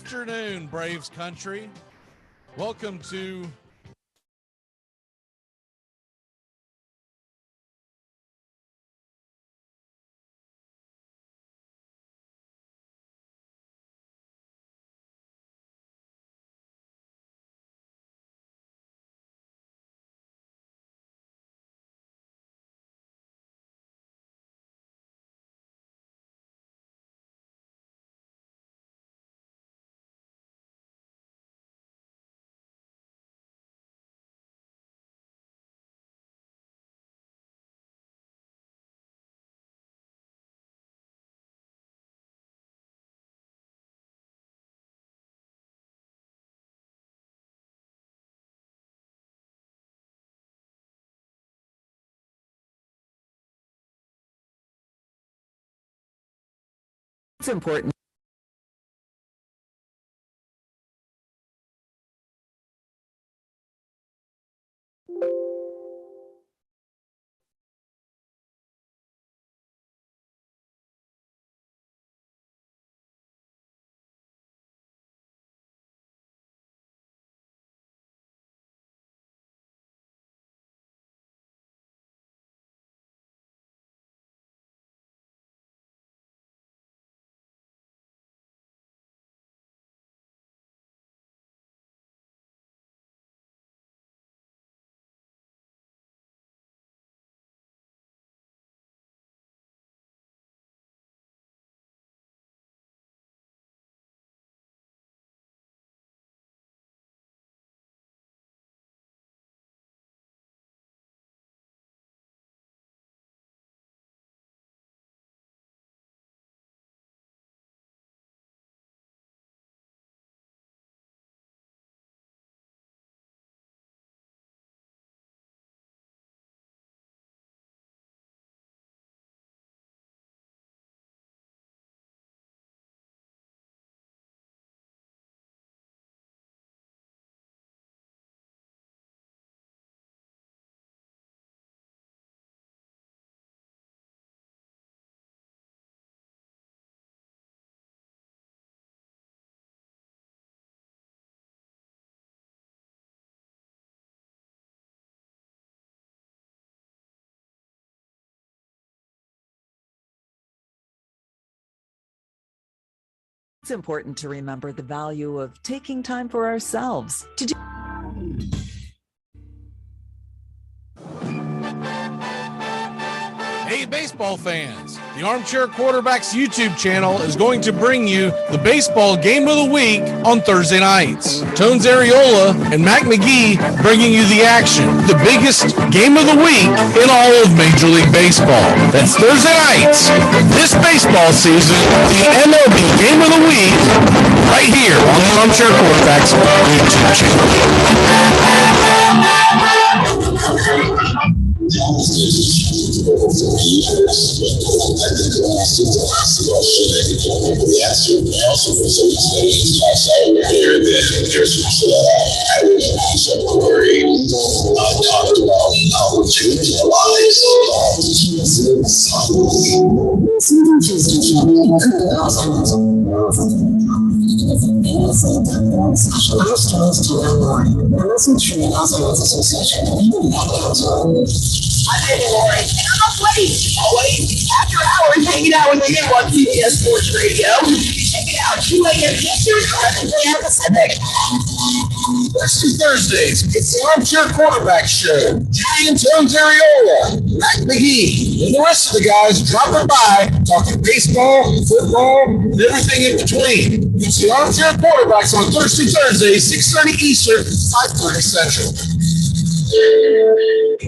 afternoon, Braves country. Welcome to It's important. It's important to remember the value of taking time for ourselves to do. Hey, baseball fans, the Armchair Quarterbacks YouTube channel is going to bring you the baseball game of the week on Thursday nights. Tones Areola and Mac McGee bringing you the action, the biggest game of the week in all of Major League Baseball. That's Thursday nights this baseball season, the MLB game of the week, right here on the Armchair Quarterbacks YouTube channel. After hours hanging out with you on PBS Sports Radio. Check it out. 2 a.m. Eastern Time, 3 a.m. Pacific. Thursdays, it's the Armchair Quarterback Show. Jay and Tones Areola, Mac McGee, and the rest of the guys dropping by, talking baseball, football, and everything in between. It's the Armchair Quarterbacks on Thursdays, 6:30 Eastern, 5:30 Central.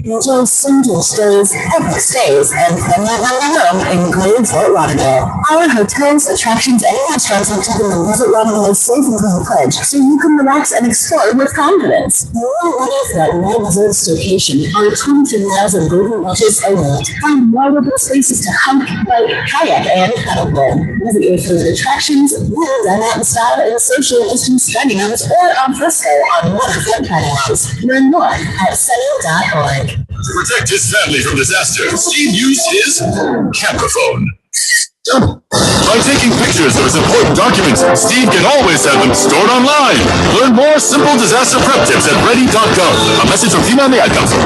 Enjoy single stays, epic stays, and in Great Fort Lauderdale. Our hotels, attractions, and restaurants have taken the Visit Lauderdale Safe and Clean pledge, so you can relax and explore with confidence. You're ready for that well-deserved staycation. Our 22 miles of golden beaches await. Find wonderful spaces to hike, bike, kayak, and paddleboard. Visit your favorite attractions, dine-out style, and social distance dining rooms, or al fresco on waterfront patios. Learn more at sunny.org. To protect his family from disaster, Steve used his camper phone. By taking pictures of his important documents, Steve can always have them stored online. Learn more simple disaster prep tips at ready.gov. A message from FEMA and the Ad Council.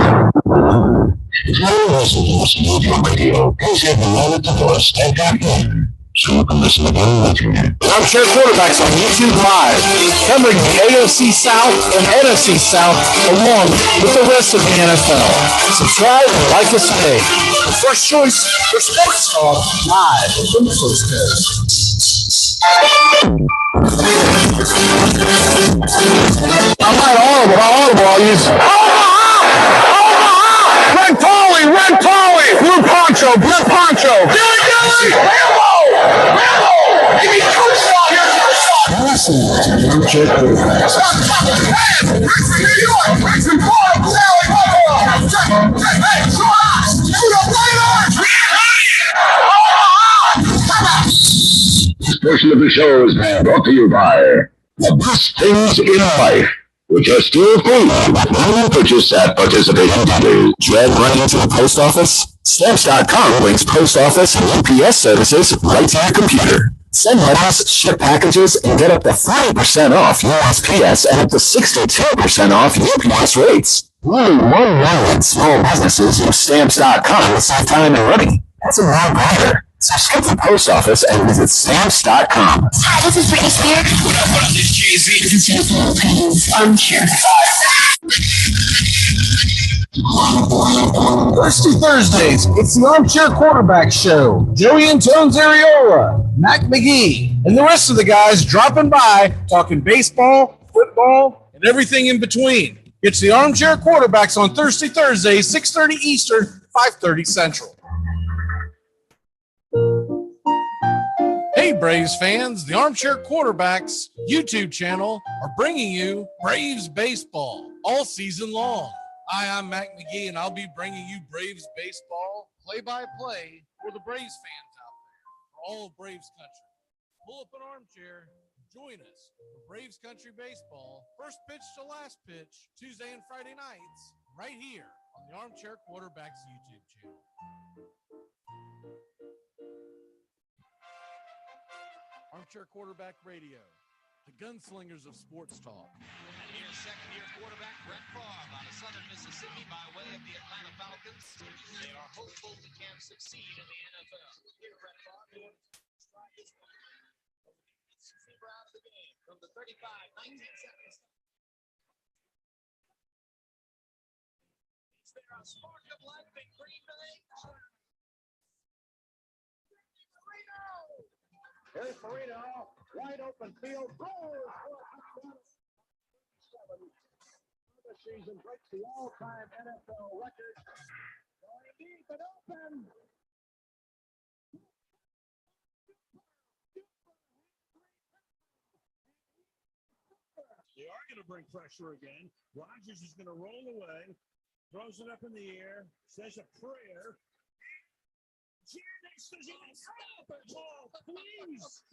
You're listening to Studio Radio. Please have the moment to voice and back in. So you can listen again later. Armchair Quarterbacks on YouTube Live, covering the AFC South and NFC South along with the rest of the NFL. Subscribe and like us today. The first choice for sports talk live from the Coast Coast. I'm not audible. I'll use Red Polly, Blue Poncho, Rambo! Give me a coach shot here, This portion of the show is being brought to you by the best things in life, which are still free when purchased at participating dealers. Dread running into the post office? Stamps.com brings post office and UPS services right to your computer. Send letters, ship packages, and get up to 40% off USPS and up to 62% off UPS rates. Only 1 million small businesses use Stamps.com to save time and money. That's a no-brainer. So skip the post office and visit Stamps.com. Hi, this is Britney Spears. What up, this is Jay-Z. This is Jennifer Lopez. Armchair. Thirsty Thursdays, it's the Armchair Quarterback Show. Joey and Tones Ariola, Mac McGee, and the rest of the guys dropping by, talking baseball, football, and everything in between. It's the Armchair Quarterbacks on Thirsty Thursdays, 6:30 Eastern, 5:30 Central. Hey Braves fans, the Armchair Quarterbacks YouTube channel are bringing you Braves baseball all season long. Hi, I'm Mac McGee, and I'll be bringing you Braves baseball play-by-play for the Braves fans out there, for all of Braves country. Pull up an armchair, join us for Braves country baseball, first pitch to last pitch, Tuesday and Friday nights, right here on the Armchair Quarterbacks YouTube channel. Armchair Quarterback Radio, the gunslingers of sports talk. And here's second-year quarterback Brett Favre out of Southern Mississippi by way of the Atlanta Falcons. They are hopeful he can succeed in the NFL. Here, Brett Favre strike his receiver out of the game from the 35, 1977. Is there a spark of life in Green Bay? Here's Farina, wide open field, the season breaks the all-time NFL record. Going deep and open. They are going to bring pressure again. Rodgers is going to roll away, throws it up in the air, says a prayer. Stop it, Paul, please.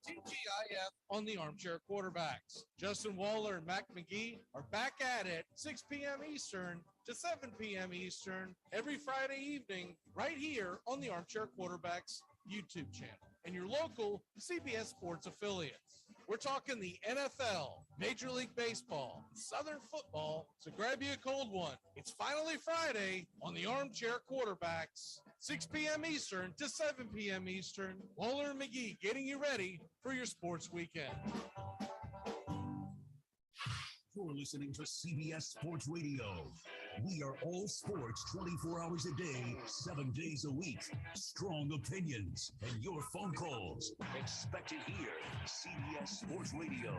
TGIF on the Armchair Quarterbacks. Justin Waller and Mac McGee are back at it 6 p.m. Eastern to 7 p.m. Eastern every Friday evening right here on the Armchair Quarterbacks YouTube channel and your local CBS Sports affiliates. We're talking the NFL, Major League Baseball, Southern football, so grab you a cold one. It's finally Friday on the Armchair Quarterbacks, 6 p.m. Eastern to 7 p.m. Eastern. Waller and McGee getting you ready for your sports weekend. You're listening to CBS Sports Radio. We are all sports 24 hours a day, 7 days a week. Strong opinions and your phone calls. Expect it here. CBS Sports Radio.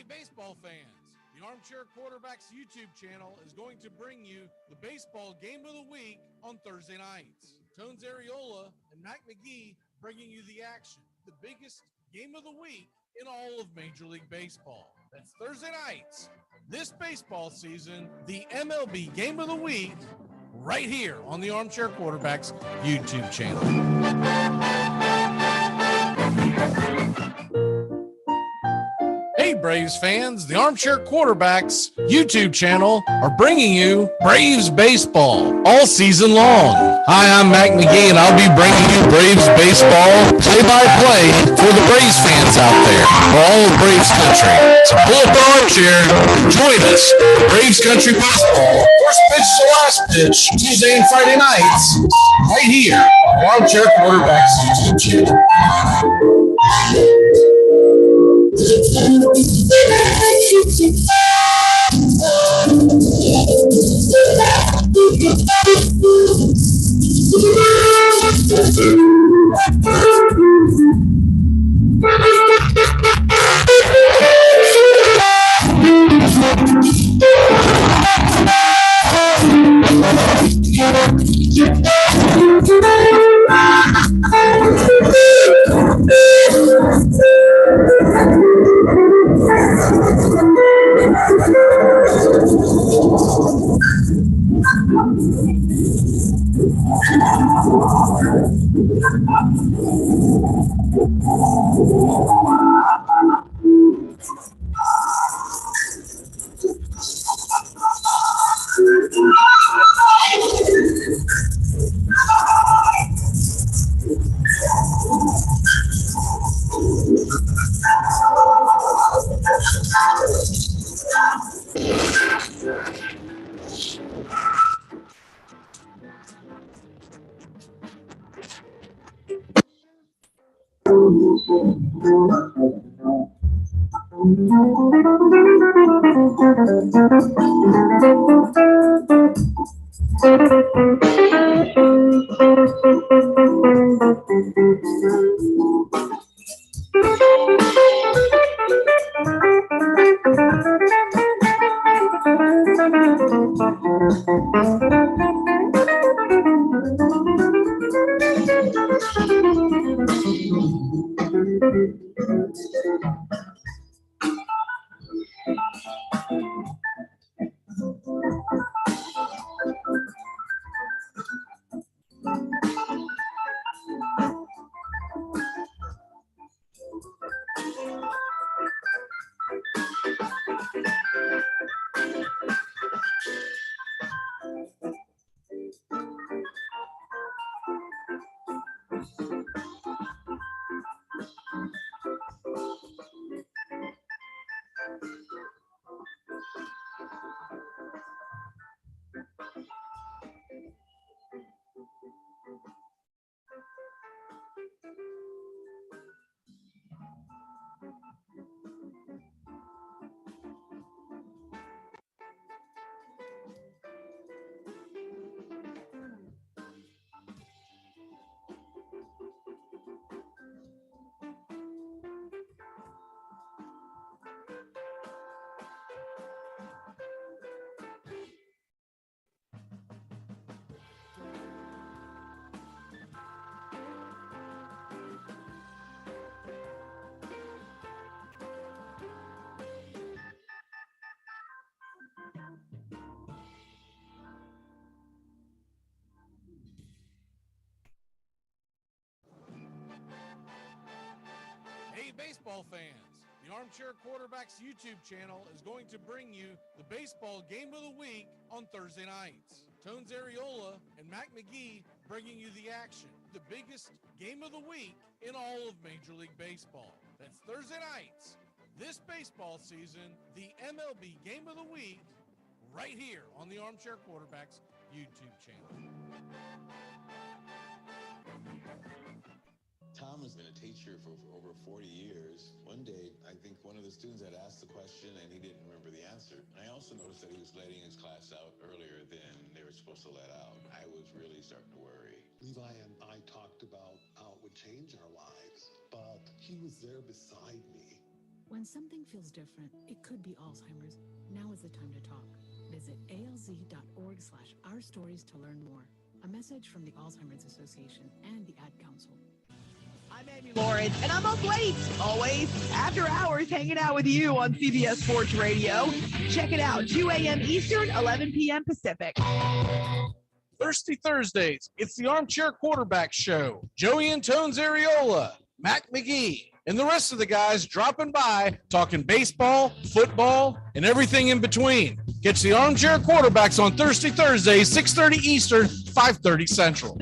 Hey, baseball fans, the Armchair Quarterbacks YouTube channel is going to bring you the baseball game of the week on Thursday nights. Tones Areola and Mac McGee bringing you the action, the biggest game of the week in all of Major League Baseball. That's Thursday nights, this baseball season, the MLB game of the week, right here on the Armchair Quarterbacks YouTube channel. Hey, Braves fans, the Armchair Quarterbacks YouTube channel are bringing you Braves baseball all season long. Hi, I'm Mac McGee, and I'll be bringing you Braves baseball play-by-play for the Braves fans out there, for all of Braves country. So pull up the armchair and join us for Braves country baseball, first pitch to last pitch, Tuesday and Friday nights, right here on the Armchair Quarterbacks YouTube channel. Hey, baseball fans, the Armchair Quarterbacks YouTube channel is going to bring you the baseball game of the week on Thursday nights. Tones Areola and Mac McGee bringing you the action, the biggest game of the week in all of Major League Baseball. That's Thursday nights, this baseball season, the MLB game of the week, right here on the Armchair Quarterbacks YouTube channel. Tom has been a teacher for over 40 years. One day, I think one of the students had asked the question and he didn't remember the answer. I also noticed that he was letting his class out earlier than they were supposed to let out. I was really starting to worry. Levi and I talked about how it would change our lives, but he was there beside me. When When something feels different, it could be Alzheimer's. Now is the time to talk. Visit alz.org/ourstories to learn more. A message from the Alzheimer's Association and the Ad Council. I'm Amy Lawrence, and I'm up late, always, after hours, hanging out with you on CBS Sports Radio. Check it out, 2 a.m. Eastern, 11 p.m. Pacific. Thirsty Thursdays, it's the Armchair Quarterback Show. Joey and Tones Ariola, Mac McGee, and the rest of the guys dropping by, talking baseball, football, and everything in between. Catch the Armchair Quarterbacks on Thirsty Thursdays, 6:30 Eastern, 5:30 Central.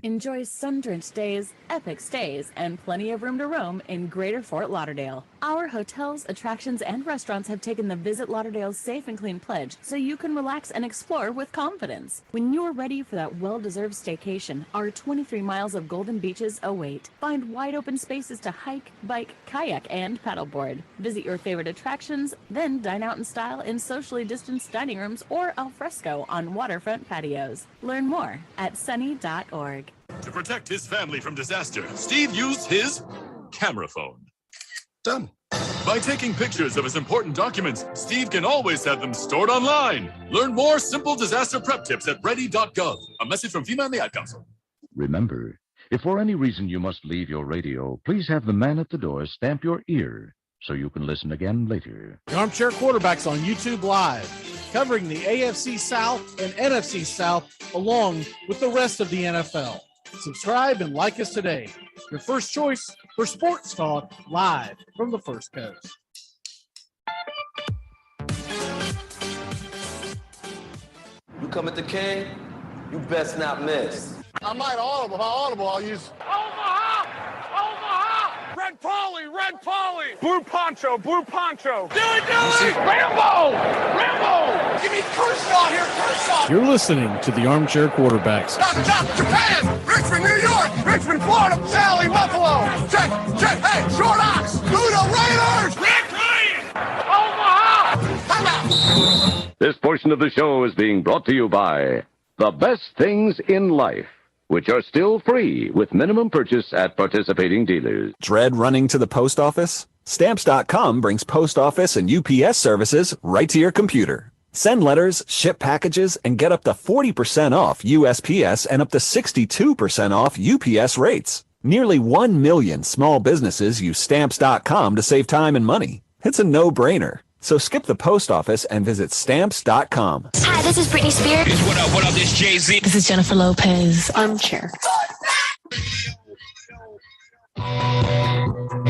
Enjoy sun-drenched days, epic stays, and plenty of room to roam in Greater Fort Lauderdale. Our hotels, attractions, and restaurants have taken the Visit Lauderdale's Safe and Clean pledge so you can relax and explore with confidence. When you're ready for that well-deserved staycation, our 23 miles of golden beaches await. Find wide-open spaces to hike, bike, kayak, and paddleboard. Visit your favorite attractions, then dine out in style in socially distanced dining rooms or al fresco on waterfront patios. Learn more at sunny.org. To protect his family from disaster, Steve used his camera phone. Done. By taking pictures of his important documents, Steve can always have them stored online. Learn more simple disaster prep tips at ready.gov. A message from FEMA and the Ad Council. Remember, if for any reason you must leave your radio, please have the man at the door stamp your ear so you can listen again later. The Armchair Quarterbacks on YouTube Live, covering the AFC South and NFC South along with the rest of the NFL. Subscribe and like us today. Your first choice for sports talk live from the First Coast. You come at the king, you best not miss. I might audible. If I audible, I'll use Omaha! Omaha! Red Polly! Blue poncho! Do it! Rambo! Give me Kershaw here, Kershaw! You're listening to the Armchair Quarterbacks. Stop! Japan! Richmond, New York! Richmond, Florida! Sally, Buffalo! Check! Hey, Short Ox! Luda Raiders! Rick Ryan! Omaha! Time out! This portion of the show is being brought to you by The Best Things in Life, which are still free with minimum purchase at participating dealers. Dread running to the post office? Stamps.com brings post office and UPS services right to your computer. Send letters, ship packages, and get up to 40% off USPS and up to 62% off UPS rates. Nearly 1 million small businesses use Stamps.com to save time and money. It's a no-brainer. So skip the post office and visit Stamps.com. Hi, this is Britney Spears. What up, this Jay-Z. This is Jennifer Lopez. Armchair.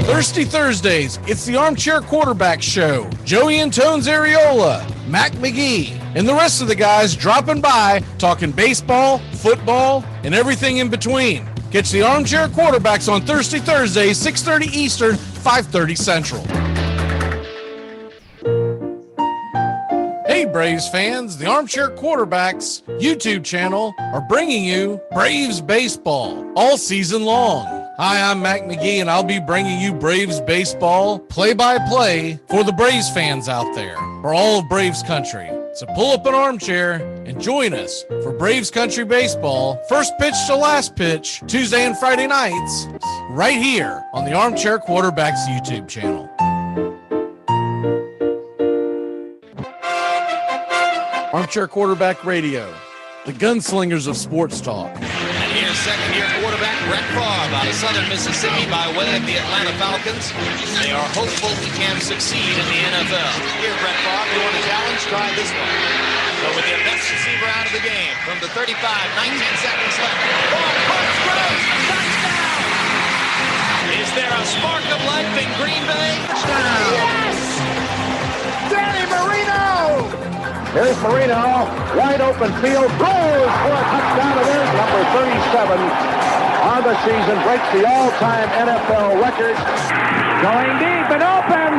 Thirsty Thursdays, it's the Armchair Quarterback Show. Joey and Tones Ariola, Mac McGee, and the rest of the guys dropping by, talking baseball, football, and everything in between. Catch the Armchair Quarterbacks on Thirsty Thursdays, 6:30 Eastern, 5:30 Central. Hey Braves fans, the Armchair Quarterbacks YouTube channel are bringing you Braves baseball all season long. Hi, I'm Mac McGee, and I'll be bringing you Braves baseball play-by-play for the Braves fans out there, for all of Braves country. So pull up an armchair and join us for Braves country baseball, first pitch to last pitch, Tuesday and Friday nights, right here on the Armchair Quarterbacks YouTube channel. Armchair Quarterback Radio, the gunslingers of sports talk. And here's second-year quarterback Brett Favre out of Southern Mississippi by way of the Atlanta Falcons. They are hopeful he can succeed in the NFL. Here, Brett Favre, you want a challenge? Try this one. So with the best receiver out of the game from the 35, 19 seconds left. Ball punch throws, touchdown! Is there a spark of life in Green Bay? Yes! Danny Marino! Here's Marino, wide open field, throws for a touchdown. It is number 37 on the season, breaks the all-time NFL record. Going deep and open.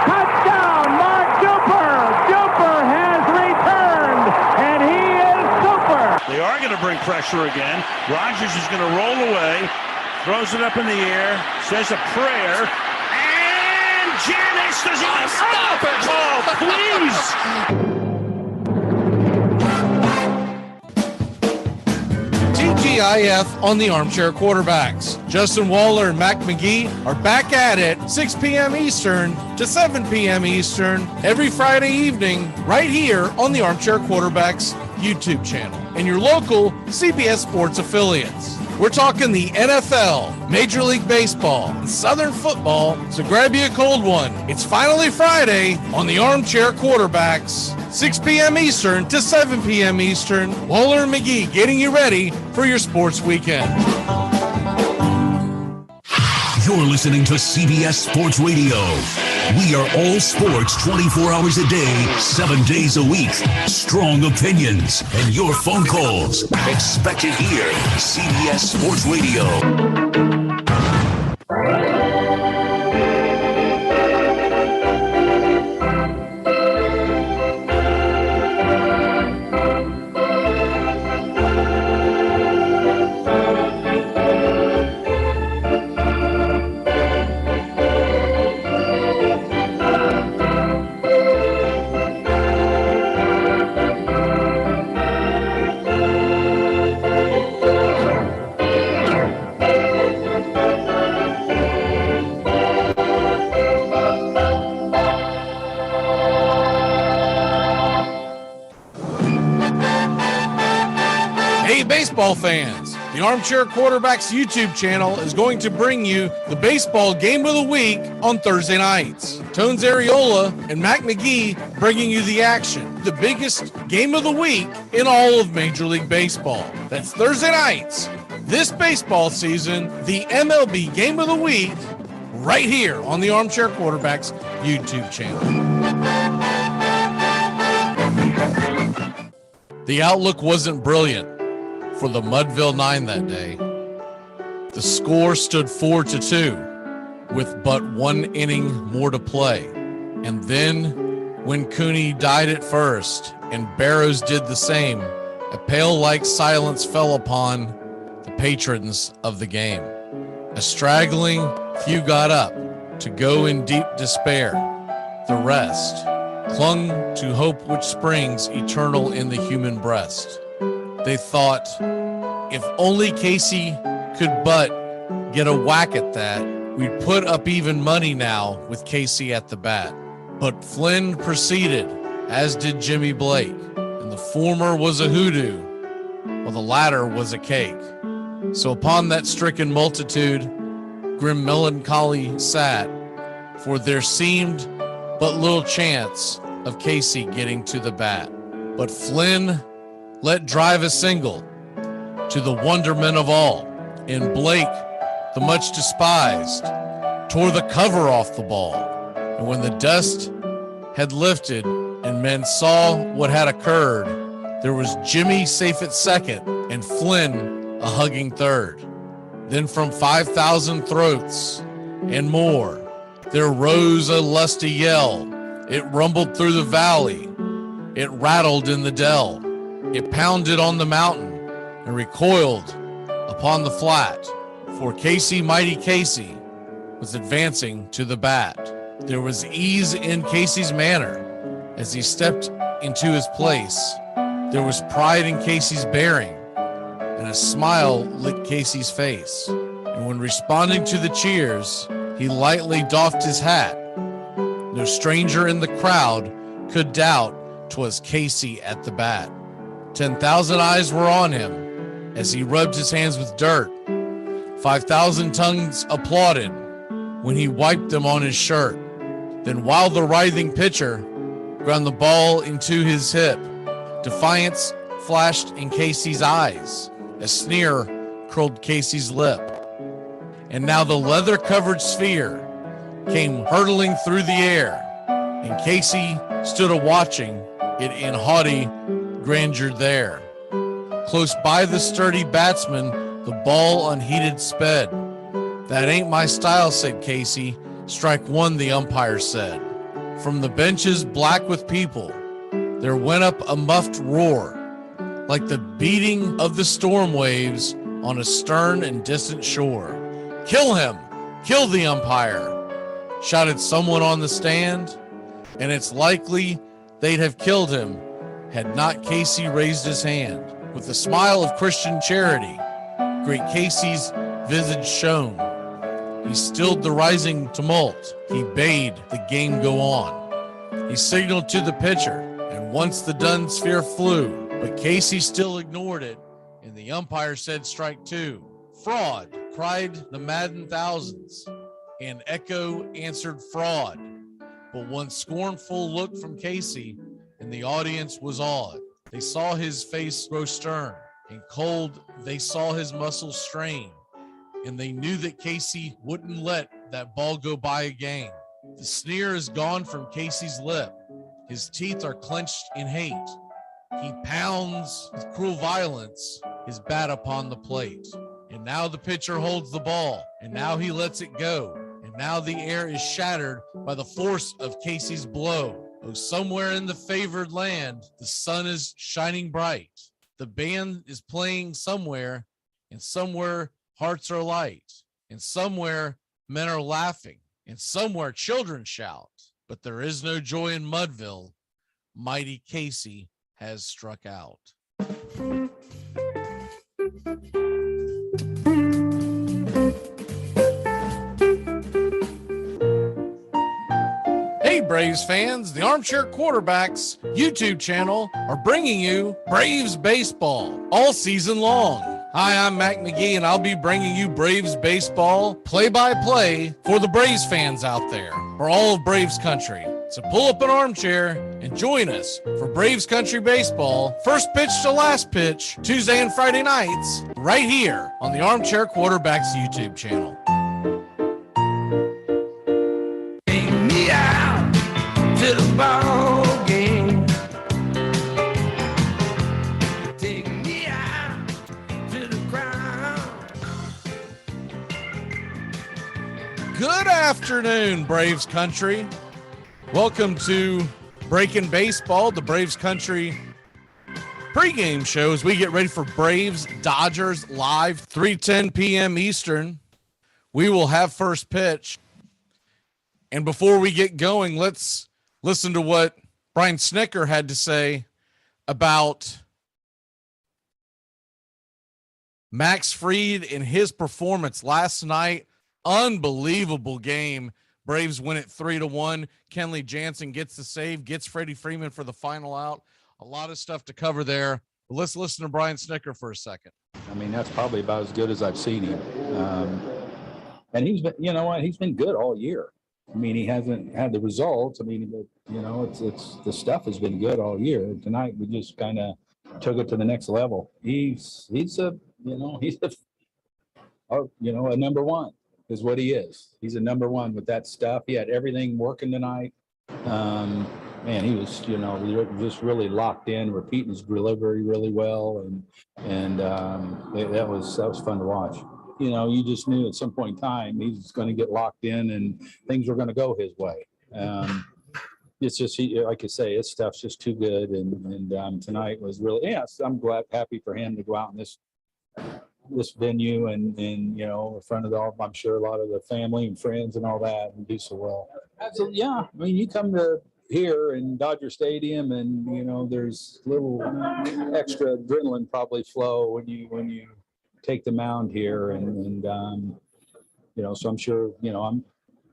Touchdown, Mark Duper. Duper has returned, and he is super. They are going to bring pressure again. Rodgers is going to roll away, throws it up in the air, says a prayer. Janice does not stop it! Oh, please! TG TGIF on the Armchair Quarterbacks. Justin Waller and Mac McGee are back at it 6 p.m. Eastern to 7 p.m. Eastern every Friday evening right here on the Armchair Quarterbacks YouTube channel and your local CBS Sports affiliates. We're talking the NFL, Major League Baseball, and Southern football, so grab you a cold one. It's finally Friday on the Armchair Quarterbacks, 6 p.m. Eastern to 7 p.m. Eastern. Waller and McGee getting you ready for your sports weekend. You're listening to CBS Sports Radio. We are all sports 24 hours a day, 7 days a week. Strong opinions and your phone calls. Expect it here. CBS Sports Radio. Baseball fans, the Armchair Quarterbacks YouTube channel is going to bring you the baseball game of the week on Thursday nights. Tones Areola and Mac McGee bringing you the action, the biggest game of the week in all of Major League Baseball. That's Thursday nights. This baseball season, the MLB game of the week, right here on the Armchair Quarterbacks YouTube channel. The outlook wasn't brilliant for the Mudville Nine that day. The score stood 4-2 with but one inning more to play. And then when Cooney died at first and Barrows did the same, a pale-like silence fell upon the patrons of the game. A straggling few got up to go in deep despair. The rest clung to hope which springs eternal in the human breast. They thought, if only Casey could but get a whack at that, we'd put up even money now with Casey at the bat. But Flynn proceeded, as did Jimmy Blake, and the former was a hoodoo, while the latter was a cake. So upon that stricken multitude, grim melancholy sat, for there seemed but little chance of Casey getting to the bat. But Flynn let drive a single to the wonderment of all, and Blake, the much despised, tore the cover off the ball. And when the dust had lifted and men saw what had occurred, there was Jimmy safe at second and Flynn a hugging third. Then from 5,000 throats and more, there rose a lusty yell. It rumbled through the valley. It rattled in the dell. It pounded on the mountain and recoiled upon the flat, for Casey, mighty Casey, was advancing to the bat. There was ease in Casey's manner as he stepped into his place. There was pride in Casey's bearing, and a smile lit Casey's face. And when responding to the cheers, he lightly doffed his hat. No stranger in the crowd could doubt 'twas Casey at the bat. 10,000 eyes were on him as he rubbed his hands with dirt. 5,000 tongues applauded when he wiped them on his shirt. Then while the writhing pitcher ground the ball into his hip, defiance flashed in Casey's eyes. A sneer curled Casey's lip. And now the leather-covered sphere came hurtling through the air, and Casey stood a-watching it in haughty grandeur there. Close by the sturdy batsman, the ball unheeded sped. That ain't my style, said Casey. Strike one, the umpire said. From the benches black with people, there went up a muffled roar, like the beating of the storm waves on a stern and distant shore. Kill him! Kill the umpire! Shouted someone on the stand, and it's likely they'd have killed him had not Casey raised his hand. With a smile of Christian charity, great Casey's visage shone. He stilled the rising tumult. He bade the game go on. He signaled to the pitcher, and once the dun sphere flew, but Casey still ignored it, and the umpire said strike two. Fraud, cried the maddened thousands, and echo answered fraud. But one scornful look from Casey, and the audience was awed. They saw his face grow stern and cold. They saw his muscles strain, and they knew that Casey wouldn't let that ball go by again. The sneer is gone from Casey's lip. His teeth are clenched in hate. He pounds with cruel violence his bat upon the plate. And now the pitcher holds the ball, and now he lets it go. And now the air is shattered by the force of Casey's blow. Oh, somewhere in the favored land, the sun is shining bright. The band is playing somewhere, and somewhere hearts are light. And somewhere men are laughing, and somewhere children shout. But there is no joy in Mudville. Mighty Casey has struck out. Hey, Braves fans, the Armchair Quarterbacks YouTube channel are bringing you Braves baseball all season long. Hi, I'm Mac McGee, and I'll be bringing you Braves baseball play-by-play for the Braves fans out there, for all of Braves country. So pull up an armchair and join us for Braves Country Baseball, first pitch to last pitch, Tuesday and Friday nights, right here on the Armchair Quarterbacks YouTube channel. Take me out to the ball game. Take me out to the crowd. Good afternoon, Braves country. Welcome to Breaking Baseball, the Braves Country pregame show as we get ready for Braves Dodgers live, 3:10 p.m. Eastern. We will have first pitch. And before we get going, let's listen to what Brian Snitker had to say about Max Fried and his performance last night. Unbelievable game. Braves win it 3-1. Kenley Jansen gets the save, gets Freddie Freeman for the final out. A lot of stuff to cover there. But let's listen to Brian Snitker for a second. I mean, that's probably about as good as I've seen him. And he's been, you know what, he's been good all year. I mean, he hasn't had the results. I mean, you know, it's the stuff has been good all year. Tonight we just kind of took it to the next level. He's a number one. Is what he is. He's a number one with that stuff. He had everything working tonight. Man, he was, just really locked in, repeating his delivery really well, and that was fun to watch. You know, you just knew at some point in time he's going to get locked in, and things were going to go his way. It's just, like I say, his stuff's just too good, and tonight was really, yes, I'm happy for him to go out in this venue and in front of I'm sure a lot of the family and friends and all that, and do so well. So yeah, I mean, you come to here in Dodger Stadium and there's little extra adrenaline probably flow when you take the mound here and so I'm sure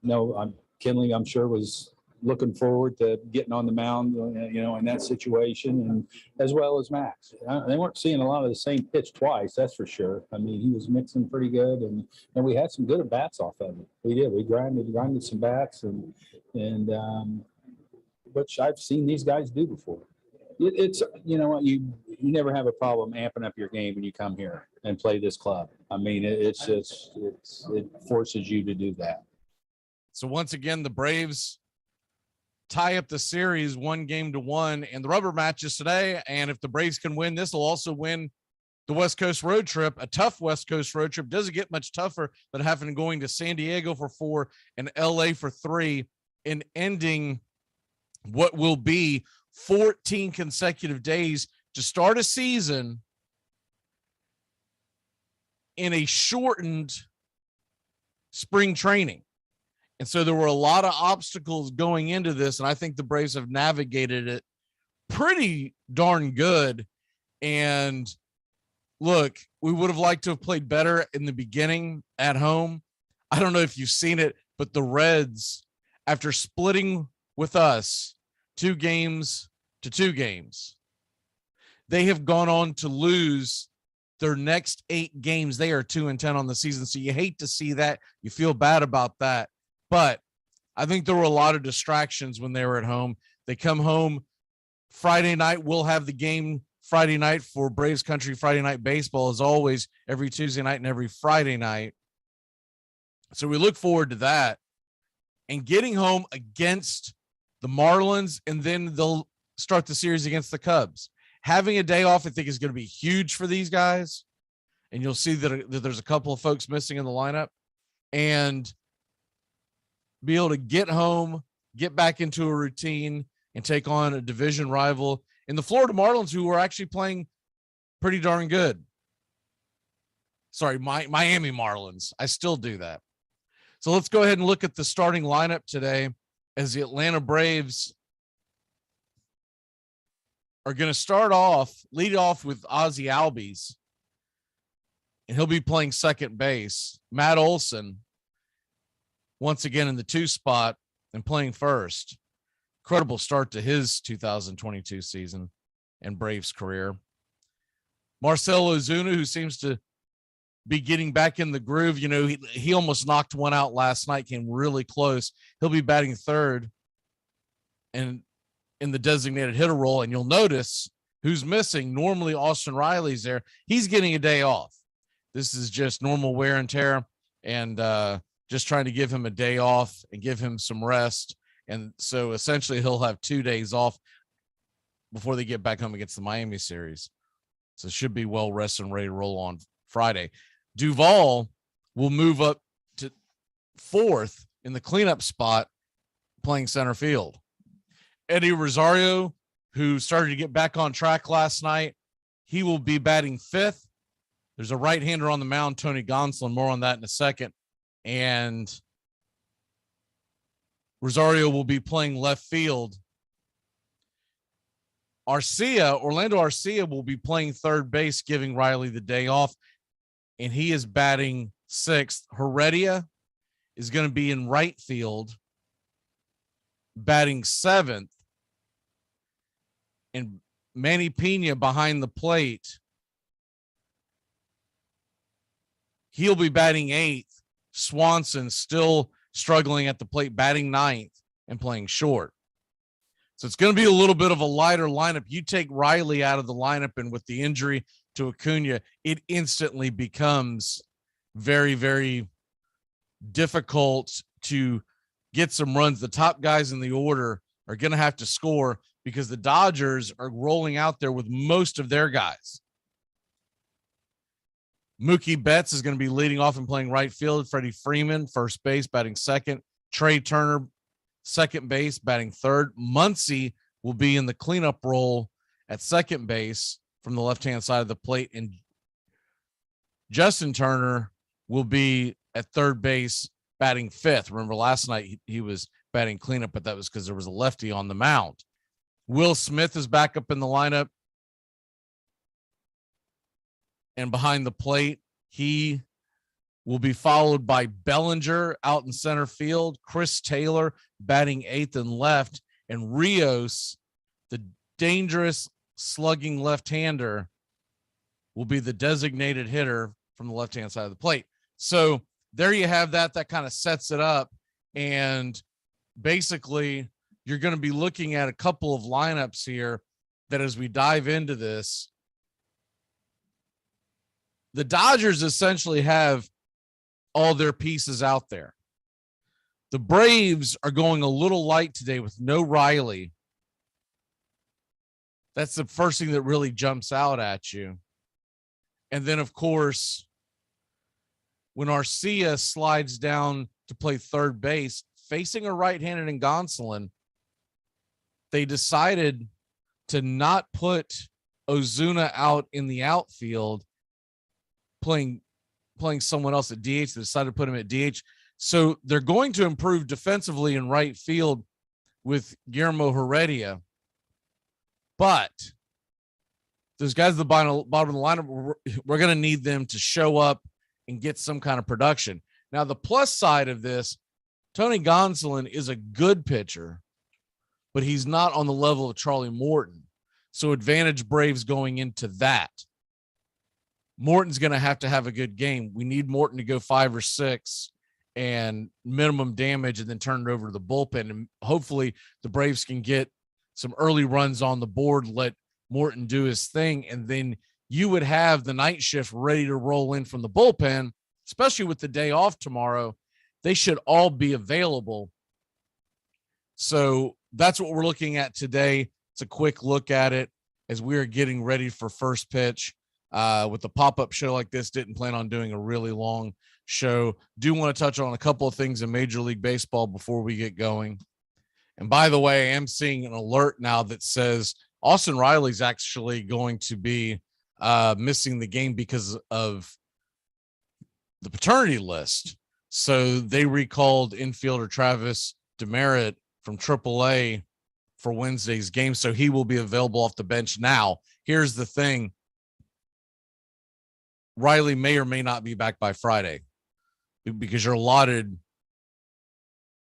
Kenley I'm sure was looking forward to getting on the mound, in that situation, and as well as Max. They weren't seeing a lot of the same pitch twice, that's for sure. I mean, he was mixing pretty good, and we had some good bats off of it. We did. We grinded some bats, and which I've seen these guys do before. It's you never have a problem amping up your game when you come here and play this club. I mean, it forces you to do that. So once again, the Braves tie up the series 1-1, and the rubber matches today. And if the Braves can win this, they'll also win the West Coast road trip, a tough West Coast road trip. Doesn't get much tougher than having going to San Diego for 4 and LA for 3, and ending what will be 14 consecutive days to start a season in a shortened spring training. And so there were a lot of obstacles going into this, and I think the Braves have navigated it pretty darn good. And look, we would have liked to have played better in the beginning at home. I don't know if you've seen it, but the Reds, after splitting with us 2 games to 2 games, they have gone on to lose their next 8 games. They are 2-10 on the season. So you hate to see that. You feel bad about that. But I think there were a lot of distractions when they were at home. They come home Friday night. We'll have the game Friday night for Braves Country Friday Night Baseball, as always, every Tuesday night and every Friday night. So we look forward to that. And getting home against the Marlins, and then they'll start the series against the Cubs. Having a day off, I think, is going to be huge for these guys. And you'll see that there's a couple of folks missing in the lineup. And be able to get home, get back into a routine, and take on a division rival in the Florida Marlins, who are actually playing pretty darn good. Sorry, Miami Marlins. I still do that. So let's go ahead and look at the starting lineup today, as the Atlanta Braves are going to lead off with Ozzie Albies, and he'll be playing second base. Matt Olson, once again in the 2 spot and playing first. Incredible start to his 2022 season and Braves career. Marcell Ozuna, who seems to be getting back in the groove. You know, he almost knocked one out last night, came really close. He'll be batting third and in the designated hitter role. And you'll notice who's missing. Normally Austin Riley's there. He's getting a day off. This is just normal wear and tear, and just trying to give him a day off and give him some rest. And so essentially he'll have 2 days off before they get back home against the Miami series. So it should be well rested and ready to roll on Friday. Duvall will move up to 4th in the cleanup spot, playing center field. Eddie Rosario, who started to get back on track last night, he will be batting 5th. There's a right-hander on the mound, Tony Gonsolin. More on that in a second. And Rosario will be playing left field. Orlando Arcia will be playing third base, giving Riley the day off, and he is batting 6th. Heredia is going to be in right field, batting 7th. And Manny Pena behind the plate, he'll be batting 8th. Swanson still struggling at the plate, batting 9th and playing short. So it's going to be a little bit of a lighter lineup. You take Riley out of the lineup, and with the injury to Acuna, it instantly becomes very, very difficult to get some runs. The top guys in the order are going to have to score because the Dodgers are rolling out there with most of their guys. Mookie Betts is going to be leading off and playing right field. Freddie Freeman, first base, batting 2nd. Trey Turner, second base, batting 3rd. Muncy will be in the cleanup role at second base from the left-hand side of the plate. And Justin Turner will be at third base, batting 5th. Remember last night he was batting cleanup, but that was because there was a lefty on the mound. Will Smith is back up in the lineup. And behind the plate, he will be followed by Bellinger out in center field, Chris Taylor batting 8th and left, and Rios, the dangerous slugging left-hander, will be the designated hitter from the left-hand side of the plate. So there you have that. That kind of sets it up. And basically, you're going to be looking at a couple of lineups here that, as we dive into this, the Dodgers essentially have all their pieces out there. The Braves are going a little light today with no Riley. That's the first thing that really jumps out at you. And then, of course, when Arcia slides down to play third base, facing a right-handed in Gonsolin, they decided to not put Ozuna out in the outfield, playing someone else at DH. They decided to put him at DH. So they're going to improve defensively in right field with Guillermo Heredia. But those guys at the bottom of the lineup, we're going to need them to show up and get some kind of production. Now, the plus side of this, Tony Gonsolin is a good pitcher, but he's not on the level of Charlie Morton. So advantage Braves going into that. Morton's going to have a good game. We need Morton to go 5 or 6 and minimum damage and then turn it over to the bullpen. And hopefully the Braves can get some early runs on the board, let Morton do his thing. And then you would have the night shift ready to roll in from the bullpen, especially with the day off tomorrow. They should all be available. So that's what we're looking at today. It's a quick look at it as we are getting ready for first pitch. With a pop-up show like this, didn't plan on doing a really long show. Do want to touch on a couple of things in Major League Baseball before we get going. And by the way, I am seeing an alert now that says Austin Riley's actually going to be missing the game because of the paternity list. So they recalled infielder Travis Demerit from AAA for Wednesday's game. So he will be available off the bench. Now, here's the thing. Riley may or may not be back by Friday because you're allotted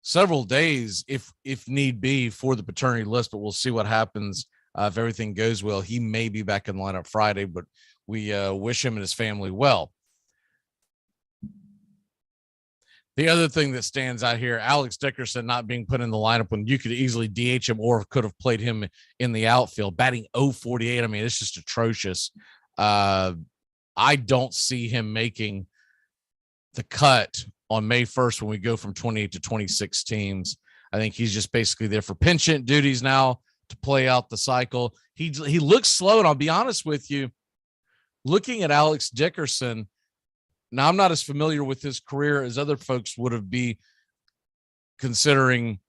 several days if need be for the paternity list, but we'll see what happens. If everything goes well, he may be back in the lineup Friday, but we wish him and his family well. The other thing that stands out here, Alex Dickerson not being put in the lineup when you could easily DH him or could have played him in the outfield, batting .048. I mean, it's just atrocious. I don't see him making the cut on May 1st when we go from 28 to 26 teams. I think he's just basically there for pinch hit duties now to play out the cycle. He looks slow, and I'll be honest with you, looking at Alex Dickerson, now I'm not as familiar with his career as other folks would have been, considering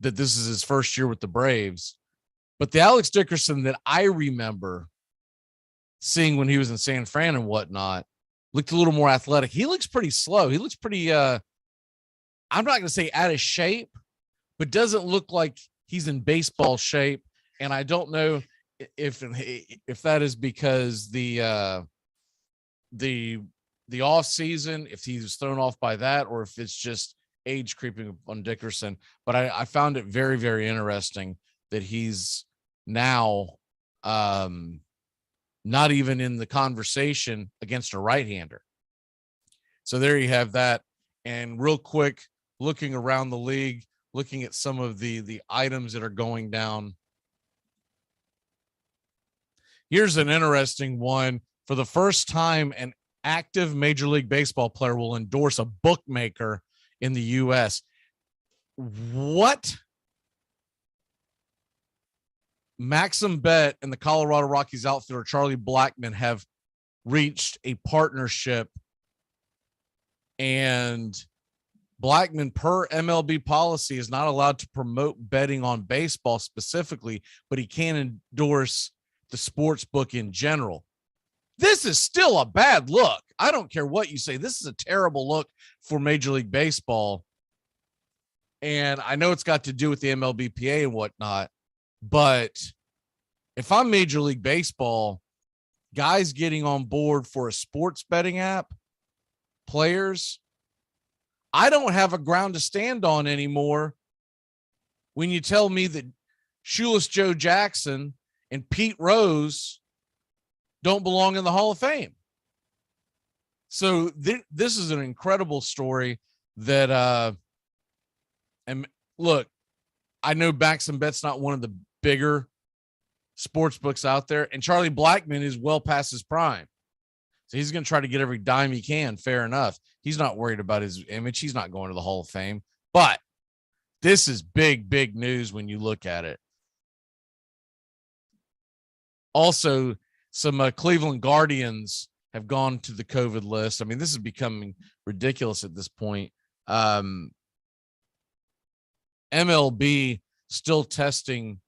that this is his first year with the Braves. But the Alex Dickerson that I remember seeing when he was in San Fran and whatnot looked a little more athletic. He looks pretty slow. He looks pretty, I'm not going to say out of shape, but doesn't look like he's in baseball shape. And I don't know if that is because the off season, if he was thrown off by that, or if it's just age creeping on Dickerson. But I found it very, very interesting that he's now, not even in the conversation against a right-hander. So there you have that. And real quick, looking around the league, looking at some of the items that are going down. Here's an interesting one. For the first time, an active Major League Baseball player will endorse a bookmaker in the U.S. What? Maxim Bet and the Colorado Rockies outfielder Charlie Blackmon have reached a partnership, and Blackmon, per MLB policy, is not allowed to promote betting on baseball specifically, but he can endorse the sports book in general. This is still a bad look. I don't care what you say. This is a terrible look for Major League Baseball. And I know it's got to do with the MLBPA and whatnot, but if I'm Major League Baseball, guys getting on board for a sports betting app, players, I don't have a ground to stand on anymore when you tell me that Shoeless Joe Jackson and Pete Rose don't belong in the Hall of Fame. So this is an incredible story that, and look, I know Maxim Bet's not one of the bigger sports books out there, and Charlie Blackmon is well past his prime. So he's going to try to get every dime he can. Fair enough. He's not worried about his image. He's not going to the Hall of Fame, but this is big, big news when you look at it. Also, some Cleveland Guardians have gone to the COVID list. I mean, this is becoming ridiculous at this point. MLB still testing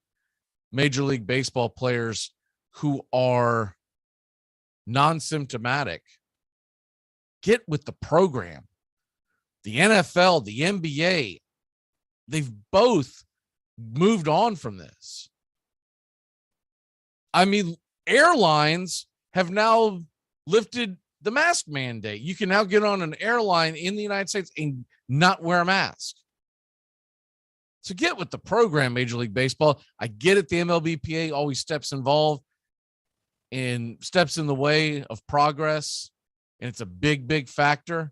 Major League Baseball players who are non-symptomatic. Get with the program. The NFL, the NBA, they've both moved on from this. I mean, Airlines have now lifted the mask mandate. You can now get on an airline in the United States and not wear a mask. So get with the program, Major League Baseball. I get it. The MLBPA always steps involved and steps in the way of progress. And it's a big, big factor.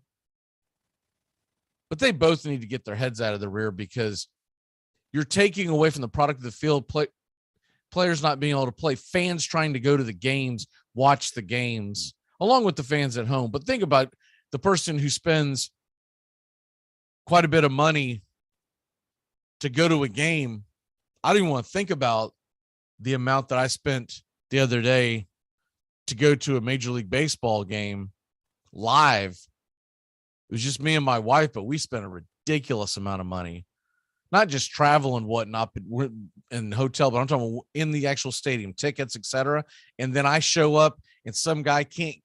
But they both need to get their heads out of the rear, because you're taking away from the product of the field, players not being able to play, fans trying to go to the games, watch the games, along with the fans at home. But think about the person who spends quite a bit of money to go to a game. I don't even want to think about the amount that I spent the other day to go to a Major League Baseball game live. It was just me and my wife, but we spent a ridiculous amount of money, not just travel and whatnot, but we're in hotel, but I'm talking in the actual stadium, tickets, etc. And then I show up and some guy can't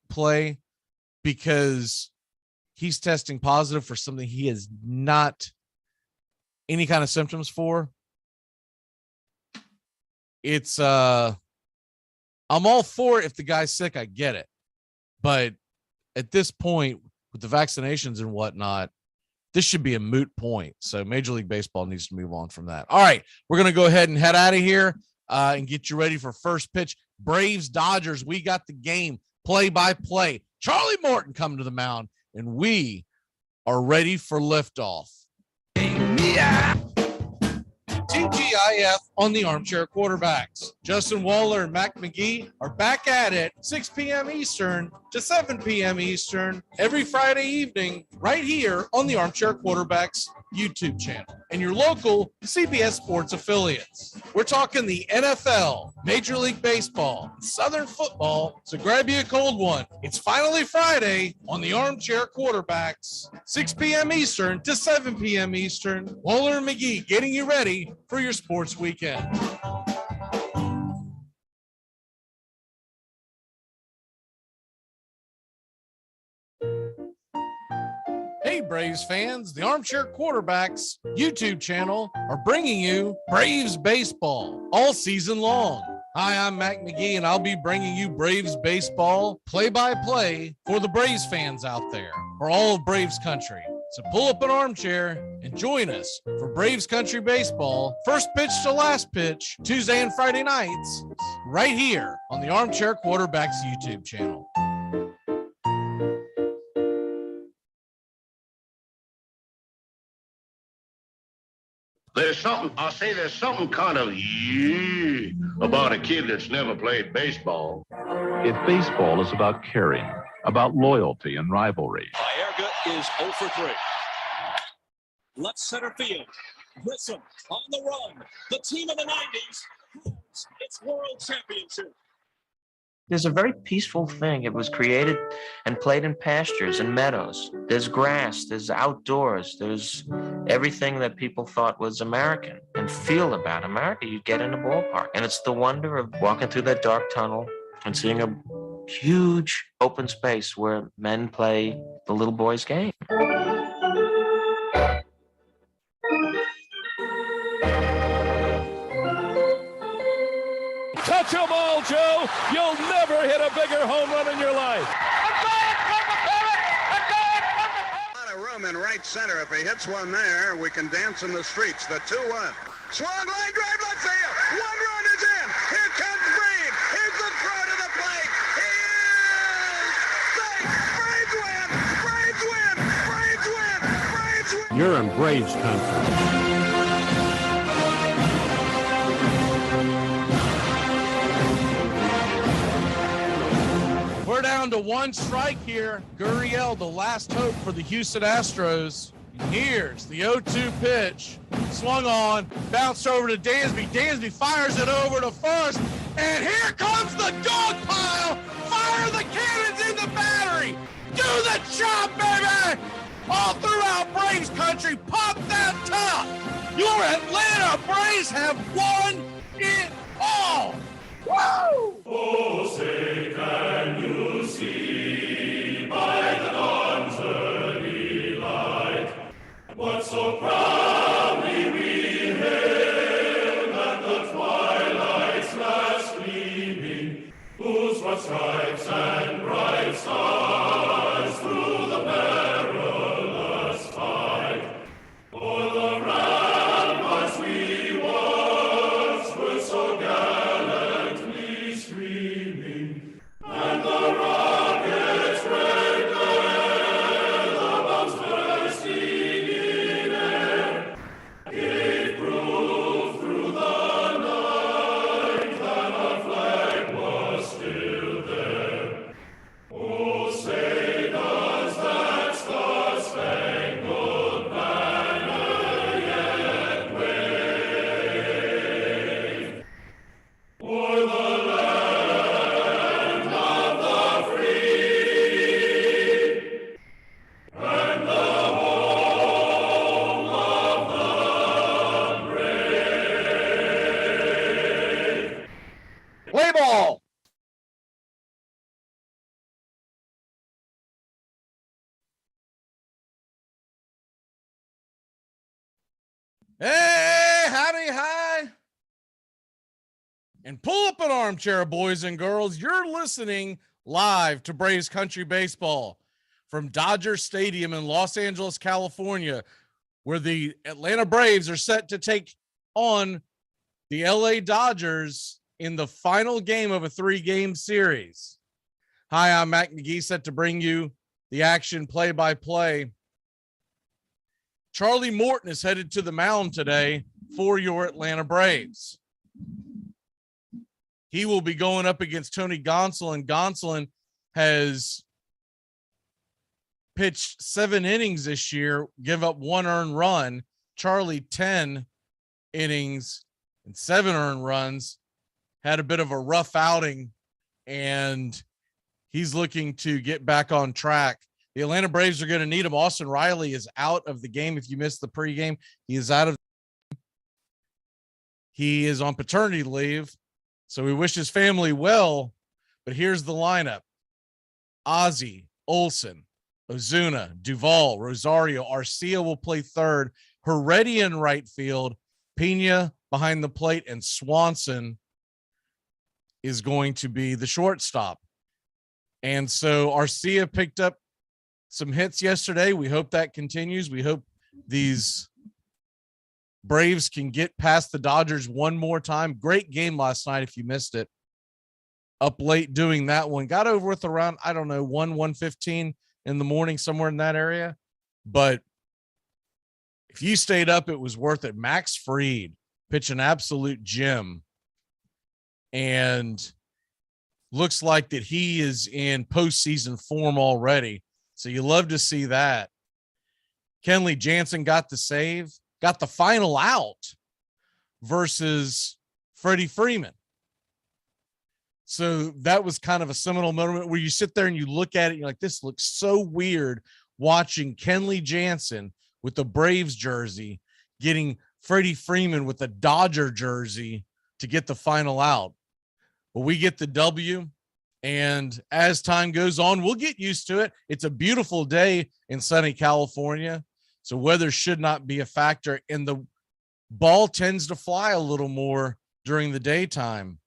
play because he's testing positive for something he has not any kind of symptoms for. It's I'm all for it. If the guy's sick, I get it. But at this point, with the vaccinations and whatnot, this should be a moot point. So Major League Baseball needs to move on from that. All right, we're going to go ahead and head out of here and get you ready for first pitch. Braves, Dodgers, we got the game play-by-play. Charlie Morton coming to the mound, and we are ready for liftoff. TGIF on the Armchair Quarterbacks. Justin Waller and Mac McGee are back at it 6 p.m. Eastern to 7 p.m. Eastern every Friday evening right here on the Armchair Quarterbacks YouTube channel and your local CBS Sports affiliates. We're talking the NFL, Major League Baseball, Southern football, so grab you a cold one. It's finally Friday on the Armchair Quarterbacks, 6 p.m. Eastern to 7 p.m. Eastern. Waller and McGee getting you ready for your sports weekend. Hey, Braves fans, the Armchair Quarterbacks YouTube channel are bringing you Braves baseball all season long. Hi, I'm Mac McGee, and I'll be bringing you Braves baseball play-by-play for the Braves fans out there, for all of Braves country. So pull up an armchair and join us for Braves country baseball, first pitch to last pitch, Tuesday and Friday nights, right here on the Armchair Quarterbacks YouTube channel. There's something kind of about a kid that's never played baseball. If baseball is about caring, about loyalty and rivalry. Baerga is 0 for 3. Left center field. Grissom on the run. The team of the 90s holds its world championship. There's a very peaceful thing. It was created and played in pastures and meadows. There's grass, there's outdoors, there's everything that people thought was American and feel about America. You get in a ballpark, and it's the wonder of walking through that dark tunnel and seeing a huge open space where men play the little boy's game. Touch 'em all, Joe. You'll never hit a bigger home run in your life. A lot of room in right center. If he hits one there, we can dance in the streets. The 2-1. Swung line drive left field. One run is in. Here comes Brave. Here's the throw to the plate. He is safe. Braves win. Braves win. Braves win. Braves win. You're in Braves country. We're down to one strike here. Gurriel, the last hope for the Houston Astros. And here's the 0-2 pitch. Swung on, bounced over to Dansby. Dansby fires it over to first. And here comes the dog pile. Fire the cannons in the battery. Do the job, baby. All throughout Braves country, pop that top. Your Atlanta Braves have won it all. Woo! Oh, say, can you see by the dawn's early light what so proudly we hailed at the twilight's last gleaming for stripes and bright stars through the perilous fight. For the ramparts we watched were so gallantly streaming, and the rockets' red glare, the bombs bursting in air, gave proof through the night that our flag was still there. Oh, say does that star-spangled banner yet wave o'er the land of the free and the home of the brave? Play ball. Hey, howdy, hi. And pull up an armchair, boys and girls. You're listening live to Braves Country Baseball from Dodger Stadium in Los Angeles, California, where the Atlanta Braves are set to take on the LA Dodgers in the final game of a 3-game series. Hi, I'm Mac McGee, set to bring you the action play-by-play. Charlie Morton is headed to the mound today for your Atlanta Braves. He will be going up against Tony Gonsolin. Gonsolin has pitched 7 innings this year, give up 1 earned run. Charlie, 10 innings and 7 earned runs, had a bit of a rough outing, and he's looking to get back on track. The Atlanta Braves are going to need him. Austin Riley is out of the game. If you missed the pregame, he is out of. He is on paternity leave, so we wish his family well. But here's the lineup: Ozzie, Olsen, Ozuna, Duvall, Rosario. Arcia will play third. Heredia in right field. Pena behind the plate, and Swanson is going to be the shortstop. And so Arcia picked up some hits yesterday. We hope that continues. We hope these Braves can get past the Dodgers one more time. Great game last night. If you missed it, up late doing that one, got over with around, 1:15 in the morning, somewhere in that area. But if you stayed up, it was worth it. Max Fried pitched an absolute gem, and looks like that he is in postseason form already. So you love to see that. Kenley Jansen got the save, got the final out versus Freddie Freeman. So that was kind of a seminal moment where you sit there and you look at it, and you're like, this looks so weird watching Kenley Jansen with the Braves jersey getting Freddie Freeman with the Dodger jersey to get the final out. But we get the W. And as time goes on, we'll get used to it. It's a beautiful day in sunny California, so weather should not be a factor. And the ball tends to fly a little more during the daytime,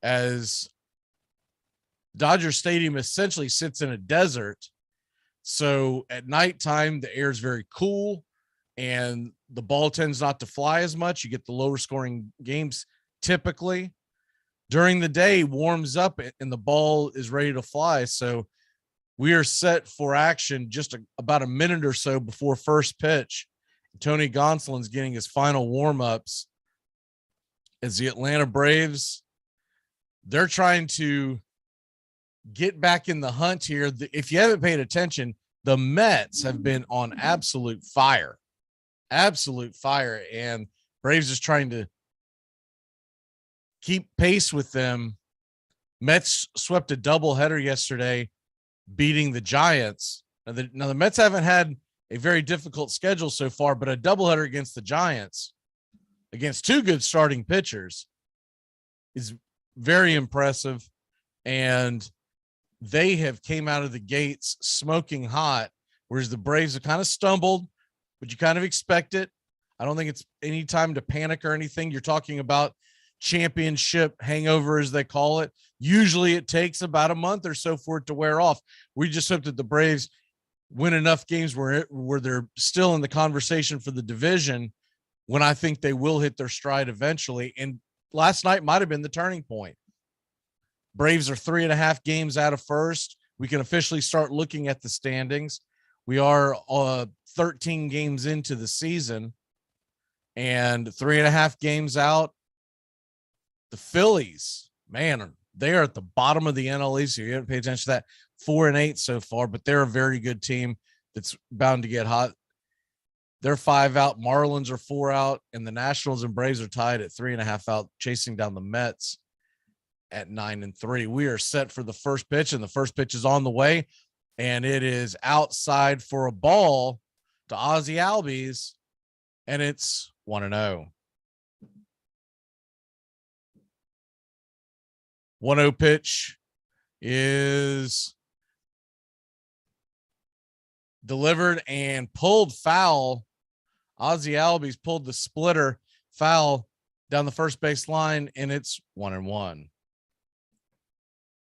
as Dodger Stadium essentially sits in a desert. So at nighttime, the air is very cool, and the ball tends not to fly as much. You get the lower scoring games typically. During the day, warms up and the ball is ready to fly. So we are set for action just about a minute or so before first pitch. Tony Gonsolin's getting his final warm-ups as the Atlanta Braves, they're trying to get back in the hunt here. If you haven't paid attention, the Mets have been on absolute fire, and Braves is trying to keep pace with them. Mets swept a doubleheader yesterday, beating the Giants. Now the Mets haven't had a very difficult schedule so far, but a doubleheader against the Giants, against 2 good starting pitchers, is very impressive. And they have came out of the gates smoking hot, whereas the Braves have kind of stumbled, but you kind of expect it. I don't think it's any time to panic or anything. You're talking about championship hangover, as they call it. Usually it takes about a month or so for it to wear off. We just hope that the Braves win enough games where they're still in the conversation for the division, when I think they will hit their stride eventually. And last night might have been the turning point. Braves are 3.5 games out of first. We can officially start looking at the standings. We are 13 games into the season and 3.5 games out. The Phillies, man, they are at the bottom of the NL East. So you haven't paid attention to that. 4-8 so far, but they're a very good team that's bound to get hot. They're 5 out. Marlins are 4 out, and the Nationals and Braves are tied at 3.5 out, chasing down the Mets at 9-3. We are set for the first pitch, and the first pitch is on the way, and it is outside for a ball to Ozzie Albies, and it's 1-0. 1-0 pitch is delivered and pulled foul. Ozzie Albies pulled the splitter foul down the first base line, and it's 1-1.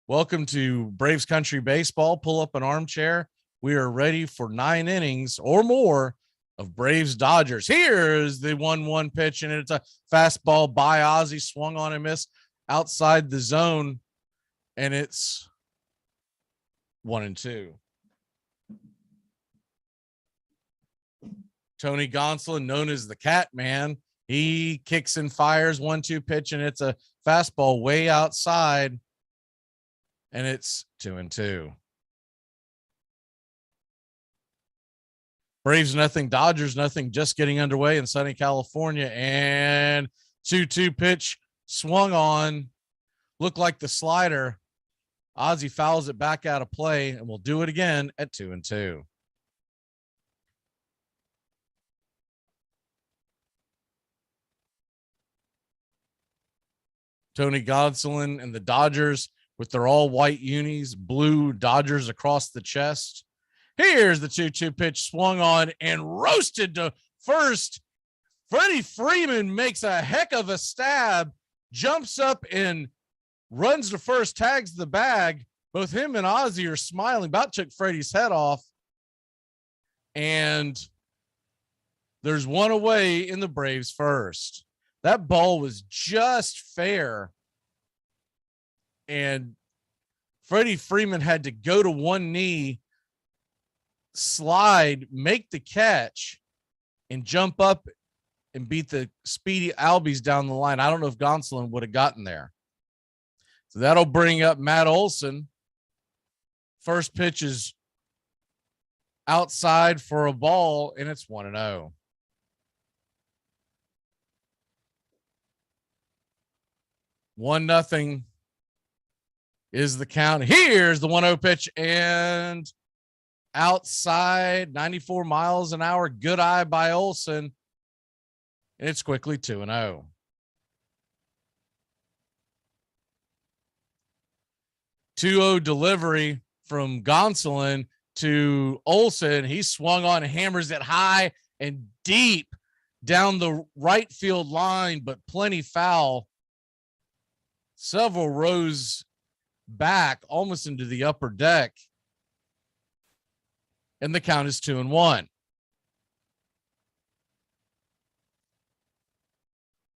Welcome to Braves Country Baseball. Pull up an armchair. We are ready for 9 innings or more of Braves Dodgers. Here's the 1-1 pitch, and it's a fastball by Ozzie, swung on and missed outside the zone, and it's 1-2. Tony Gonsolin, known as the Cat Man, he kicks and fires 1-2 pitch, and it's a fastball way outside, and it's 2-2. Braves nothing, Dodgers nothing, just getting underway in sunny California, and 2-2 pitch swung on, looked like the slider. Ozzie fouls it back out of play, and we'll do it again at 2-2. Tony Gonsolin and the Dodgers with their all white unis, blue Dodgers across the chest. Here's the 2-2 pitch, swung on and roasted to first. Freddie Freeman makes a heck of a stab, jumps up and runs to first, tags the bag. Both him and Ozzie are smiling, about took Freddie's head off. And there's one away in the Braves first. That ball was just fair. And Freddie Freeman had to go to one knee, slide, make the catch, and jump up and beat the speedy Albies down the line. I don't know if Gonsolin would have gotten there. So that'll bring up Matt Olson. First pitch is outside for a ball, and it's 1-0. One nothing is the count. Here's the 1-0 pitch, and outside, 94 miles an hour. Good eye by Olson. And it's quickly 2-0. Two-0 delivery from Gonsolin to Olson. He swung on, hammers it high and deep down the right field line, but plenty foul. Several rows back, almost into the upper deck. And the count is 2-1.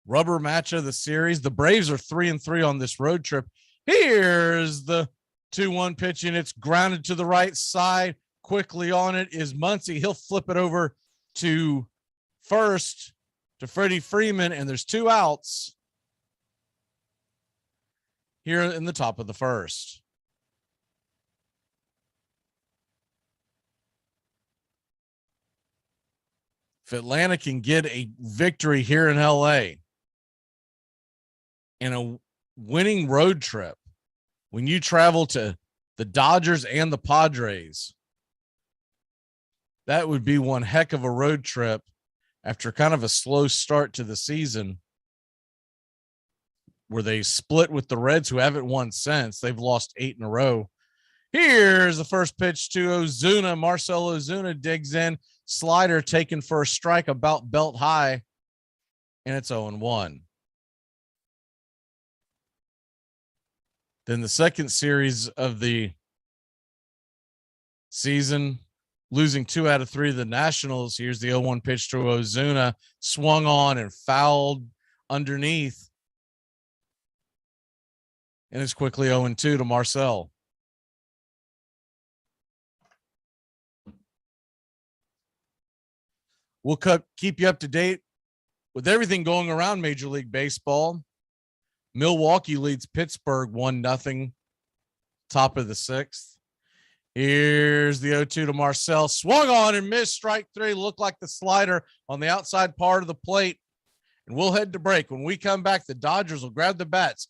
Rubber match of the series. The Braves are 3-3 on this road trip. Here's the 2-1 pitch, and it's grounded to the right side. Quickly on it is Muncy. He'll flip it over to first to Freddie Freeman, and there's 2 outs here in the top of the first. If Atlanta can get a victory here in LA in a winning road trip, when you travel to the Dodgers and the Padres, that would be one heck of a road trip after kind of a slow start to the season, where they split with the Reds, who haven't won since. They've lost 8 in a row. Here's the first pitch to Ozuna. Marcell Ozuna digs in. Slider taken for a strike about belt high, and it's 0-1. Then the second series of the season, losing 2 out of 3 of the Nationals. Here's the 0-1 pitch to Ozuna, swung on and fouled underneath. And it's quickly 0-2 to Marcel. We'll keep you up to date with everything going around Major League Baseball. Milwaukee leads Pittsburgh 1-0, top of the 6th. Here's the 0-2 to Marcel. Swung on and missed. Strike 3. Looked like the slider on the outside part of the plate. And we'll head to break. When we come back, the Dodgers will grab the bats.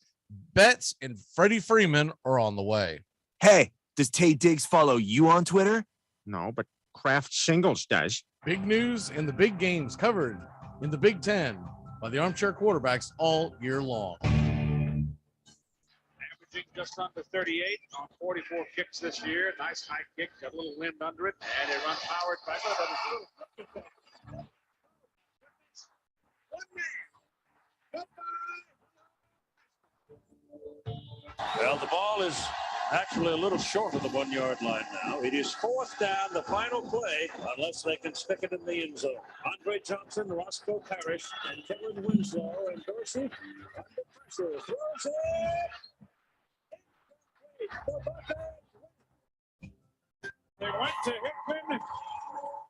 Betts and Freddie Freeman are on the way. Hey, does Tay Diggs follow you on Twitter? No, but Kraft Singles does. Big news and the big games covered in the Big Ten by the Armchair Quarterbacks all year long. Averaging just under 38 on 44 kicks this year. Nice high kick, got a little wind under it, and they run powered by Well, the ball is actually a little short of the 1 yard line now. It is 4th down, the final play, unless they can stick it in the end zone. Andre Johnson, Roscoe Parrish, and Kellen Winslow and Dorsey under pressure. Throws it. They went to Hickman.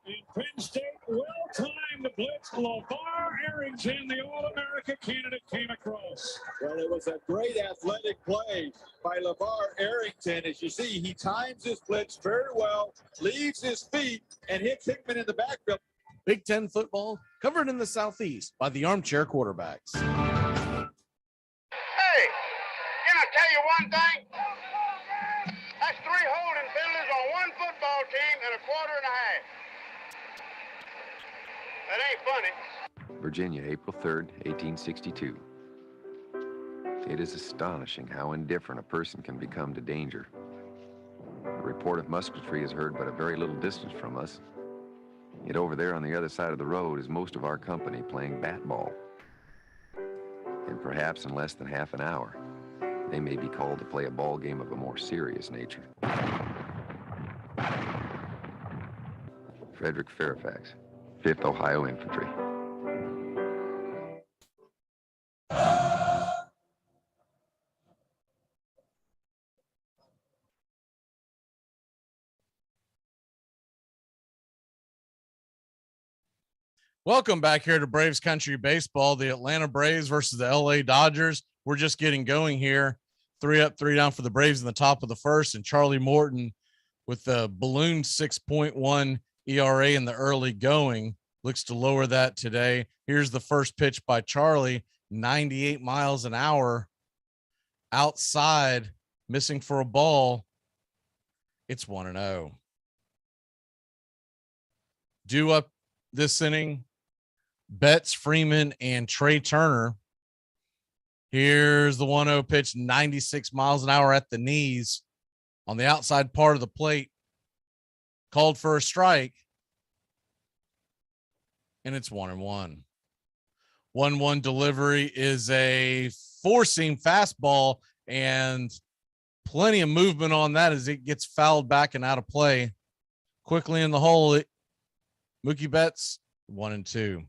And Penn State well-timed the blitz. LeVar Arrington, the All-America candidate, came across. Well, it was a great athletic play by LeVar Arrington. As you see, he times his blitz very well, leaves his feet, and hits Hickman in the backfield. Big Ten football covered in the Southeast by the Armchair Quarterbacks. Hey, can I tell you one thing? That's 3 holding penalties on one football team in a quarter and a half. That ain't funny. Virginia, April 3rd, 1862. It is astonishing how indifferent a person can become to danger. A report of musketry is heard but a very little distance from us. Yet over there on the other side of the road is most of our company playing bat ball. And perhaps in less than half an hour, they may be called to play a ball game of a more serious nature. Frederick Fairfax, 5th Ohio Infantry. Welcome back here to Braves Country Baseball. The Atlanta Braves versus the LA Dodgers. We're just getting going here. 3 up, 3 down for the Braves in the top of the first, and Charlie Morton with the balloon 6.1 ERA in the early going looks to lower that today. Here's the first pitch by Charlie, 98 miles an hour outside, missing for a ball. It's 1-0. Due up this inning, Betts, Freeman, and Trey Turner. Here's the 1-0 pitch, 96 miles an hour at the knees on the outside part of the plate. Called for a strike. And it's 1-1. 1-1 delivery is a 4-seam fastball, and plenty of movement on that as it gets fouled back and out of play. Quickly in the hole, Mookie Betts, 1-2.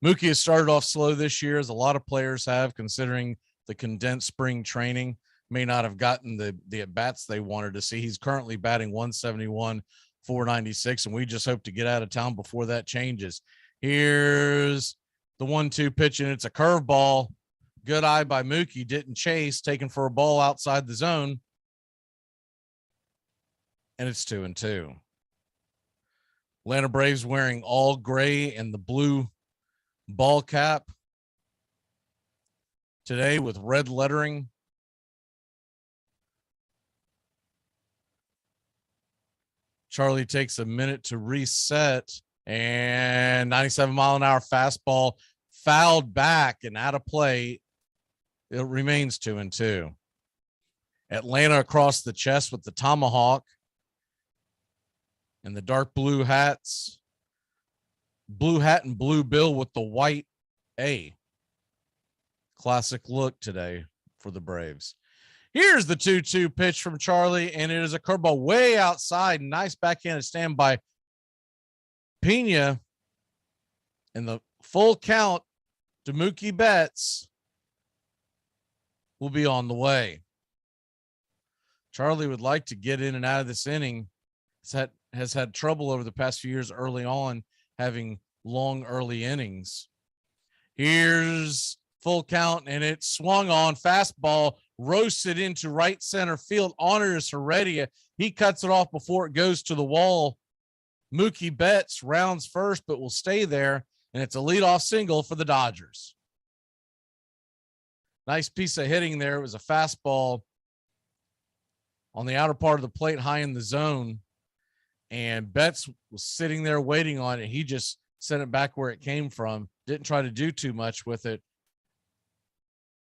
Mookie has started off slow this year, as a lot of players have, considering the condensed spring training. May not have gotten the at-bats they wanted to see. He's currently batting 171, 496, and we just hope to get out of town before that changes. Here's the 1-2 pitch, and it's a curveball. Good eye by Mookie, didn't chase, taken for a ball outside the zone. And it's 2-2. Atlanta Braves wearing all gray and the blue ball cap today with red lettering. Charlie takes a minute to reset, and 97 mile an hour fastball fouled back and out of play. It remains 2-2. Atlanta across the chest with the tomahawk and the dark blue hats. Blue hat and blue bill with the white A. Classic look today for the Braves. Here's the 2-2 pitch from Charlie, and it is a curveball way outside. Nice backhanded stand by Pena. And the full count to Mookie Betts will be on the way. Charlie would like to get in and out of this inning. Has had trouble over the past few years early on, having long early innings. Here's full count, and it swung on. Fastball roasted into right center field. Honors Heredia. He cuts it off before it goes to the wall. Mookie Betts rounds first, but will stay there, and it's a leadoff single for the Dodgers. Nice piece of hitting there. It was a fastball on the outer part of the plate, high in the zone, and Betts was sitting there waiting on it. He just sent it back where it came from. Didn't try to do too much with it.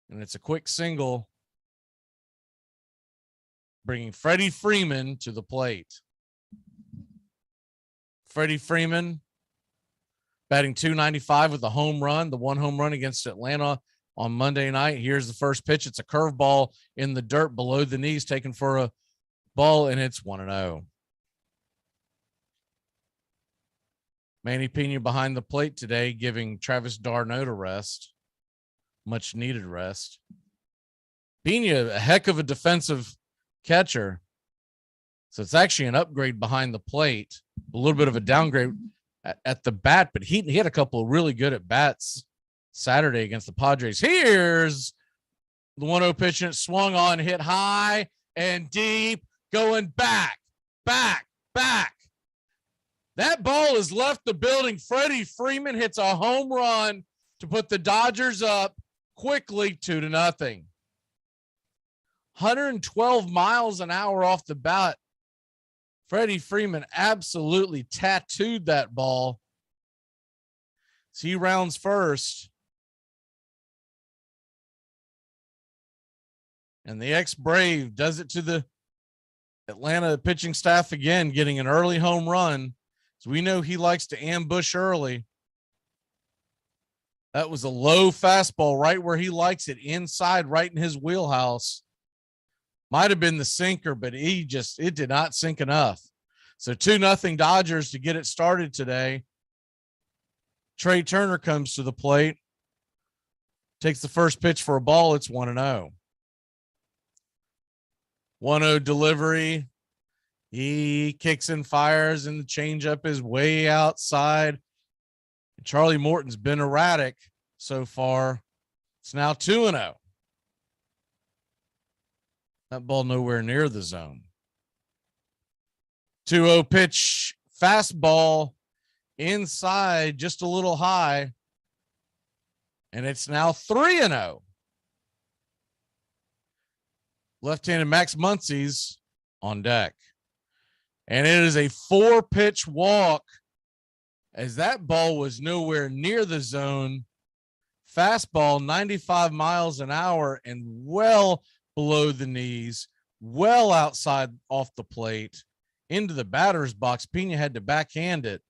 And it's a quick single, bringing Freddie Freeman to the plate. Freddie Freeman batting .295 with a home run, the one home run against Atlanta on Monday night. Here's the first pitch. It's a curveball in the dirt below the knees, taken for a ball, and it's 1-0. Manny Pena behind the plate today, giving Travis d'Arnaud a rest. Much needed rest. Pena, a heck of a defensive catcher. So it's actually an upgrade behind the plate, a little bit of a downgrade at the bat, but he had a couple of really good at bats Saturday against the Padres. Here's the 1-0 pitch, and it swung on, hit high and deep, going back. That ball has left the building. Freddie Freeman hits a home run to put the Dodgers up quickly 2-0. 112 miles an hour off the bat. Freddie Freeman absolutely tattooed that ball. So he rounds first. And the ex-Brave does it to the Atlanta pitching staff again, getting an early home run. So we know he likes to ambush early. That was a low fastball right where he likes it, inside, right in his wheelhouse. Might have been the sinker, but it did not sink enough. So 2-0 Dodgers to get it started today. Trey Turner comes to the plate, takes the first pitch for a ball. It's 1-0. 1-0 delivery. He kicks and fires, and the changeup is way outside. Charlie Morton's been erratic so far. It's now 2-0. That ball nowhere near the zone. 2-0 pitch, fastball inside, just a little high. And it's now 3-0. Left-handed Max Muncy's on deck. And it is a 4-pitch walk, as that ball was nowhere near the zone. Fastball 95 miles an hour and well below the knees, well outside off the plate, into the batter's box. Pena had to backhand it.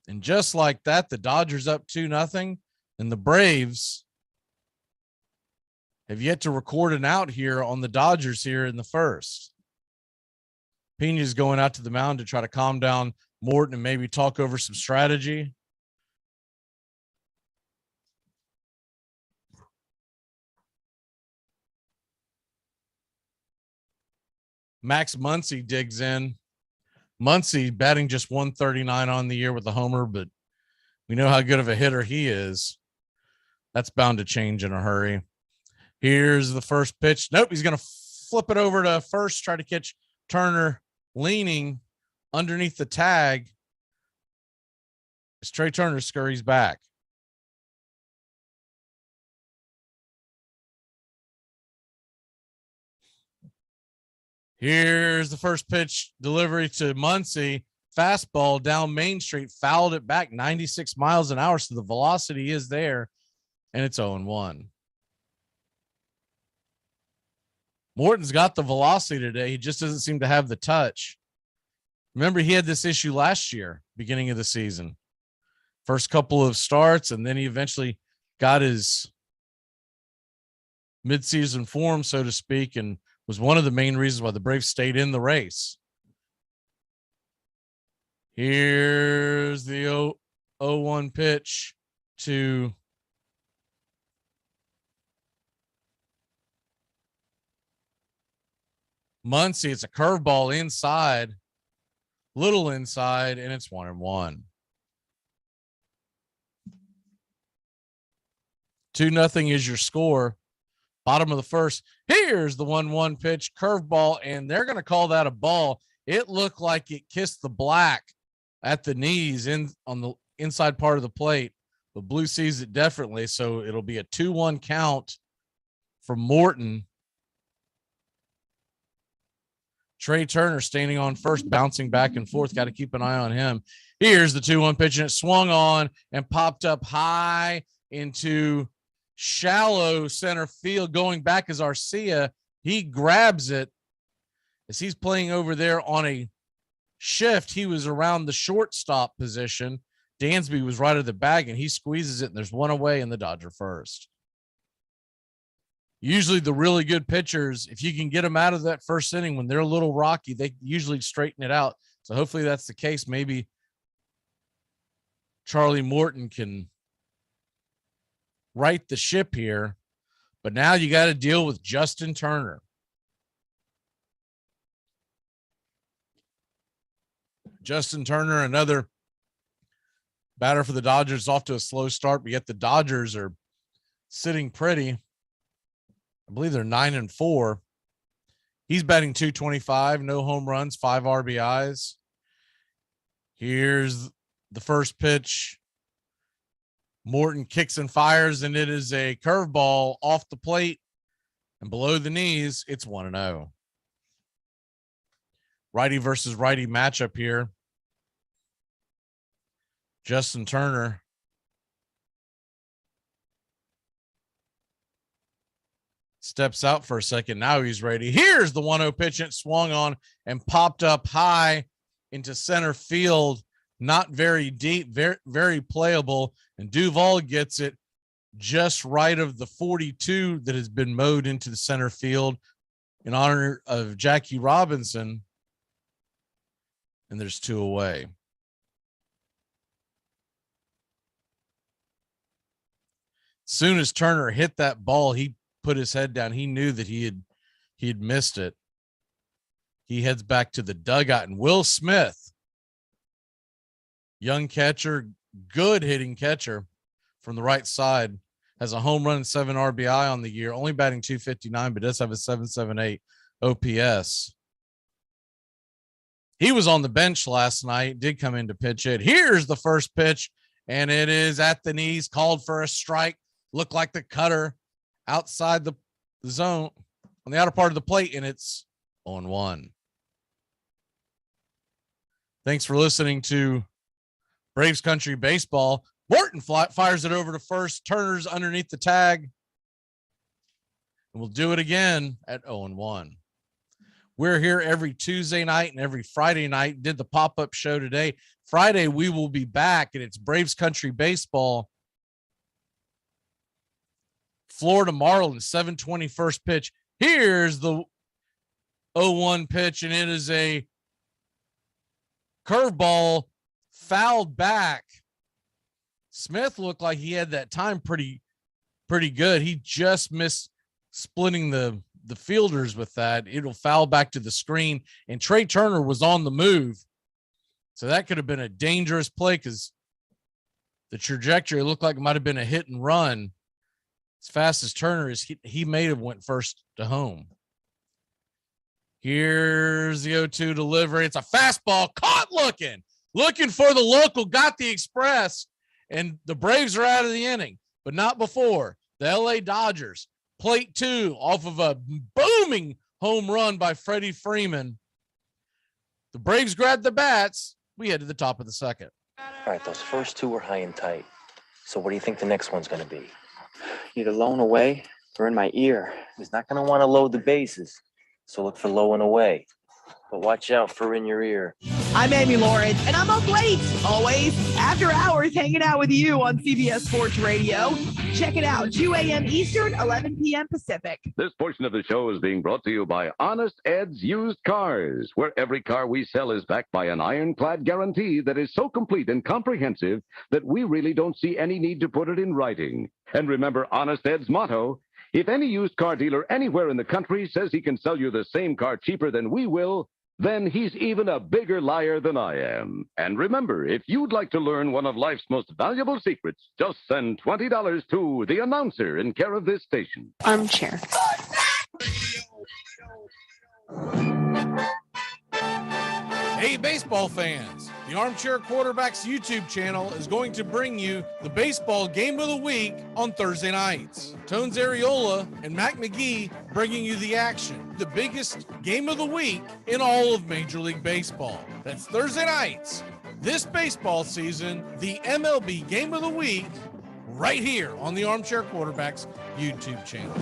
And just like that, the Dodgers up 2-0, and the Braves have yet to record an out here on the Dodgers here in the first. Pena's going out to the mound to try to calm down Morton and maybe talk over some strategy. Max Muncy digs in. Muncy batting just 139 on the year with a homer, but we know how good of a hitter he is. That's bound to change in a hurry. Here's the first pitch. Nope, he's going to flip it over to first, try to catch Turner leaning underneath the tag as Trey Turner scurries back. Here's the first pitch delivery to Muncy. Fastball down Main Street, fouled it back 96 miles an hour. So the velocity is there, and it's 0-1. Morton's got the velocity today. He just doesn't seem to have the touch. Remember, he had this issue last year, beginning of the season. First couple of starts, and then he eventually got his midseason form, so to speak, and was one of the main reasons why the Braves stayed in the race. Here's the 0-1 pitch to Muncy. It's a curveball inside, little inside, and it's 1-1. 2-0 is your score. Bottom of the first. Here's the 1-1 pitch, curveball, and they're going to call that a ball. It looked like it kissed the black at the knees on the inside part of the plate, but Blue sees it differently, so it'll be a 2-1 count for Morton. Trey Turner standing on first, bouncing back and forth. Got to keep an eye on him. Here's the 2-1 pitch, and it swung on and popped up high into shallow center field. Going back is Arcia. He grabs it as he's playing over there on a shift. He was around the shortstop position. Dansby was right at the bag, and he squeezes it, and there's one away in the Dodger first. Usually the really good pitchers, if you can get them out of that first inning when they're a little rocky, they usually straighten it out. So hopefully that's the case. Maybe Charlie Morton can right the ship here, but now you got to deal with Justin Turner. Justin Turner, another batter for the Dodgers, off to a slow start, but yet the Dodgers are sitting pretty. I believe they're 9-4. He's batting .225, no home runs, 5 RBIs. Here's the first pitch. Morton kicks and fires, and it is a curveball off the plate and below the knees. It's 1-0. Righty versus righty matchup here. Justin Turner steps out for a second. Now he's ready. Here's the 1-0 pitch. It swung on and popped up high into center field. Not very deep, very, very playable. And Duvall gets it just right of the 42 that has been mowed into the center field in honor of Jackie Robinson. And there's 2 away. Soon as Turner hit that ball, he put his head down. He knew that he had missed it. He heads back to the dugout, and Will Smith, young catcher, good hitting catcher from the right side, has a home run and 7 RBI on the year, only batting .259, but does have a .778 OPS. He was on the bench last night, did come in to pitch it. Here's the first pitch, and it is at the knees, called for a strike. Looked like the cutter outside the zone on the outer part of the plate, and it's 0-1. Thanks for listening to Braves Country Baseball. Morton fires it over to first. Turner's underneath the tag. And we'll do it again at 0-1. We're here every Tuesday night and every Friday night. Did the pop-up show today. Friday, we will be back, and it's Braves Country Baseball. Florida Marlins, 7:20 first pitch. Here's the 0-1 pitch, and it is a curveball fouled back. Smith looked like he had that time pretty good. He just missed splitting the fielders with that. It'll foul back to the screen, and Trey Turner was on the move. So that could have been a dangerous play because the trajectory looked like it might have been a hit and run. As fast as Turner is, he may have went first to home. Here's the 0-2 delivery. It's a fastball caught looking for the local, got the express, and the Braves are out of the inning, but not before. The LA Dodgers, plate 2 off of a booming home run by Freddie Freeman. The Braves grabbed the bats. We head to the top of the second. All right, those first 2 were high and tight. So what do you think the next one's going to be? Either low and away or in my ear. He's not going to want to load the bases. So look for low and away. But watch out for in your ear. I'm Amy Lawrence, and I'm up late, always, after hours, hanging out with you on CBS Sports Radio. Check it out, 2 a.m. Eastern, 11 p.m. Pacific. This portion of the show is being brought to you by Honest Ed's Used Cars, where every car we sell is backed by an ironclad guarantee that is so complete and comprehensive that we really don't see any need to put it in writing. And remember Honest Ed's motto, if any used car dealer anywhere in the country says he can sell you the same car cheaper than we will, then he's even a bigger liar than I am. And remember, if you'd like to learn one of life's most valuable secrets, just send $20 to the announcer in care of this station. Armchair. Hey, baseball fans, the Armchair Quarterbacks YouTube channel is going to bring you the baseball game of the week on Thursday nights. Tones Areola and Mac McGee bringing you the action, the biggest game of the week in all of Major League Baseball. That's Thursday nights. This baseball season, the MLB game of the week, right here on the Armchair Quarterbacks YouTube channel.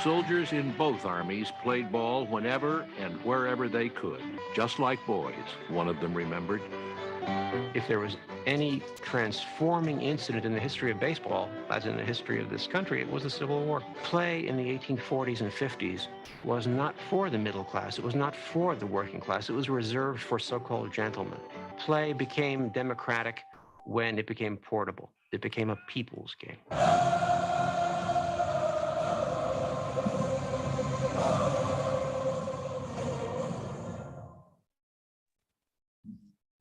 Soldiers in both armies played ball whenever and wherever they could, just like boys, one of them remembered. If there was any transforming incident in the history of baseball, as in the history of this country, it was the Civil War. Play in the 1840s and 50s was not for the middle class. It was not for the working class. It was reserved for so-called gentlemen. Play became democratic when it became portable. It became a people's game.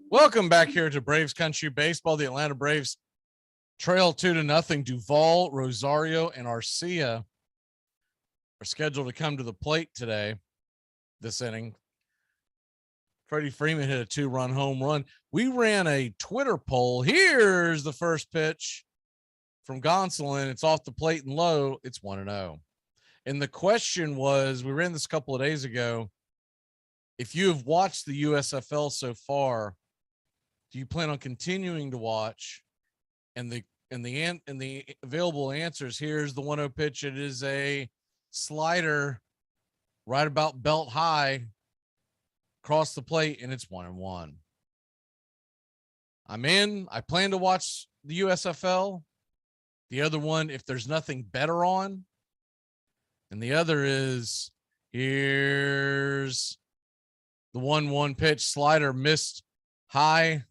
Welcome back here to Braves Country Baseball. The Atlanta Braves trail 2-0. Duvall, Rosario, and Arcia are scheduled to come to the plate today, this inning. Freddie Freeman hit a 2-run home run. We ran a Twitter poll. Here's the first pitch from Gonsolin. It's off the plate and low. It's 1-0. And the question was, we ran this a couple of days ago. If you have watched the USFL so far, do you plan on continuing to watch? And the available answers, here's the 1-0 pitch. It is a slider right about belt high across the plate, and it's 1-1. I'm in. I plan to watch the USFL. The other one, if there's nothing better on. And the other is, here's the 1-1 pitch, slider missed high,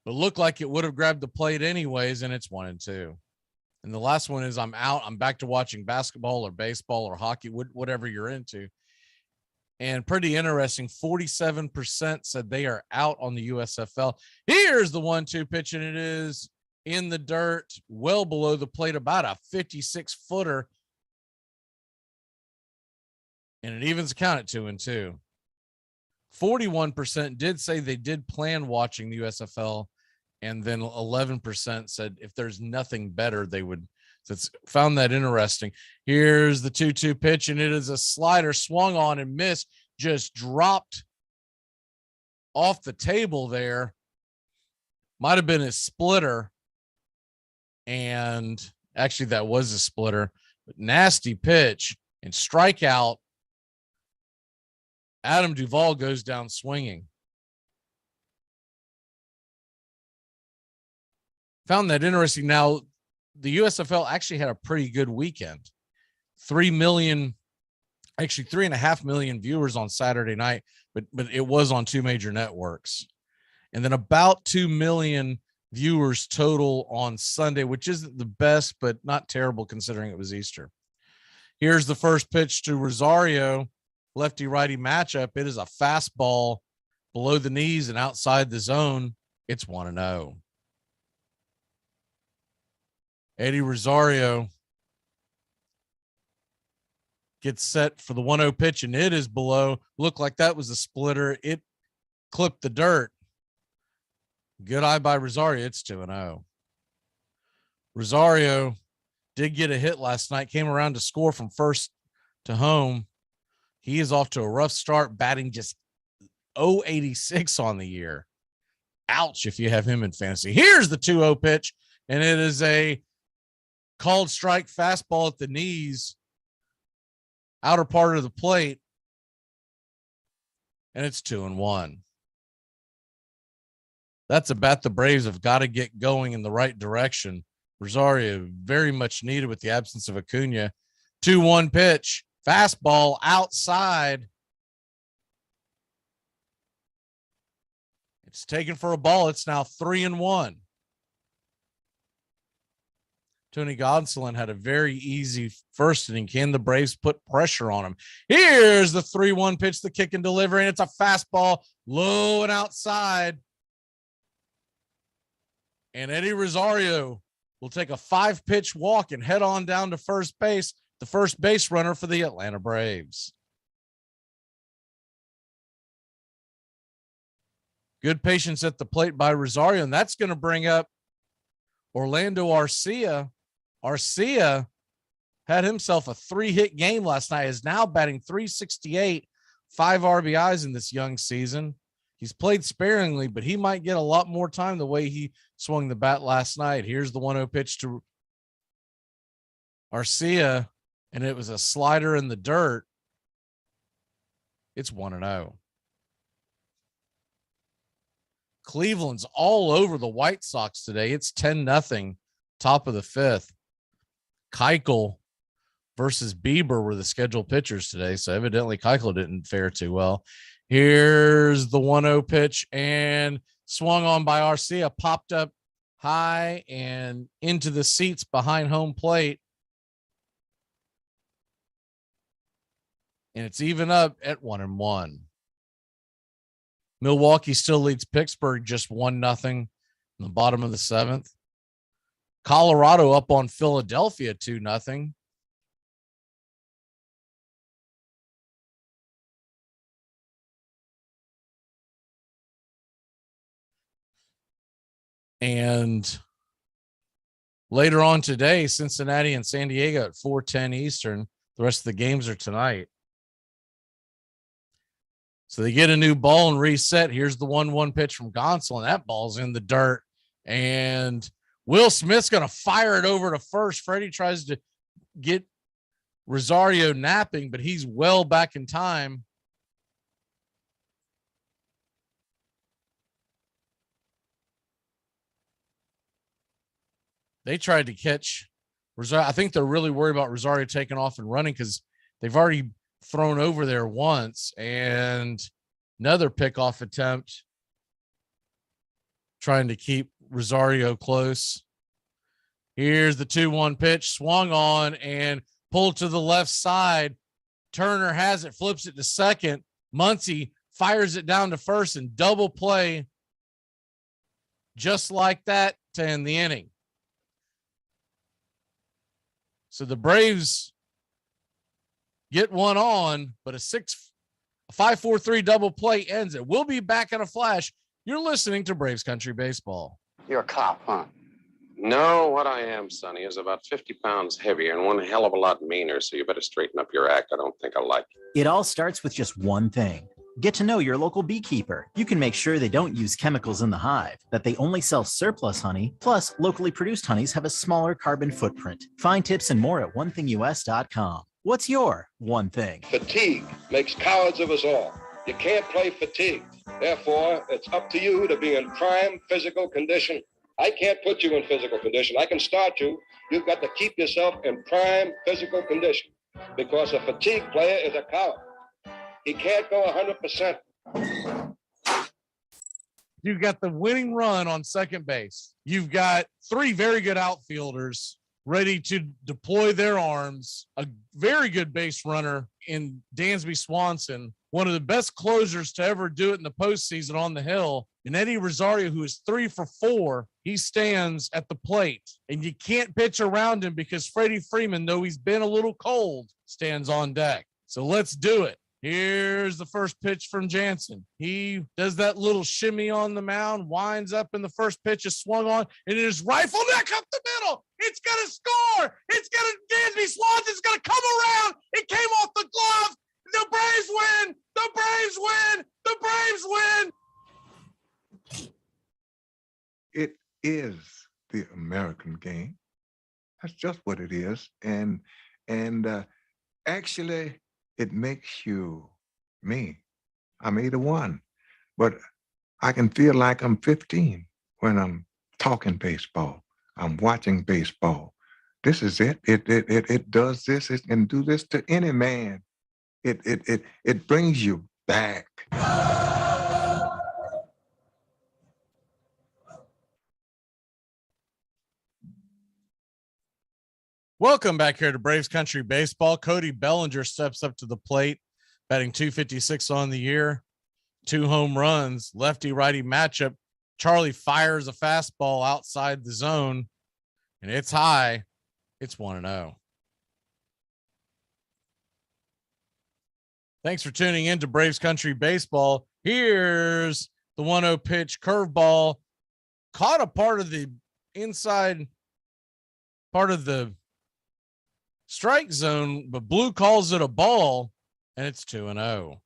but looked like it would have grabbed the plate anyways, and it's 1-2. And the last one is, I'm out. I'm back to watching basketball or baseball or hockey, whatever you're into. And pretty interesting, 47% said they are out on the USFL. Here's the 1-2 pitch, and it is in the dirt, well below the plate, about a 56-footer. And it evens the count at 2-2. 41% did say they did plan watching the USFL, and then 11% said if there's nothing better, they would. That's found that interesting. Here's the 2-2 pitch, and it is a slider swung on and missed, just dropped off the table there. Might have been a splitter, and actually that was a splitter, but nasty pitch and strikeout. Adam Duvall goes down swinging. Found that interesting. Now, the USFL actually had a pretty good weekend. 3.5 million viewers on Saturday night, but it was on two major networks. And then about 2 million viewers total on Sunday, which isn't the best, but not terrible considering it was Easter. Here's the first pitch to Rosario. Lefty-righty matchup. It is a fastball below the knees and outside the zone. It's 1-0. Eddie Rosario gets set for the 1-0 pitch, and it is below. Looked like that was a splitter. It clipped the dirt. Good eye by Rosario. It's 2-0. Rosario did get a hit last night, came around to score from first to home. He is off to a rough start, batting just .086 on the year. Ouch if you have him in fantasy. Here's the 2-0 pitch, and it is a called strike fastball at the knees, outer part of the plate. and it's 2-1. That's a bat the Braves have got to get going in the right direction. Rosario very much needed with the absence of Acuna. 2-1 pitch, fastball outside. It's taken for a ball. It's now 3-1. Tony Gonsolin had a very easy first inning. Can the Braves put pressure on him? Here's the 3-1 pitch, the kick and delivery, and it's a fastball low and outside. And Eddie Rosario will take a 5-pitch walk and head on down to first base, the first base runner for the Atlanta Braves. Good patience at the plate by Rosario, and that's going to bring up Orlando Arcia. Arcia had himself a 3-hit game last night, is now batting .368, 5 RBIs in this young season. He's played sparingly, but he might get a lot more time the way he swung the bat last night. Here's the 1-0 pitch to Arcia, and it was a slider in the dirt. It's 1-0. Cleveland's all over the White Sox today. It's 10-0, top of the 5th. Keuchel versus Bieber were the scheduled pitchers today, so evidently Keuchel didn't fare too well. Here's the 1-0 pitch, and swung on by Arcia, popped up high and into the seats behind home plate. And it's even up at 1-1. Milwaukee still leads Pittsburgh just 1-0 in the bottom of the 7th. Colorado up on Philadelphia 2-0. And later on today, Cincinnati and San Diego at 4:10 Eastern. The rest of the games are tonight. So they get a new ball and reset. Here's the 1-1 pitch from Gonsolin. That ball's in the dirt. And Will Smith's going to fire it over to first. Freddie tries to get Rosario napping, but he's well back in time. They tried to catch Rosario. I think they're really worried about Rosario taking off and running because they've already thrown over there once, and another pickoff attempt trying to keep Rosario close. Here's the 2-1 pitch, swung on and pulled to the left side. Turner has it, flips it to second. Muncy fires it down to first and double play just like that to end the inning. So the Braves get one on, but a 5-4-3 double play ends it. We'll be back in a flash. You're listening to Braves Country Baseball. You're a cop, huh? No, what I am, Sonny, is about 50 pounds heavier and one hell of a lot meaner, so you better straighten up your act. I don't think I like it. It all starts with just one thing. Get to know your local beekeeper. You can make sure they don't use chemicals in the hive, that they only sell surplus honey, plus locally produced honeys have a smaller carbon footprint. Find tips and more at onethingus.com. What's your one thing? Fatigue makes cowards of us all. You can't play fatigued. Therefore, it's up to you to be in prime physical condition. I can't put you in physical condition. I can start you. You've got to keep yourself in prime physical condition because a fatigued player is a coward. He can't go 100%. You've got the winning run on second base. You've got 3 very good outfielders ready to deploy their arms, a very good base runner in Dansby Swanson, one of the best closers to ever do it in the postseason on the hill, and Eddie Rosario, who is 3 for 4. He stands at the plate, and you can't pitch around him because Freddie Freeman, though he's been a little cold, stands on deck. So let's do it. Here's the first pitch from Jansen. He does that little shimmy on the mound, winds up, and the first pitch is swung on, and it is rifle neck up the middle. It's going to score. It's going to, Dansby Swanson's going to come around. It came off the glove. The Braves win. The Braves win. The Braves win. It is the American game. That's just what it is. And actually, it makes you, me, I'm 81, but I can feel like I'm 15 when I'm talking baseball. I'm watching baseball. This is it. It does this. It can do this to any man. It brings you back. Welcome back here to Braves Country Baseball. Cody Bellinger steps up to the plate, batting .256 on the year, 2 home runs, lefty-righty matchup. Charlie fires a fastball outside the zone, and it's high. It's 1-0. Thanks for tuning in to Braves Country Baseball. Here's the 1-0 pitch, curveball, caught a part of the inside part of the strike zone, but Blue calls it a ball, and it's 2-0.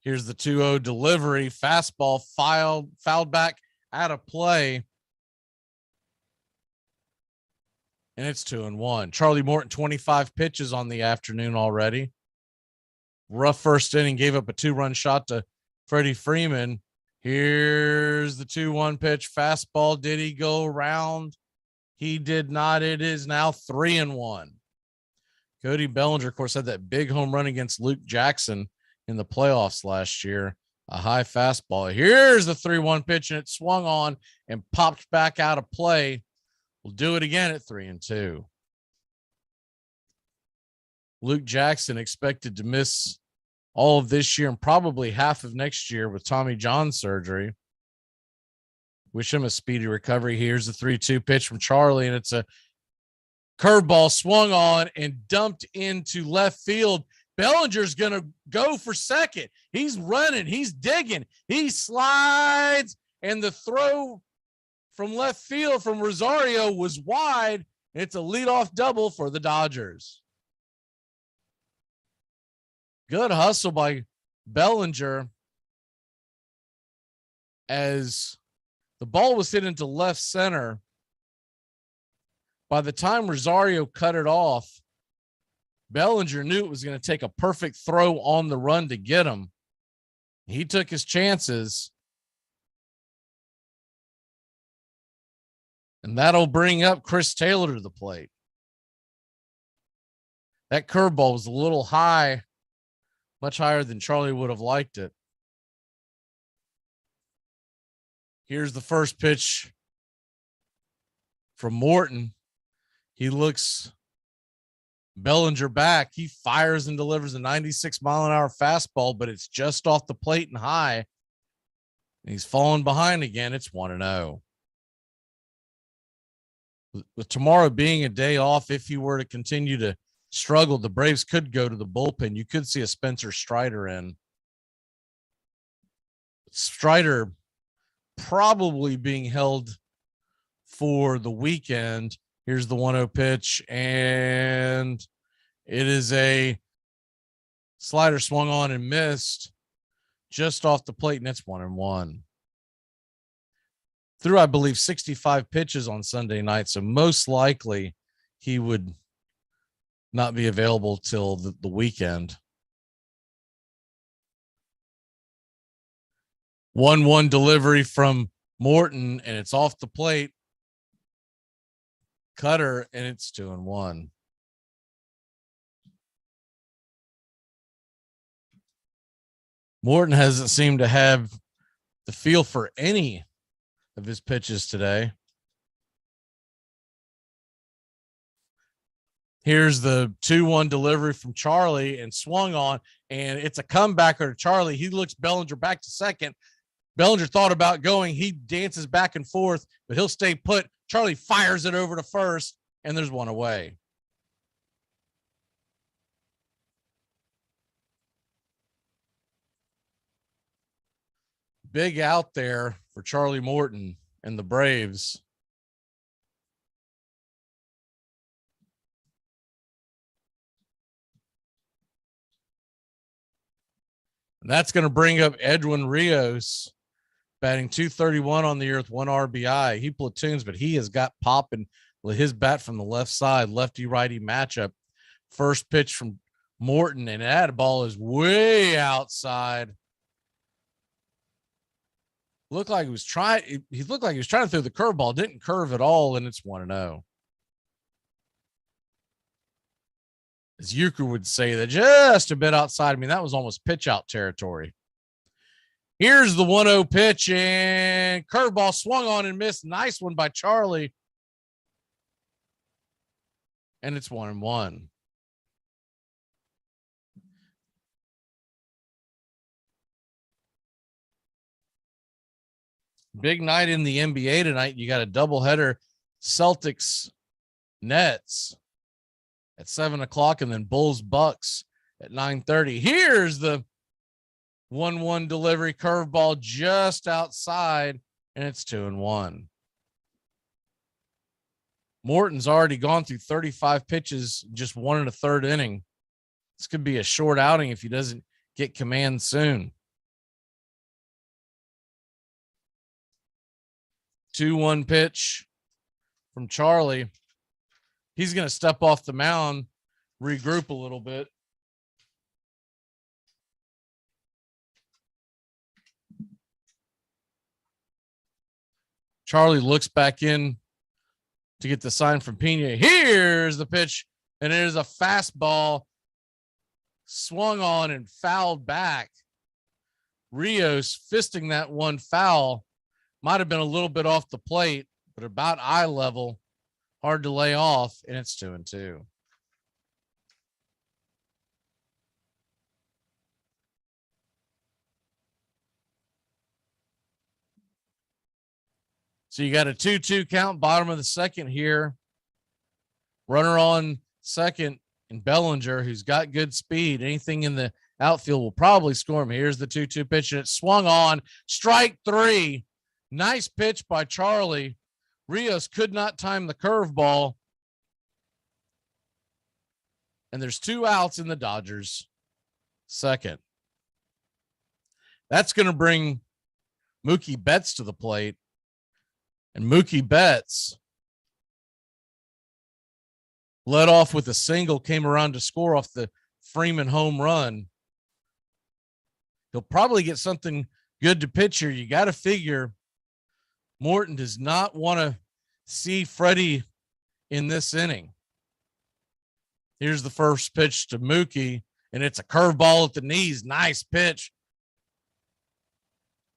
Here's the 2-0 delivery, fastball fouled back out of play, and it's 2-1. Charlie Morton, 25 pitches on the afternoon already. Rough first inning, gave up a 2-run shot to Freddie Freeman. Here's the 2-1 pitch, fastball. Did he go around? He did not. It is now 3-1. Cody Bellinger, of course, had that big home run against Luke Jackson in the playoffs last year. A high fastball. Here's the 3-1 pitch, and it swung on and popped back out of play. We'll do it again at 3-2. Luke Jackson expected to miss all of this year and probably half of next year with Tommy John surgery. Wish him a speedy recovery. Here's the 3-2 pitch from Charlie, and it's a curveball swung on and dumped into left field. Bellinger's going to go for second. He's running. He's digging. He slides, and the throw from left field from Rosario was wide. It's a leadoff double for the Dodgers. Good hustle by Bellinger as the ball was hit into left center. By the time Rosario cut it off, Bellinger knew it was going to take a perfect throw on the run to get him. He took his chances. And that'll bring up Chris Taylor to the plate. That curveball was a little high, much higher than Charlie would have liked it. Here's the first pitch from Morton. He looks Bellinger back. He fires and delivers a 96-mile-an-hour fastball, but it's just off the plate and high. He's falling behind again. It's 1-0. With tomorrow being a day off, if you were to continue to struggle, the Braves could go to the bullpen. You could see a Spencer Strider in. Strider probably being held for the weekend. Here's the 1-0 pitch, and it is a slider swung on and missed just off the plate, and it's 1-1. Threw, I believe, 65 pitches on Sunday night, so most likely he would not be available till the weekend. 1-1 delivery from Morton, and it's off the plate. Cutter, and it's 2-1. Morton hasn't seemed to have the feel for any of his pitches today. Here's the 2-1 delivery from Charlie and swung on, and it's a comebacker to Charlie. He looks Bellinger back to second. Bellinger thought about going. He dances back and forth, but he'll stay put. Charlie fires it over to first, and there's one away. Big out there for Charlie Morton and the Braves. And that's going to bring up Edwin Rios, batting .231 on the year with 1 RBI. He platoons, but he has got popping with his bat from the left side, lefty-righty matchup. First pitch from Morton, and that ball is way outside. He looked like he was trying to throw the curveball, didn't curve at all, and it's 1-0. As Euchre would say, that just a bit outside. I mean, that was almost pitch out territory. Here's the 1-0 pitch, and curveball swung on and missed. Nice one by Charlie. And it's 1-1. Big night in the NBA tonight. You got a doubleheader, Celtics Nets at 7:00, and then Bulls Bucks at 9:30. Here's the 1-1 delivery, curveball just outside, and it's 2-1. Morton's already gone through 35 pitches, just 1 1/3 inning. This could be a short outing if he doesn't get command soon. 2-1 pitch from Charlie. He's going to step off the mound, regroup a little bit. Charlie looks back in to get the sign from Pena. Here's the pitch, and it is a fastball swung on and fouled back. Rios fisting that one foul. Might have been a little bit off the plate, but about eye level. Hard to lay off, and it's 2-2. So you got a 2-2 count, bottom of the second here. Runner on second, and Bellinger, who's got good speed. Anything in the outfield will probably score him. Here's the 2-2 pitch, and it swung on. Strike 3. Nice pitch by Charlie. Rios could not time the curveball. And there's 2 outs in the Dodgers second. That's going to bring Mookie Betts to the plate. And Mookie Betts led off with a single, came around to score off the Freeman home run. He'll probably get something good to pitch here. You got to figure Morton does not want to see Freddie in this inning. Here's the first pitch to Mookie, and it's a curveball at the knees. Nice pitch.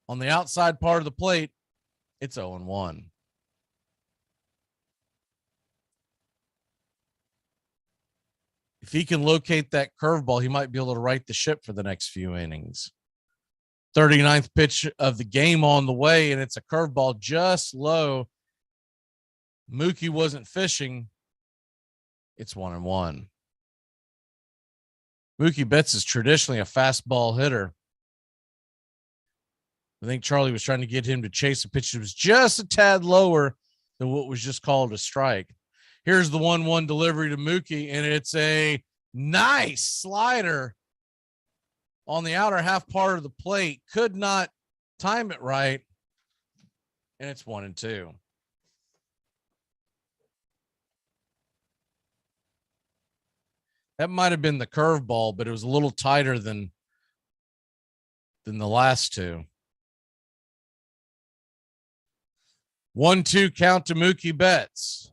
On the outside part of the plate, it's 0-1. If he can locate that curveball, he might be able to right the ship for the next few innings. 39th pitch of the game on the way, and it's a curveball just low. Mookie wasn't fishing. It's 1-1. Mookie Betts is traditionally a fastball hitter. I think Charlie was trying to get him to chase a pitch that was just a tad lower than what was just called a strike. Here's the 1-1 delivery to Mookie, and it's a nice slider on the outer half part of the plate. Could not time it right, and it's 1-2. That might have been the curveball, but it was a little tighter than the last two. 1-2 count to Mookie Betts.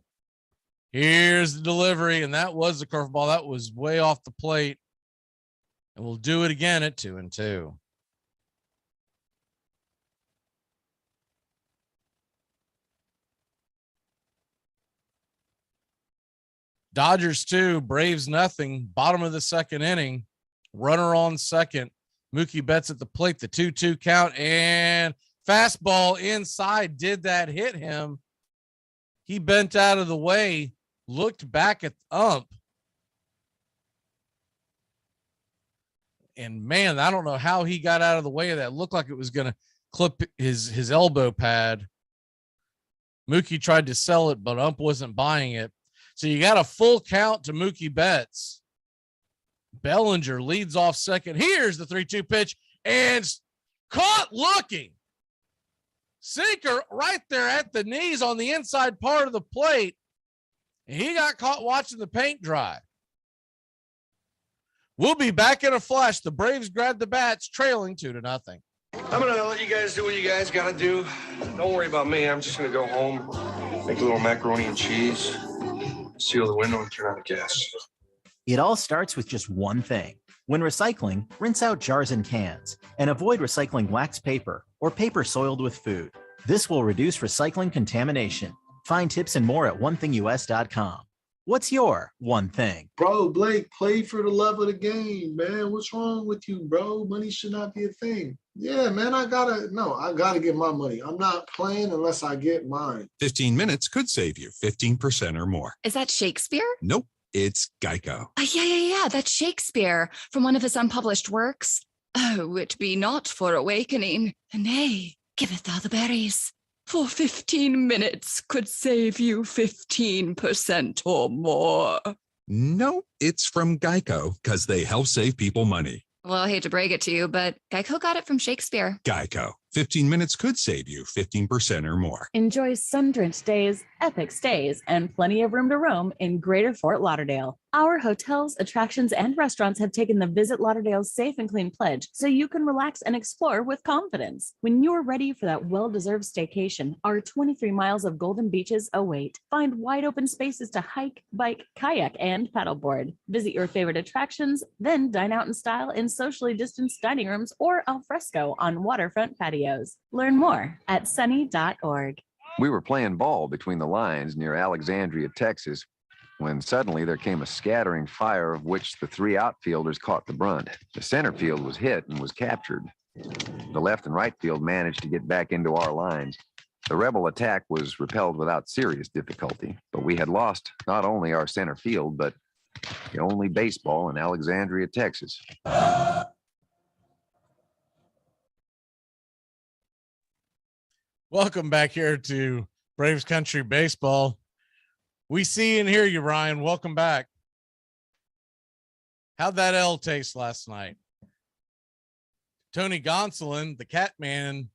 Here's the delivery, and that was the curveball. That was way off the plate. And we'll do it again at 2-2. Dodgers 2, Braves nothing. Bottom of the second inning. Runner on second. Mookie Betts at the plate. The 2-2 count, and fastball inside. Did that hit him? He bent out of the way, looked back at the ump. And man, I don't know how he got out of the way of that. Looked like it was going to clip his elbow pad. Mookie tried to sell it, but ump wasn't buying it. So you got a full count to Mookie Betts. Bellinger leads off second. Here's the 3-2 pitch, and caught looking. Sinker right there at the knees on the inside part of the plate. And he got caught watching the paint dry. We'll be back in a flash. The Braves grab the bats, trailing 2-0. I'm gonna let you guys do what you guys gotta do. Don't worry about me. I'm just gonna go home, make a little macaroni and cheese, seal the window, and turn on the gas. It all starts with just one thing. When recycling, rinse out jars and cans, and avoid recycling wax paper or paper soiled with food. This will reduce recycling contamination. Find tips and more at onethingus.com. What's your one thing? Bro, Blake, play for the love of the game, man. What's wrong with you, bro? Money should not be a thing. Yeah, man, I gotta get my money. I'm not playing unless I get mine. 15 minutes could save you 15% or more. Is that Shakespeare? Nope, it's Geico. Yeah. That's Shakespeare from one of his unpublished works. Oh, it be not for awakening. Nay, giveth thou the berries. For 15 minutes could save you 15% or more. No, it's from Geico because they help save people money. Well, I hate to break it to you, but Geico got it from Shakespeare. Geico. 15 minutes could save you 15% or more. Enjoy sun-drenched days, epic stays, and plenty of room to roam in Greater Fort Lauderdale. Our hotels, attractions, and restaurants have taken the Visit Lauderdale's Safe and Clean pledge so you can relax and explore with confidence. When you're ready for that well-deserved staycation, our 23 miles of golden beaches await. Find wide open spaces to hike, bike, kayak, and paddleboard. Visit your favorite attractions, then dine out in style in socially distanced dining rooms or al fresco on waterfront patios. Learn more at sunny.org. We were playing ball between the lines near Alexandria, Texas, when suddenly there came a scattering fire of which the three outfielders caught the brunt. The center field was hit and was captured. The left and right field managed to get back into our lines. The rebel attack was repelled without serious difficulty, but we had lost not only our center field, but the only baseball in Alexandria, Texas. Welcome back here to Braves Country Baseball. We see and hear you, Ryan. Welcome back. How'd that L taste last night? Tony Gonsolin, the Catman,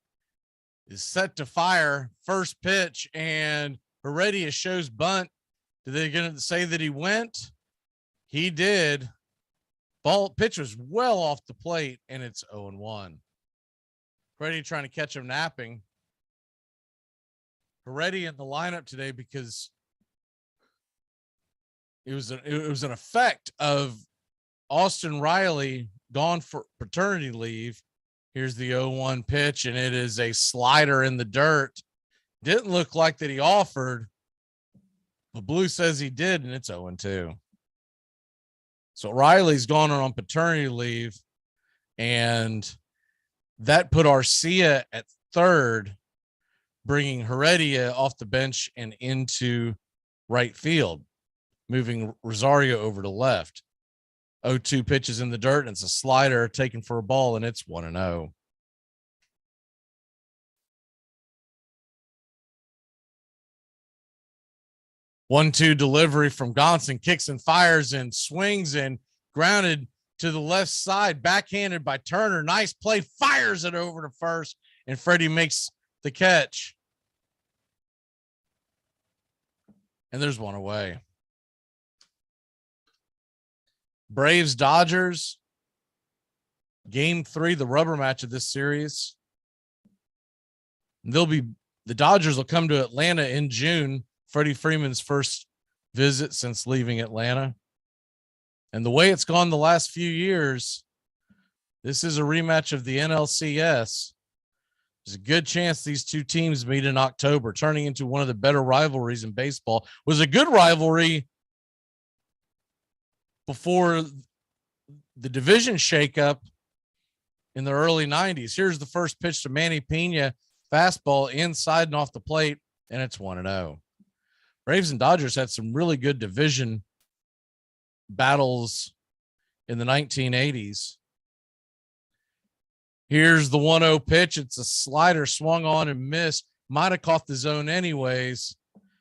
is set to fire first pitch, and Heredia shows bunt. Did they going to say that he went? He did. Ball pitch was well off the plate, and it's 0-1. Heredia trying to catch him napping. Heredia in the lineup today because it was an effect of Austin Riley gone for paternity leave. Here's the 0-1 pitch, and it is a slider in the dirt. Didn't look like that he offered, but Blue says he did, and it's 0-2. So Riley's gone on paternity leave, and that put Arcia at third, bringing Heredia off the bench and into right field, moving Rosario over to left. 0-2 pitches in the dirt, and it's a slider taken for a ball, and it's 1-0. One-two delivery from Gonson, kicks and fires and swings and grounded to the left side, backhanded by Turner. Nice play, fires it over to first, and Freddie makes the catch. And there's one away. Braves Dodgers, game 3, the rubber match of this series. The Dodgers will come to Atlanta in June. Freddie Freeman's first visit since leaving Atlanta. And the way it's gone the last few years, this is a rematch of the NLCS. There's a good chance these two teams meet in October, turning into one of the better rivalries in baseball. It was a good rivalry before the division shakeup in the early 90s. Here's the first pitch to Manny Pena, fastball inside and off the plate, and it's 1-0. Braves and Dodgers had some really good division battles in the 1980s. Here's the 1-0 pitch. It's a slider swung on and missed. Might have caught the zone anyways.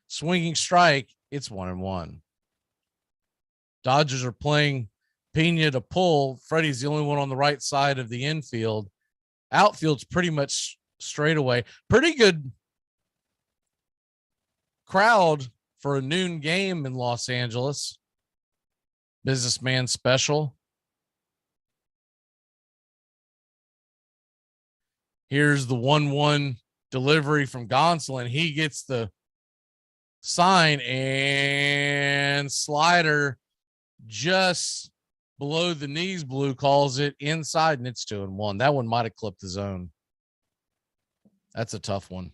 Swinging strike. It's 1-1. Dodgers are playing Pena to pull. Freddie's the only one on the right side of the infield. Outfield's pretty much straight away. Pretty good crowd for a noon game in Los Angeles. Businessman special. Here's the 1-1 delivery from Gonsolin. He gets the sign, and slider just below the knees. Blue calls it inside, and it's 2-1. That one might have clipped the zone. That's a tough one. It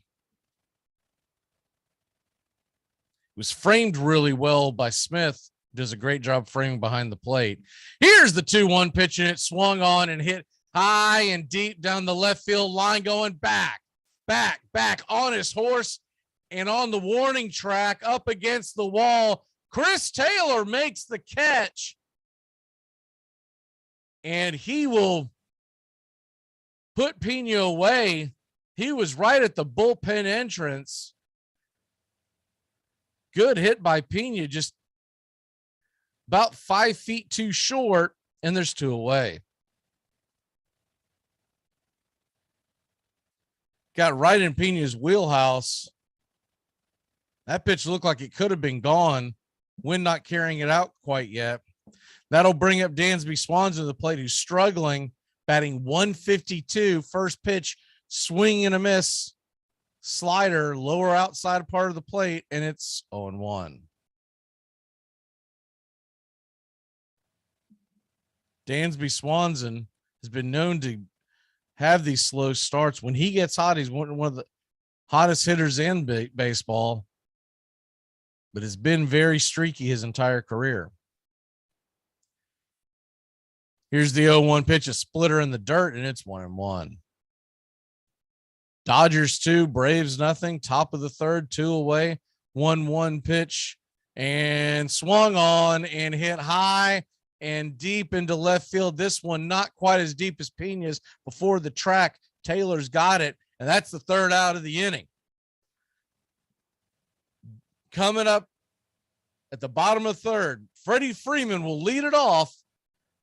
was framed really well by Smith. Does a great job framing behind the plate. Here's the 2-1 pitch, and it swung on and hit high and deep down the left field line, going back on his horse and on the warning track up against the wall. Chris Taylor makes the catch, and he will put Pena away. He was right at the bullpen entrance. Good hit by Pena, just about 5 feet too short, and there's 2 away. Got right in Pena's wheelhouse. That pitch looked like it could have been gone. Wind not carrying it out quite yet. That'll bring up Dansby Swanson to the plate, who's struggling, batting 152. First pitch, swing and a miss. Slider, lower outside part of the plate, and it's 0-1. Dansby Swanson has been known to have these slow starts. When he gets hot, he's one of the hottest hitters in baseball, but has been very streaky his entire career. Here's the 0-1 pitch, a splitter in the dirt, and it's 1-1. Dodgers 2, Braves nothing. Top of the third, 2 away. 1-1 pitch, and swung on and hit high and deep into left field. This one not quite as deep as Pena's before the track. Taylor's got it, and that's the third out of the inning. Coming up at the bottom of third, Freddie Freeman will lead it off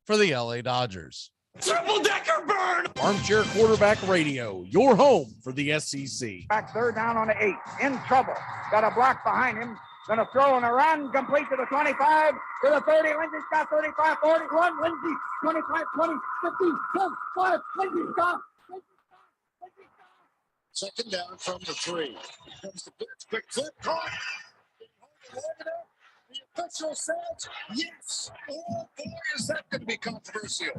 for the LA Dodgers. Triple decker burn! Armchair Quarterback Radio, your home for the SEC. Back third down on the 8. In trouble. Got a block behind him. Going to throw and a run complete to the 25, to the 30. Lindsey's got 35, 41. Lindsey, 25, 20, 15, 10, 5. Lindsey's got. Second down from the 3. Here comes the pitch. Quick flip. Caught. The official says yes. Oh boy, is that going to be controversial.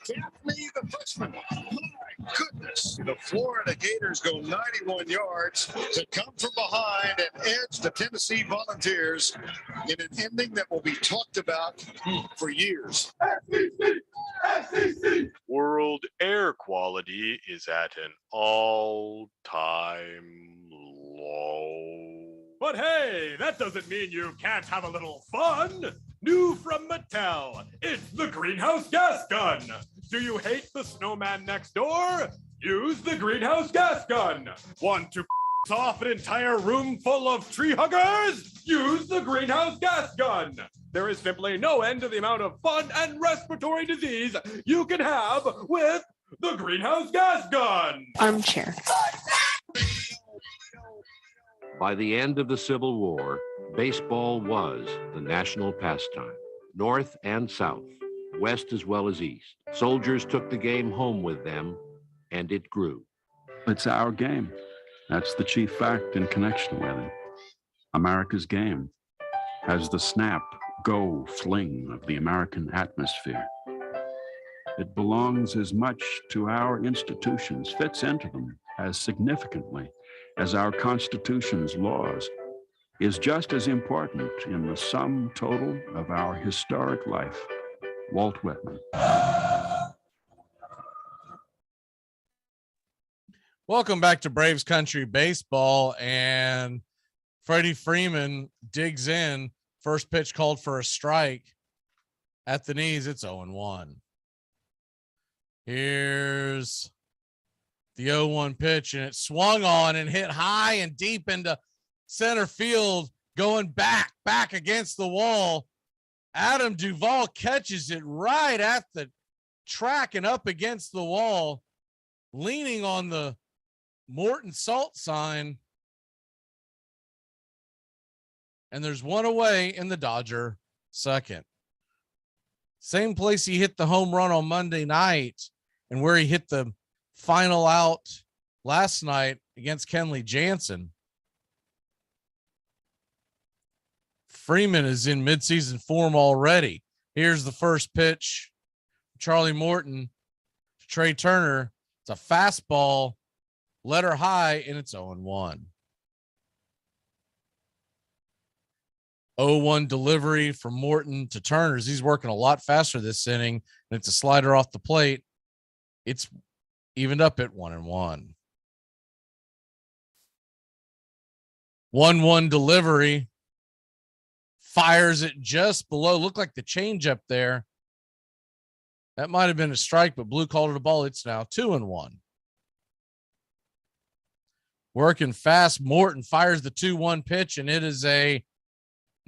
Gaffney, the freshman. My goodness. The Florida Gators go 91 yards to come from behind and edge the Tennessee Volunteers in an ending that will be talked about for years. World air quality is at an all-time low. But hey, that doesn't mean you can't have a little fun. New from Mattel, it's the greenhouse gas gun. Do you hate the snowman next door? Use the greenhouse gas gun. Want to off an entire room full of tree huggers? Use the greenhouse gas gun. There is simply no end to the amount of fun and respiratory disease you can have with the greenhouse gas gun. Armchair. By the end of the Civil War, baseball was the national pastime, North and South, West as well as East. Soldiers took the game home with them, and it grew. It's our game. That's the chief fact in connection with it. America's game has the snap, go, fling of the American atmosphere. It belongs as much to our institutions, fits into them as significantly as our Constitution's laws, is just as important in the sum total of our historic life. Walt Whitman. Welcome back to Braves Country Baseball, and Freddie Freeman digs in. First pitch called for a strike at the knees. It's 0-1. Here's the 0-1 pitch, and it swung on and hit high and deep into center field, going back against the wall. Adam Duvall catches it right at the track and up against the wall, leaning on the Morton Salt sign. And there's one away in the Dodger second. Same place he hit the home run on Monday night and where he hit the final out last night against Kenley Jansen. Freeman is in midseason form already. Here's the first pitch. Charlie Morton to Trey Turner. It's a fastball, letter high, and it's 0-1. 0-1 delivery from Morton to Turner. He's working a lot faster this inning, and it's a slider off the plate. It's evened up at 1-1. 1-1 delivery. Fires it just below. Looked like the changeup there. That might have been a strike, but Blue called it a ball. It's now 2-1. Working fast. Morton fires the 2-1 pitch, and it is a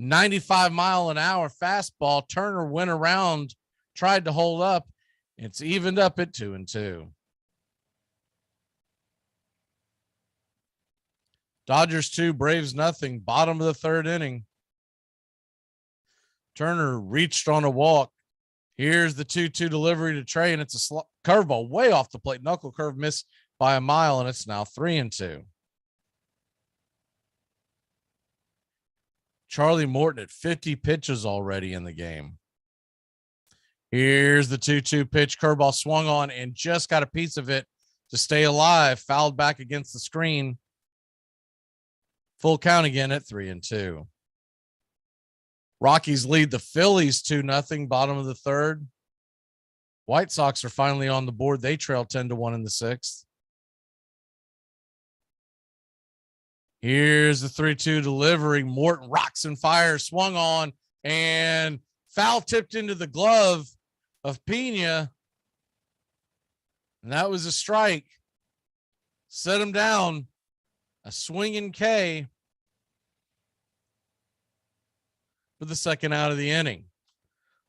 95-mile-an-hour fastball. Turner went around, tried to hold up. It's evened up at 2-2. Dodgers 2, Braves nothing. Bottom of the third inning. Turner reached on a walk. Here's the 2-2 delivery to Trey, and it's a curveball way off the plate. Knuckle curve missed by a mile, and it's now 3-2. Charlie Morton at 50 pitches already in the game. Here's the 2-2 pitch. Curveball swung on and just got a piece of it to stay alive. Fouled back against the screen. Full count again at 3-2. Rockies lead the Phillies 2-0, bottom of the third. White Sox are finally on the board. They trail 10-1 in the sixth. Here's the 3-2 delivery. Morton rocks and fires, swung on, and foul tipped into the glove of Pena. And that was a strike. Set him down. A swinging K for the second out of the inning.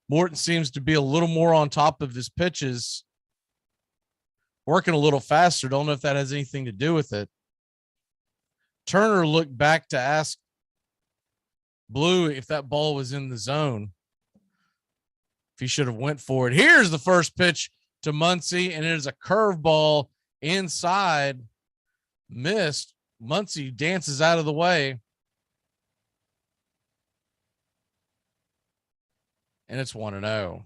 Morton seems to be a little more on top of his pitches, working a little faster. Don't know if that has anything to do with it. Turner looked back to ask Blue if that ball was in the zone, if he should have went for it. Here's the first pitch to Muncy, and it is a curveball inside. Missed. Muncy dances out of the way. And it's 1-0.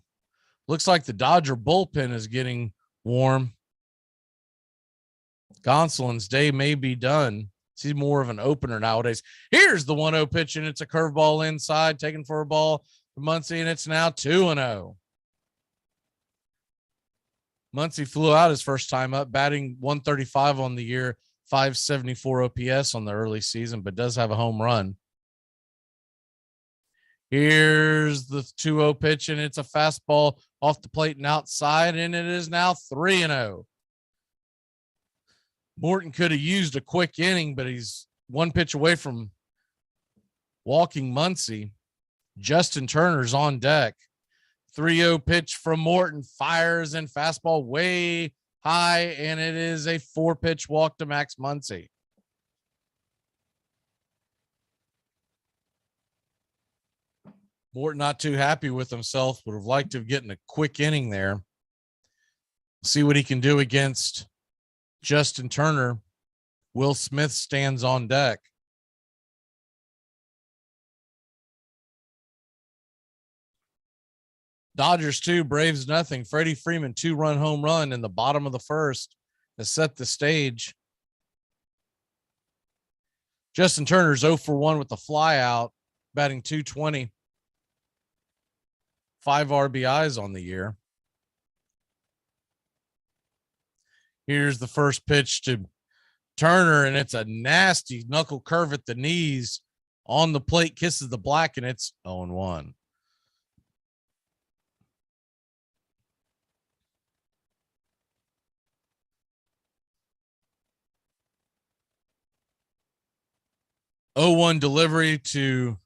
Looks like the Dodger bullpen is getting warm. Gonsolin's day may be done. He's more of an opener nowadays. Here's the 1-0 pitch, and it's a curveball inside, taken for a ball for Muncy, and it's now 2-0. Muncy flew out his first time up, batting 135 on the year, 574 OPS on the early season, but does have a home run. Here's the 2-0 pitch, and it's a fastball off the plate and outside, and it is now 3-0. Morton could have used a quick inning, but he's one pitch away from walking Muncy. Justin Turner's on deck. 3-0 pitch from Morton, fires and fastball way high, and it is a 4-pitch walk to Max Muncy. Morton not too happy with himself, would have liked to have gotten a quick inning there. See what he can do against Justin Turner. Will Smith stands on deck. Dodgers 2, Braves nothing. Freddie Freeman 2-run home run in the bottom of the first to set the stage. Justin Turner's 0 for 1 with the fly out, batting .220. 5 RBIs on the year. Here's the first pitch to Turner, and it's a nasty knuckle curve at the knees on the plate, kisses the black, and it's 0-1. Oh-1 delivery to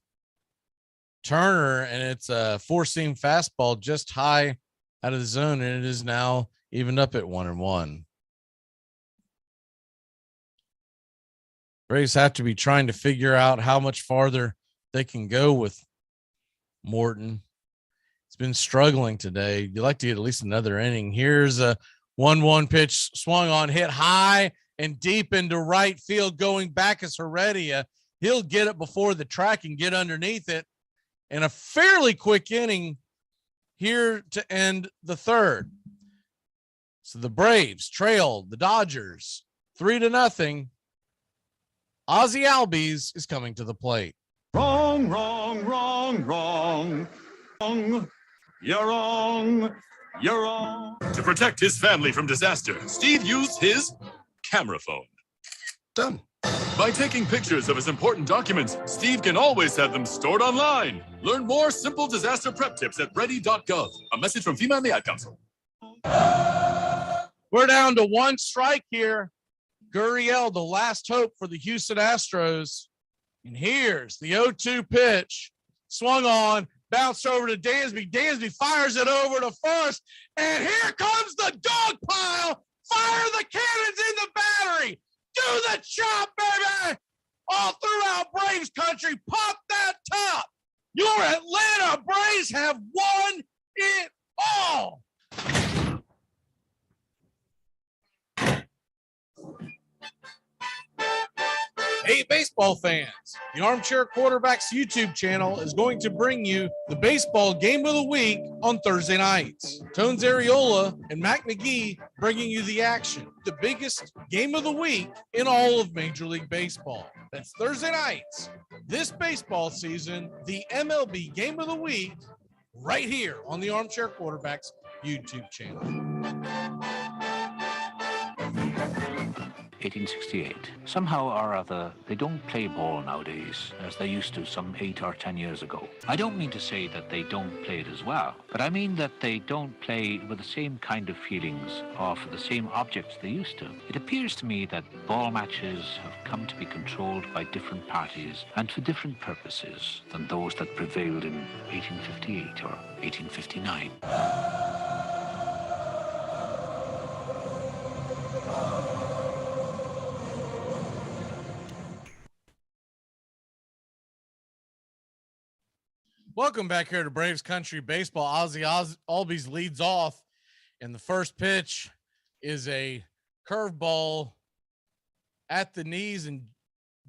Turner, and it's a 4-seam fastball just high out of the zone, and it is now evened up at 1-1. Braves have to be trying to figure out how much farther they can go with Morton. It's been struggling today. You'd like to get at least another inning. Here's a 1-1 pitch swung on, hit high, and deep into right field. Going back is Heredia. He'll get it before the track and get underneath it. And a fairly quick inning here to end the third. So the Braves trailed the Dodgers 3-0. Ozzie Albies is coming to the plate. Wrong, wrong, wrong, wrong. Wrong. You're wrong. You're wrong. To protect his family from disaster, Steve used his camera phone. Done. By taking pictures of his important documents, Steve can always have them stored online. Learn more simple disaster prep tips at ready.gov. A message from FEMA and the Ad Council. We're down to one strike here. Gurriel, the last hope for the Houston Astros. And here's the 0-2 pitch. Swung on, bounced over to Dansby. Dansby fires it over to first. And here comes the dog pile. Fire the cannons in the battery. Do the chop, baby. All throughout Braves country, pop that top. Your Atlanta Braves have won it all. Hey, baseball fans, the Armchair Quarterbacks YouTube channel is going to bring you the baseball game of the week on Thursday nights. Tones Areola and Mac McGee bringing you the action, the biggest game of the week in all of Major League Baseball. That's Thursday nights. This baseball season, the MLB game of the week, right here on the Armchair Quarterbacks YouTube channel. 1868. Somehow or other, they don't play ball nowadays as they used to some 8 or 10 years ago. I don't mean to say that they don't play it as well, but I mean that they don't play with the same kind of feelings or for the same objects they used to. It appears to me that ball matches have come to be controlled by different parties and for different purposes than those that prevailed in 1858 or 1859. Welcome back here to Braves Country Baseball. Ozzie Albies leads off, and the first pitch is a curveball at the knees and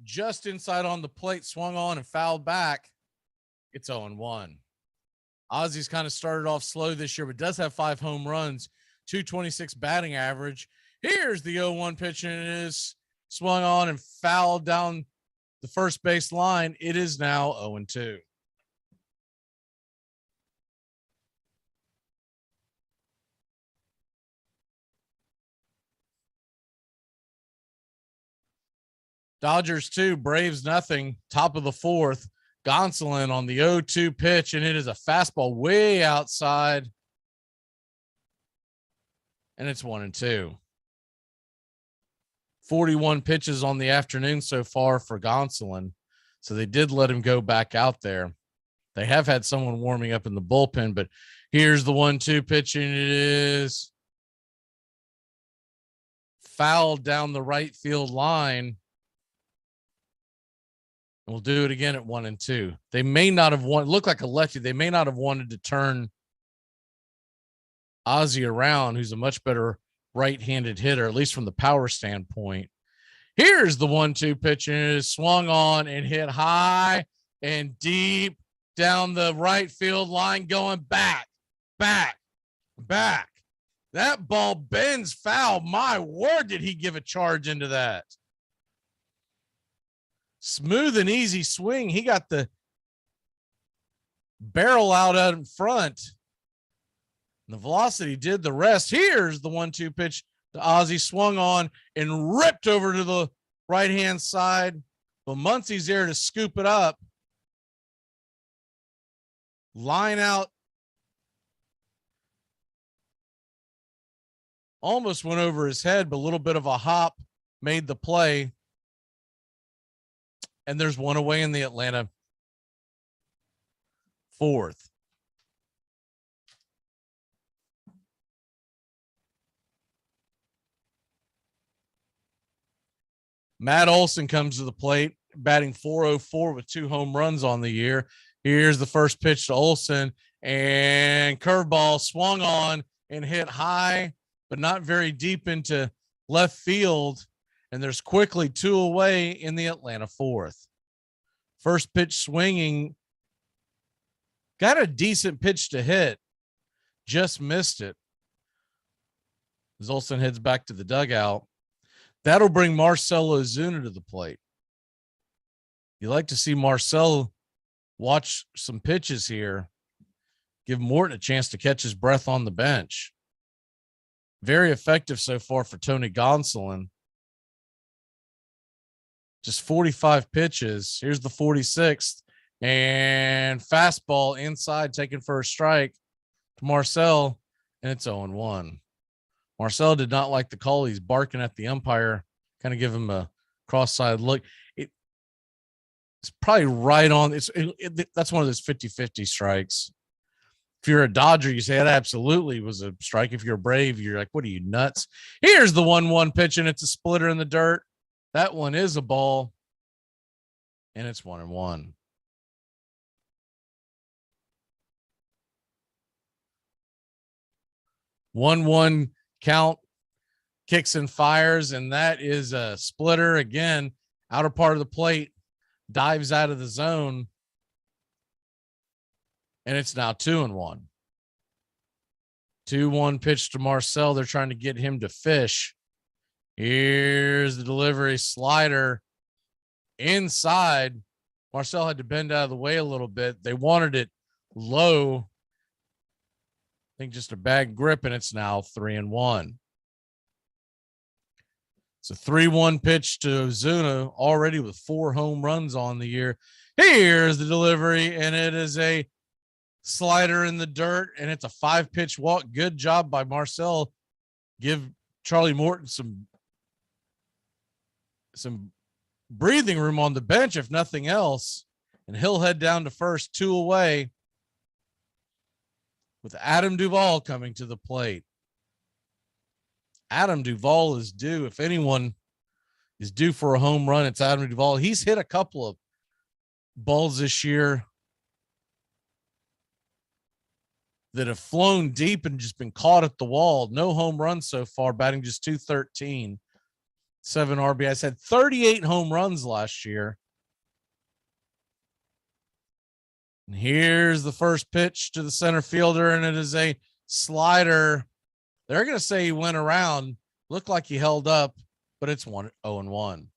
just inside on the plate, swung on and fouled back. It's 0-1. Ozzie's kind of started off slow this year, but does have 5 home runs, 226 batting average. Here's the 0-1 pitch, and it is swung on and fouled down the first base line. It is now 0-2. Dodgers 2, Braves nothing. Top of the fourth. Gonsolin on the 0-2 pitch, and it is a fastball way outside. And it's 1-2. 41 pitches on the afternoon so far for Gonsolin. So they did let him go back out there. They have had someone warming up in the bullpen, but here's the 1-2 pitch, and it is fouled down the right field line. We'll do it again at 1-2. They may not have wanted, look like a lefty. They may not have wanted to turn Ozzie around, who's a much better right-handed hitter, at least from the power standpoint. Here's the 1-2 pitch, and it is swung on and hit high and deep down the right field line, going back. That ball bends foul. My word, did he give a charge into that? Smooth and easy swing. He got the barrel out in front. The velocity did the rest. Here's the 1-2 pitch. The Ozzie swung on and ripped over to the right-hand side. But Muncie's there to scoop it up. Line out. Almost went over his head, but a little bit of a hop made the play. And there's one away in the Atlanta fourth. Matt Olson comes to the plate, batting .404 with 2 home runs on the year. Here's the first pitch to Olson, and curveball swung on and hit high, but not very deep into left field. and there's quickly 2 away in the Atlanta 4th. First pitch swinging, got a decent pitch to hit, just missed it. As Olsen heads back to the dugout, that'll bring Marcell Ozuna to the plate. You like to see Marcell watch some pitches here, give Morton a chance to catch his breath on the bench. Very effective so far for Tony Gonsolin. Just 45 pitches. Here's the 46th, and fastball inside, taken for a strike to Marcell, and it's 0-1. Marcell did not like the call. He's barking at the umpire, kind of give him a cross-side look. It's probably right on. That's one of those 50-50 strikes. If you're a Dodger, you say that absolutely was a strike. If you're a Brave, you're like, what are you, nuts? Here's the 1-1 pitch, and it's a splitter in the dirt. That one is a ball, and it's 1-1. One count, kicks and fires, and that is a splitter again, outer part of the plate, dives out of the zone, and it's now 2-1. 2-1 pitch to Marcell. They're trying to get him to fish. Here's the delivery, slider inside. Marcell had to bend out of the way a little bit. They wanted it low. I think just a bad grip, and it's now 3-1. It's a 3-1 pitch to Ozuna, already with 4 home runs on the year. Here's the delivery, and it is a slider in the dirt, and it's a 5-pitch walk. Good job by Marcell. Give Charlie Morton some breathing room on the bench, if nothing else, and he'll head down to first, 2 away, with Adam Duvall coming to the plate. Adam Duvall is due. If anyone is due for a home run, it's Adam Duvall. He's hit a couple of balls this year that have flown deep and just been caught at the wall. No home runs so far, batting just .213. 7 RBIs, had 38 home runs last year. And here's the first pitch to the center fielder, and it is a slider. They're going to say he went around. Looked like he held up, but it's 0-1.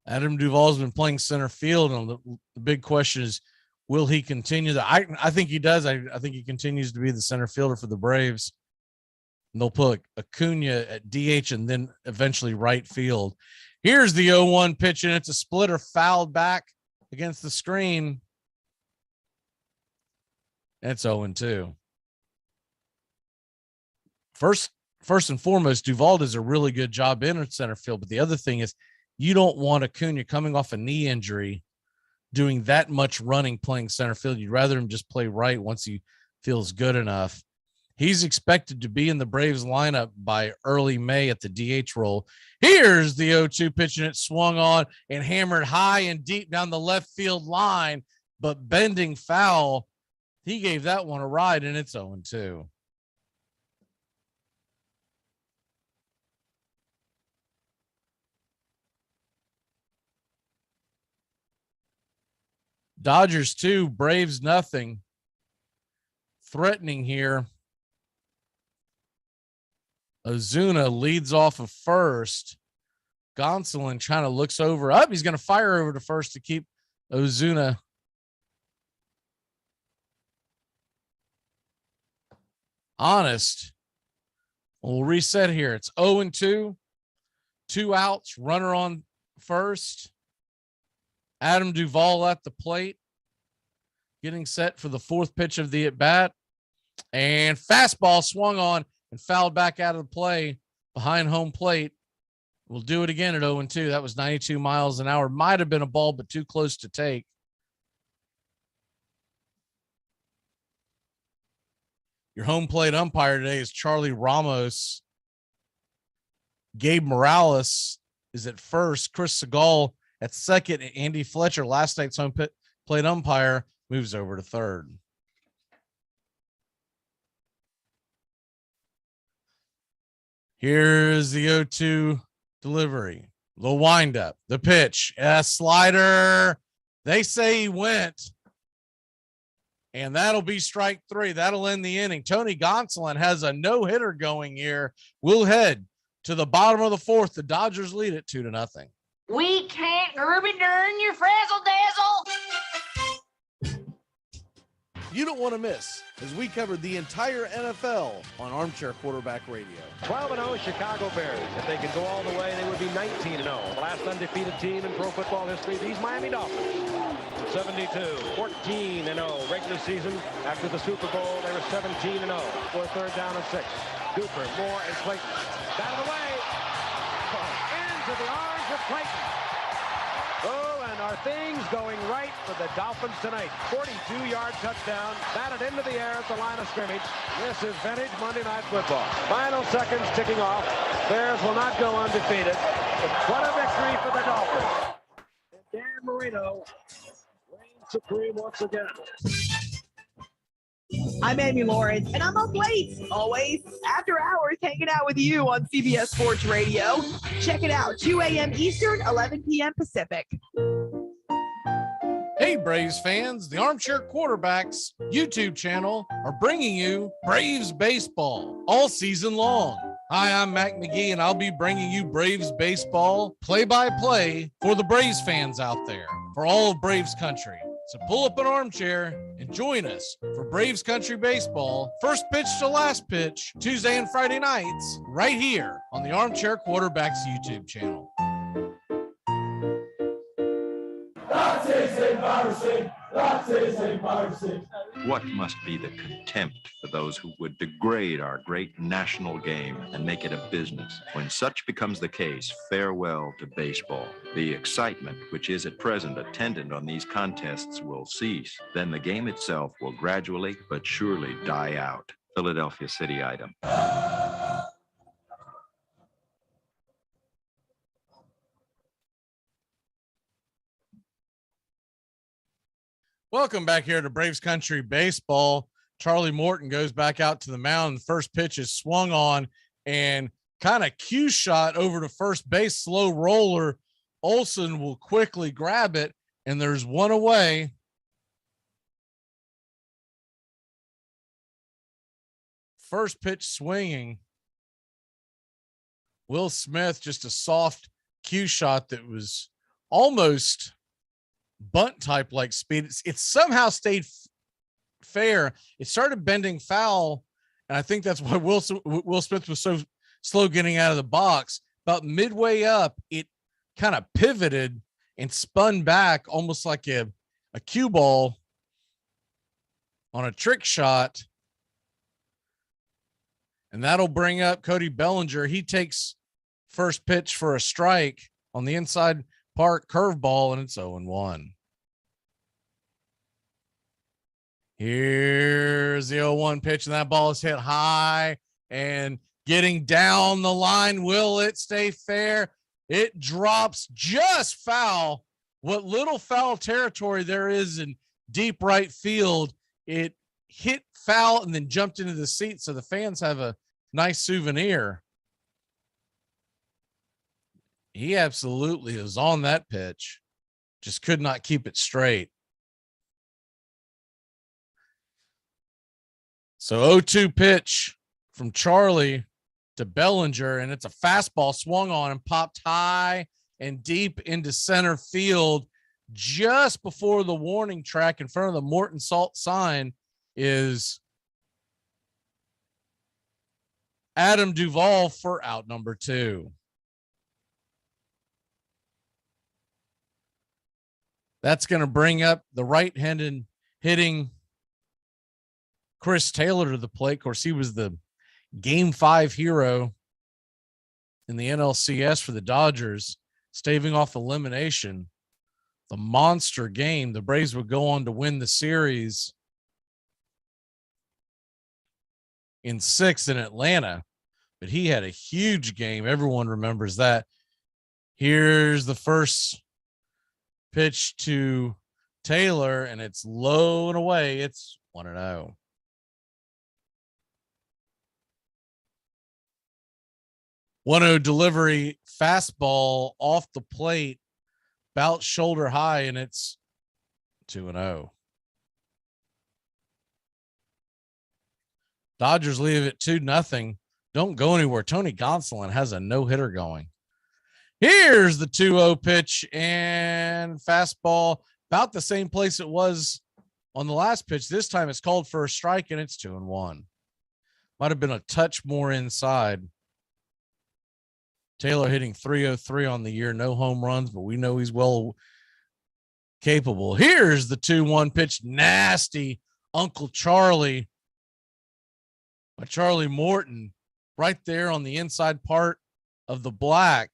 Adam Duvall's been playing center field, and the big question is, will he continue that? I think he does. I think he continues to be the center fielder for the Braves. And they'll put Acuna at DH and then eventually right field. Here's the 0-1 pitch, and it's a splitter fouled back against the screen. It's 0-2. First and foremost, Duvall does a really good job in center field. But the other thing is, you don't want Acuna coming off a knee injury doing that much running playing center field. You'd rather him just play right once he feels good enough. He's expected to be in the Braves lineup by early May at the DH role. Here's the 0-2 pitch, and it swung on and hammered high and deep down the left field line, but bending foul. He gave that one a ride, and it's 0-2. Dodgers 2, Braves nothing. Threatening here. Ozuna leads off of first. Gonsolin kind of looks over. Up, he's going to fire over to first to keep Ozuna. Honest. We'll reset here. It's 0-2. 2 outs. Runner on first. Adam Duvall at the plate, getting set for the 4th pitch of the at-bat. And fastball swung on and fouled back out of the play behind home plate. We'll do it again at 0-2. That was 92 miles an hour. Might have been a ball, but too close to take. Your home plate umpire today is Charlie Ramos. Gabe Morales is at first. Chris Segal at second. Andy Fletcher, last night's home plate umpire, moves over to third. Here's the 0-2 delivery. The windup, the pitch, a slider. They say he went. And that'll be strike three. That'll end the inning. Tony Gonsolin has a no-hitter going here. We'll head to the bottom of the fourth. The Dodgers lead it 2-0. We can't Urban Dern your frazzle dazzle. You don't want to miss, as we covered the entire NFL on Armchair Quarterback Radio. 12-0 Chicago Bears. If they could go all the way, they would be 19-0. The last undefeated team in pro football history, these Miami Dolphins. 72, 14-0 regular season. After the Super Bowl, they were 17-0 for a third down and 6. Cooper, Moore, and Clayton. Out of the way. Into the arms of Clayton. Oh, and are things going right for the Dolphins tonight? 42-yard touchdown, batted into the air at the line of scrimmage. This is vintage Monday Night Football. Final seconds ticking off. Bears will not go undefeated. What a victory for the Dolphins. And Dan Marino reigns supreme once again. I'm Amy Lawrence, and I'm up late, always, after hours, hanging out with you on CBS Sports Radio. Check it out, 2 a.m. Eastern, 11 p.m. Pacific. Hey, Braves fans, the Armchair Quarterbacks YouTube channel are bringing you Braves baseball all season long. Hi, I'm Mac McGee, and I'll be bringing you Braves baseball play-by-play for the Braves fans out there, for all of Braves country. So pull up an armchair and join us for Braves Country Baseball, first pitch to last pitch, Tuesday and Friday nights, right here on the Armchair Quarterbacks YouTube channel. That's embarrassing. That is embarrassing. What must be the contempt for those who would degrade our great national game and make it a business? When such becomes the case, farewell to baseball. The excitement which is at present attendant on these contests will cease. Then the game itself will gradually but surely die out. Philadelphia City item. Welcome back here to Braves Country Baseball. Charlie Morton goes back out to the mound. The first pitch is swung on and kind of cue shot over to first base, slow roller. Olsen will quickly grab it, and there's one away. First pitch swinging. Will Smith, just a soft cue shot that was almost bunt type like speed. It somehow stayed fair. It started bending foul, and I think that's why Will Smith was so slow getting out of the box. About midway up, it kind of pivoted and spun back almost like a cue ball on a trick shot. And that'll bring up Cody Bellinger. He takes first pitch for a strike on the inside part curveball, and it's 0-1. Here's the 0-1 pitch, and that ball is hit high and getting down the line. Will it stay fair? It drops just foul. What little foul territory there is in deep right field, it hit foul and then jumped into the seat, so the fans have a nice souvenir. He absolutely is on that pitch, just could not keep it straight. So 0-2 pitch from Charlie to Bellinger, and it's a fastball swung on and popped high and deep into center field. Just before the warning track in front of the Morton Salt sign is Adam Duvall for out number 2. That's going to bring up the right-handed hitting Chris Taylor to the plate. Of course, he was the Game 5 hero in the NLCS for the Dodgers, staving off elimination. The monster game. The Braves would go on to win the series in 6 in Atlanta, but he had a huge game. Everyone remembers that. Here's the first pitch to Taylor, and it's low and away. It's 1-0. One-0 delivery, fastball off the plate, about shoulder high, and it's 2-0. Dodgers leave it 2-0. Don't go anywhere. Tony Gonsolin has a no-hitter going. Here's the 2-0 pitch and fastball, about the same place it was on the last pitch. This time it's called for a strike, and it's 2-1. Might have been a touch more inside. Taylor hitting 303 on the year, no home runs, but we know he's well capable. Here's the 2-1 pitch, nasty Uncle Charlie by Charlie Morton, right there on the inside part of the black,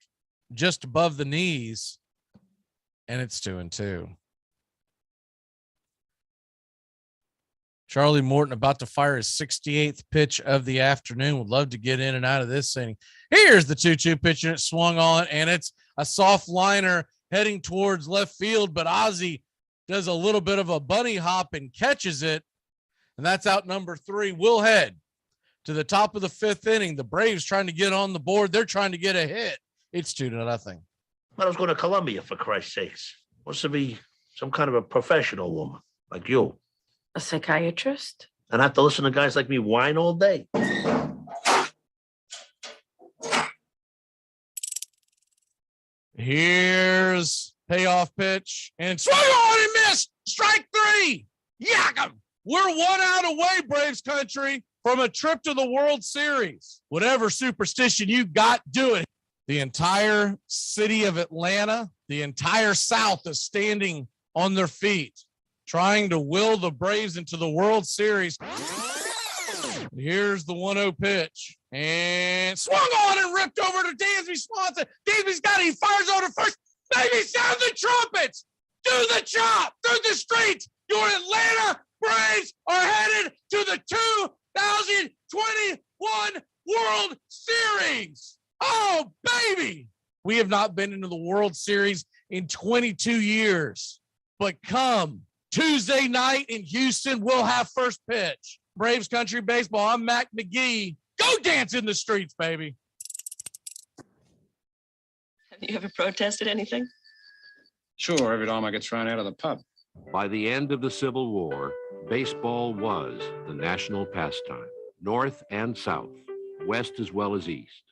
just above the knees, and it's 2-2. Charlie Morton about to fire his 68th pitch of the afternoon. Would love to get in and out of this inning. Here's the 2-2 pitch, and it swung on, and it's a soft liner heading towards left field, but Ozzie does a little bit of a bunny hop and catches it, and that's out number 3. We'll head to the top of the 5th inning. The Braves trying to get on the board. They're trying to get a hit. It's 2-0. I was going to Columbia, for Christ's sakes. Wants to be some kind of a professional woman like you. A psychiatrist? And have to listen to guys like me whine all day. Here's payoff pitch, and swung on and missed. Strike 3. Yak 'em. We're 1 out away, Braves country, from a trip to the World Series. Whatever superstition you got, do it. The entire city of Atlanta, the entire South is standing on their feet, trying to will the Braves into the World Series. Here's the 1-0 pitch, and swung on and ripped over to Dansby Swanson. Dansby's got it. He fires over to first. Baby, sound the trumpets. Do the chop through the streets. Your Atlanta Braves are headed to the 2021 World Series. Oh, baby. We have not been into the World Series in 22 years. But come Tuesday night in Houston, we'll have first pitch. Braves Country Baseball. I'm Mac McGee. Go dance in the streets, baby. Have you ever protested anything? Sure, every time I get thrown out of the pub. By the end of the Civil War, baseball was the national pastime, North and South, West as well as East.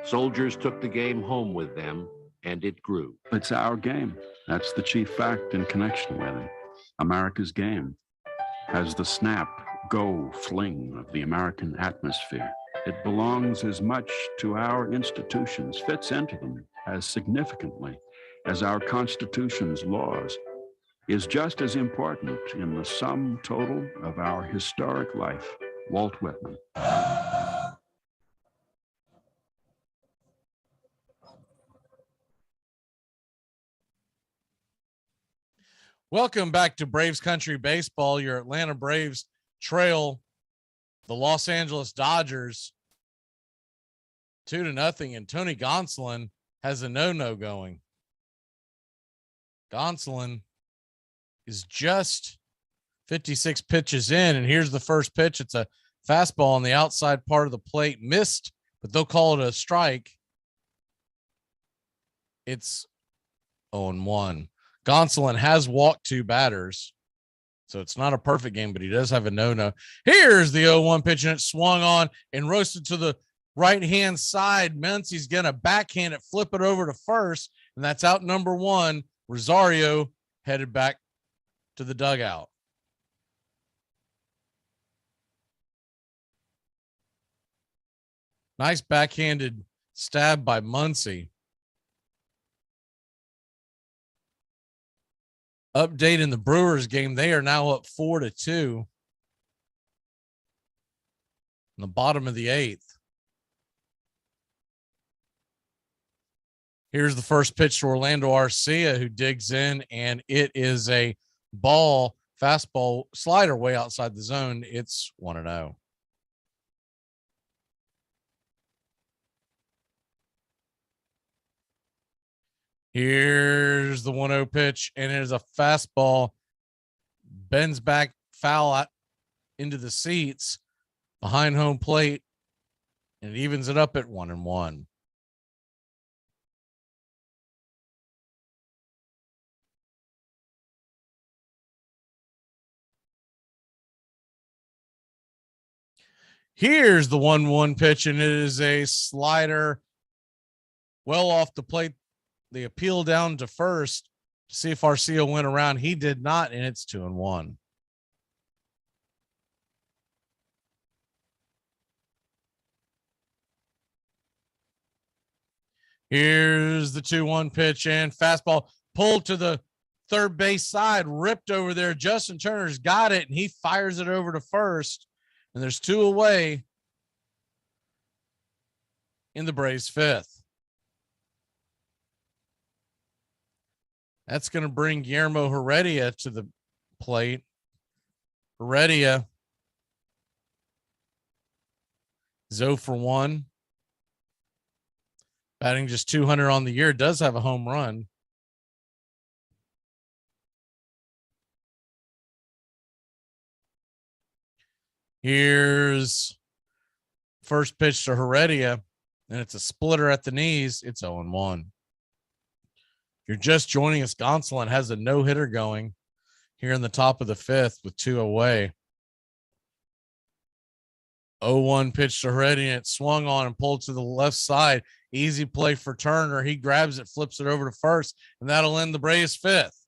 Soldiers took the game home with them, and it grew. It's our game. That's the chief fact in connection with it. America's game has the snap, go, fling of the American atmosphere. It belongs as much to our institutions, fits into them as significantly as our Constitution's laws, is just as important in the sum total of our historic life. Walt Whitman. Welcome back to Braves Country Baseball. Your Atlanta Braves trail the Los Angeles Dodgers 2-0, and Tony Gonsolin has a no-no going. Gonsolin is just 56 pitches in, and here's the first pitch. It's a fastball on the outside part of the plate, missed, but they'll call it a strike. It's 0-1. Gonsolin has walked 2 batters, so it's not a perfect game, but he does have a no-no. Here's the 0-1 pitch, and it swung on and roasted to the right-hand side. Muncie's going to backhand it, flip it over to first, and that's out number 1. Rosario headed back to the dugout. Nice backhanded stab by Muncie. Update in the Brewers game. They are now up 4-2 in the bottom of the 8th. Here's the first pitch to Orlando Arcia, who digs in, and it is a ball, fastball, slider way outside the zone. It's 1-0. Here's the 1-0 pitch, and it is a fastball bends back foul out into the seats behind home plate, and it evens it up at 1-1. Here's the 1-1 pitch, and it is a slider well off the plate. They appeal down to first to see if Arcia went around. He did not, and it's 2-1. Here's the 2-1 pitch, and fastball pulled to the third base side, ripped over there. Justin Turner's got it, and he fires it over to first. And there's 2 away in the Braves' 5th. That's going to bring Guillermo Heredia to the plate. Heredia 0 for 1. Batting just 200 on the year, does have a home run. Here's first pitch to Heredia, and it's a splitter at the knees. It's 0-1. If you're just joining us, Gonsolin has a no-hitter going here in the top of the 5th with 2 away. 0-1 pitch to Heredia, and it swung on and pulled to the left side. Easy play for Turner. He grabs it, flips it over to first, and that'll end the Braves' 5th.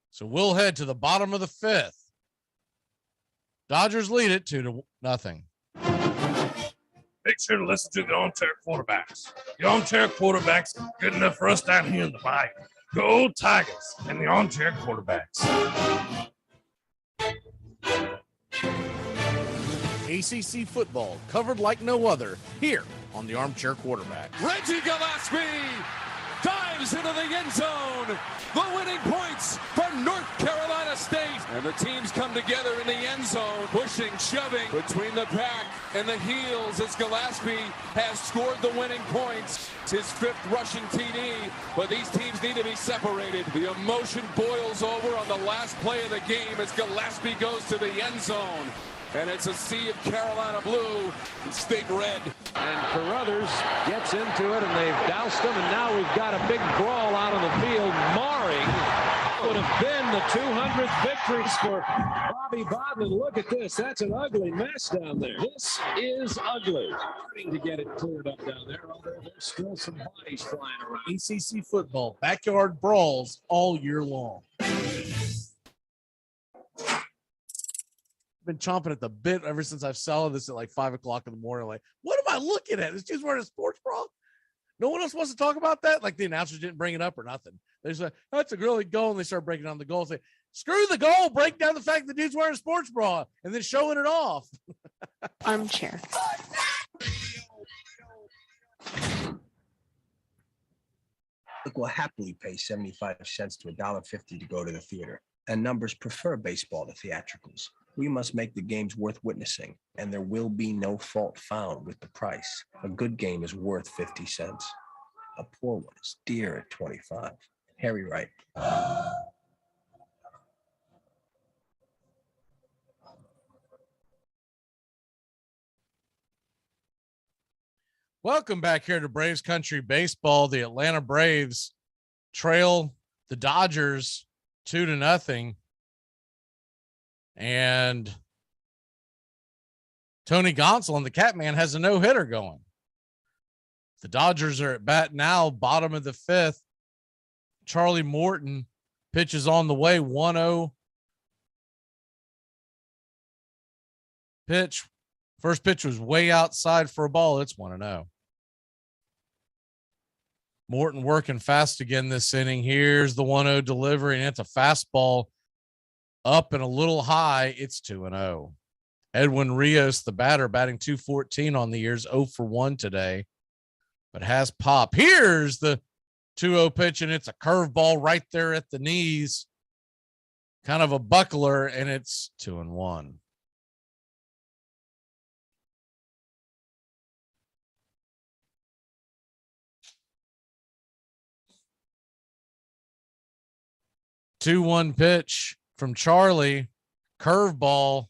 So we'll head to the bottom of the 5th. Dodgers lead it 2-0. Make sure to listen to the armchair quarterbacks. The armchair quarterbacks are good enough for us down here in the bayou. Go Tigers and the armchair quarterbacks. ACC football covered like no other here on the Armchair Quarterback. Reggie Gillespie dives into the end zone. The winning points for North Carolina State. And the teams come together in the end zone, pushing, shoving between the pack and the heels as Gillespie has scored the winning points. It's his 5th rushing TD, but these teams need to be separated. The emotion boils over on the last play of the game as Gillespie goes to the end zone. And it's a sea of Carolina blue and State red. And Carruthers gets into it, and they've doused him, and now we've got a big brawl out on the field, marring would have been the 200th victory for Bobby Bodden. Look at this. That's an ugly mess down there. This is ugly. Trying to get it cleared up down there, although there's still some bodies flying around. ACC football, backyard brawls all year long. Been chomping at the bit ever since I've saw this at like 5 o'clock in the morning. Like, what am I looking at? This dude's wearing a sports bra. No one else wants to talk about that. Like the announcers didn't bring it up or nothing. They say, oh, it's a really goal. And they start breaking down the goal. Say, screw the goal. Break down the fact the dude's wearing a sports bra and then showing it off. Armchair. Look, will happily pay 75 cents to $1.50 to go to the theater. And numbers prefer baseball to theatricals. We must make the games worth witnessing, and there will be no fault found with the price. A good game is worth 50 cents. A poor one is dear at 25. Harry Wright. Welcome back here to Braves Country Baseball. The Atlanta Braves trail the Dodgers 2-0. And Tony Gonsolin, the Catman, has a no-hitter going. The Dodgers are at bat now, bottom of the 5th. Charlie Morton pitches on the way, 1-0 pitch. First pitch was way outside for a ball. It's 1-0. Morton working fast again this inning. Here's the 1-0 delivery, and it's a fastball up and a little high. It's 2-0. Edwin Rios, the batter, batting .214 on the years, 0 for 1 today, but has pop. Here's the 2-0 pitch, and it's a curveball right there at the knees. Kind of a buckler, and it's 2-1. Two-one pitch from Charlie. Curveball.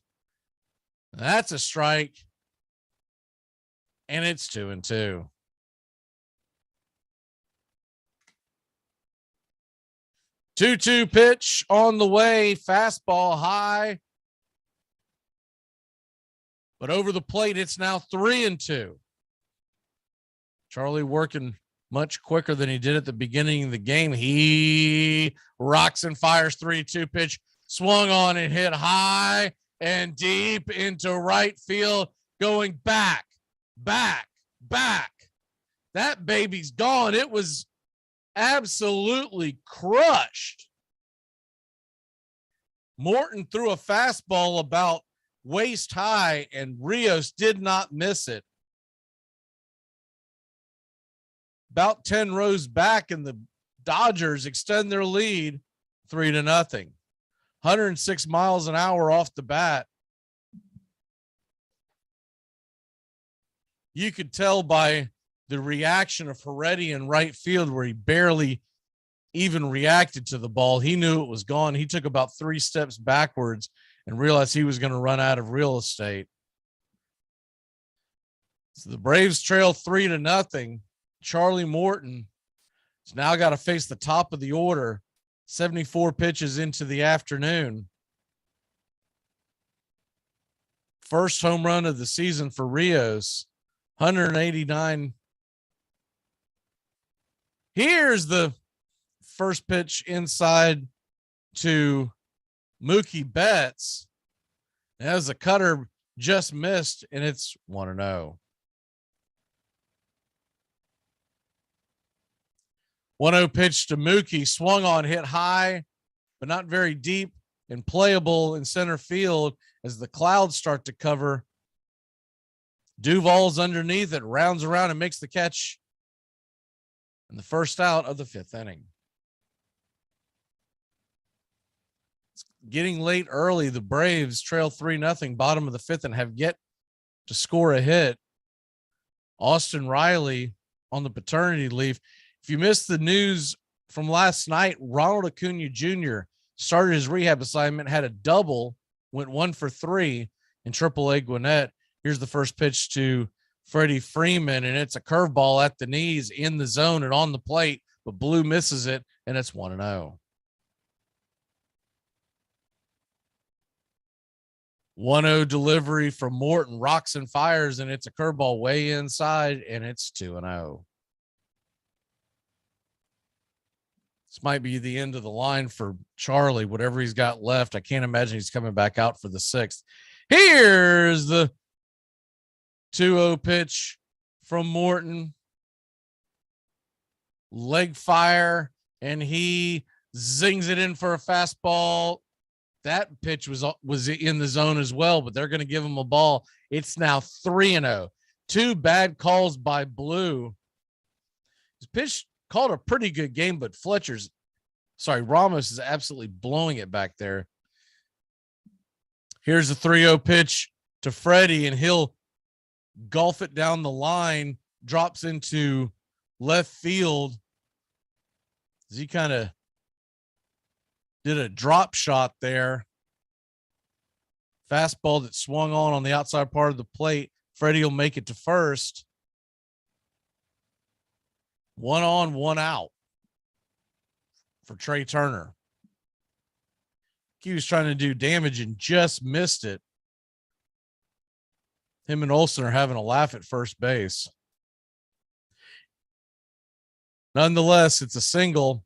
That's a strike. And it's 2-2. Two-two pitch on the way. Fastball high. But over the plate, it's now 3-2. Charlie working much quicker than he did at the beginning of the game. He rocks and fires 3-2 pitch. Swung on and hit high and deep into right field, going back. That baby's gone. It was absolutely crushed. Morton threw a fastball about waist high, and Rios did not miss it. About 10 rows back, and the Dodgers extend their lead 3-0. 106 miles an hour off the bat. You could tell by the reaction of Heredia in right field, where he barely even reacted to the ball. He knew it was gone. He took about 3 steps backwards and realized he was going to run out of real estate. So the Braves trail 3-0. Charlie Morton has now got to face the top of the order, 74 pitches into the afternoon. First home run of the season for Rios, 189. Here's the first pitch inside to Mookie Betts. As a cutter just missed, and it's 1-0. 1-0 pitch to Mookie, swung on, hit high, but not very deep and playable in center field as the clouds start to cover. Duvall's underneath it, rounds around and makes the catch. And the first out of the 5th inning. It's getting late early. The Braves trail 3-0, bottom of the 5th, and have yet to score a hit. Austin Riley on the paternity leave. If you missed the news from last night, Ronald Acuna Jr. started his rehab assignment, had a double, went 1 for 3 in AAA Gwinnett. Here's the first pitch to Freddie Freeman, and it's a curveball at the knees in the zone and on the plate, but Blue misses it, and it's 1-0. 1-0 delivery from Morton, rocks and fires, and it's a curveball way inside, and it's 2-0. This might be the end of the line for Charlie, whatever he's got left. I can't imagine he's coming back out for the 6th. Here's the 2-0 pitch from Morton. Leg fire, and he zings it in for a fastball. That pitch was in the zone as well, but they're going to give him a ball. It's now 3-0. 2 bad calls by Blue. His pitch called a pretty good game, but Ramos is absolutely blowing it back there. Here's a 3-0 pitch to Freddie, and he'll golf it down the line, drops into left field. He kind of did a drop shot there. Fastball that swung on the outside part of the plate. Freddie will make it to first. 1 on, 1 out for Trey Turner. He was trying to do damage and just missed it. Him and Olsen are having a laugh at first base. Nonetheless, it's a single.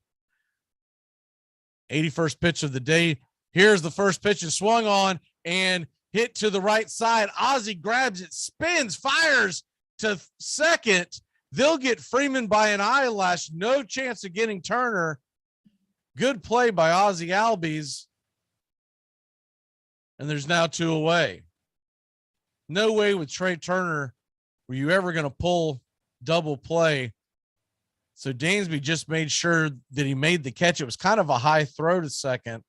81st pitch of the day. Here's the first pitch, and swung on and hit to the right side. Ozzie grabs it, spins, fires to second. They'll get Freeman by an eyelash. No chance of getting Turner. Good play by Ozzie Albies. And there's now 2 away. No way with Trey Turner were you ever going to pull double play. So Dansby just made sure that he made the catch. It was kind of a high throw to second.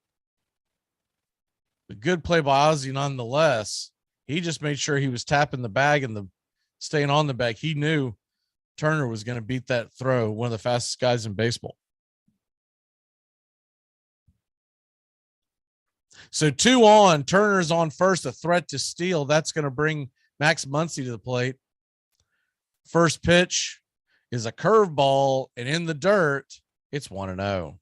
But good play by Ozzie nonetheless. He just made sure he was tapping the bag and staying on the bag. He knew Turner was going to beat that throw, one of the fastest guys in baseball. So 2 on, Turner's on first, a threat to steal. That's going to bring Max Muncy to the plate. First pitch is a curveball, and in the dirt, it's 1-0.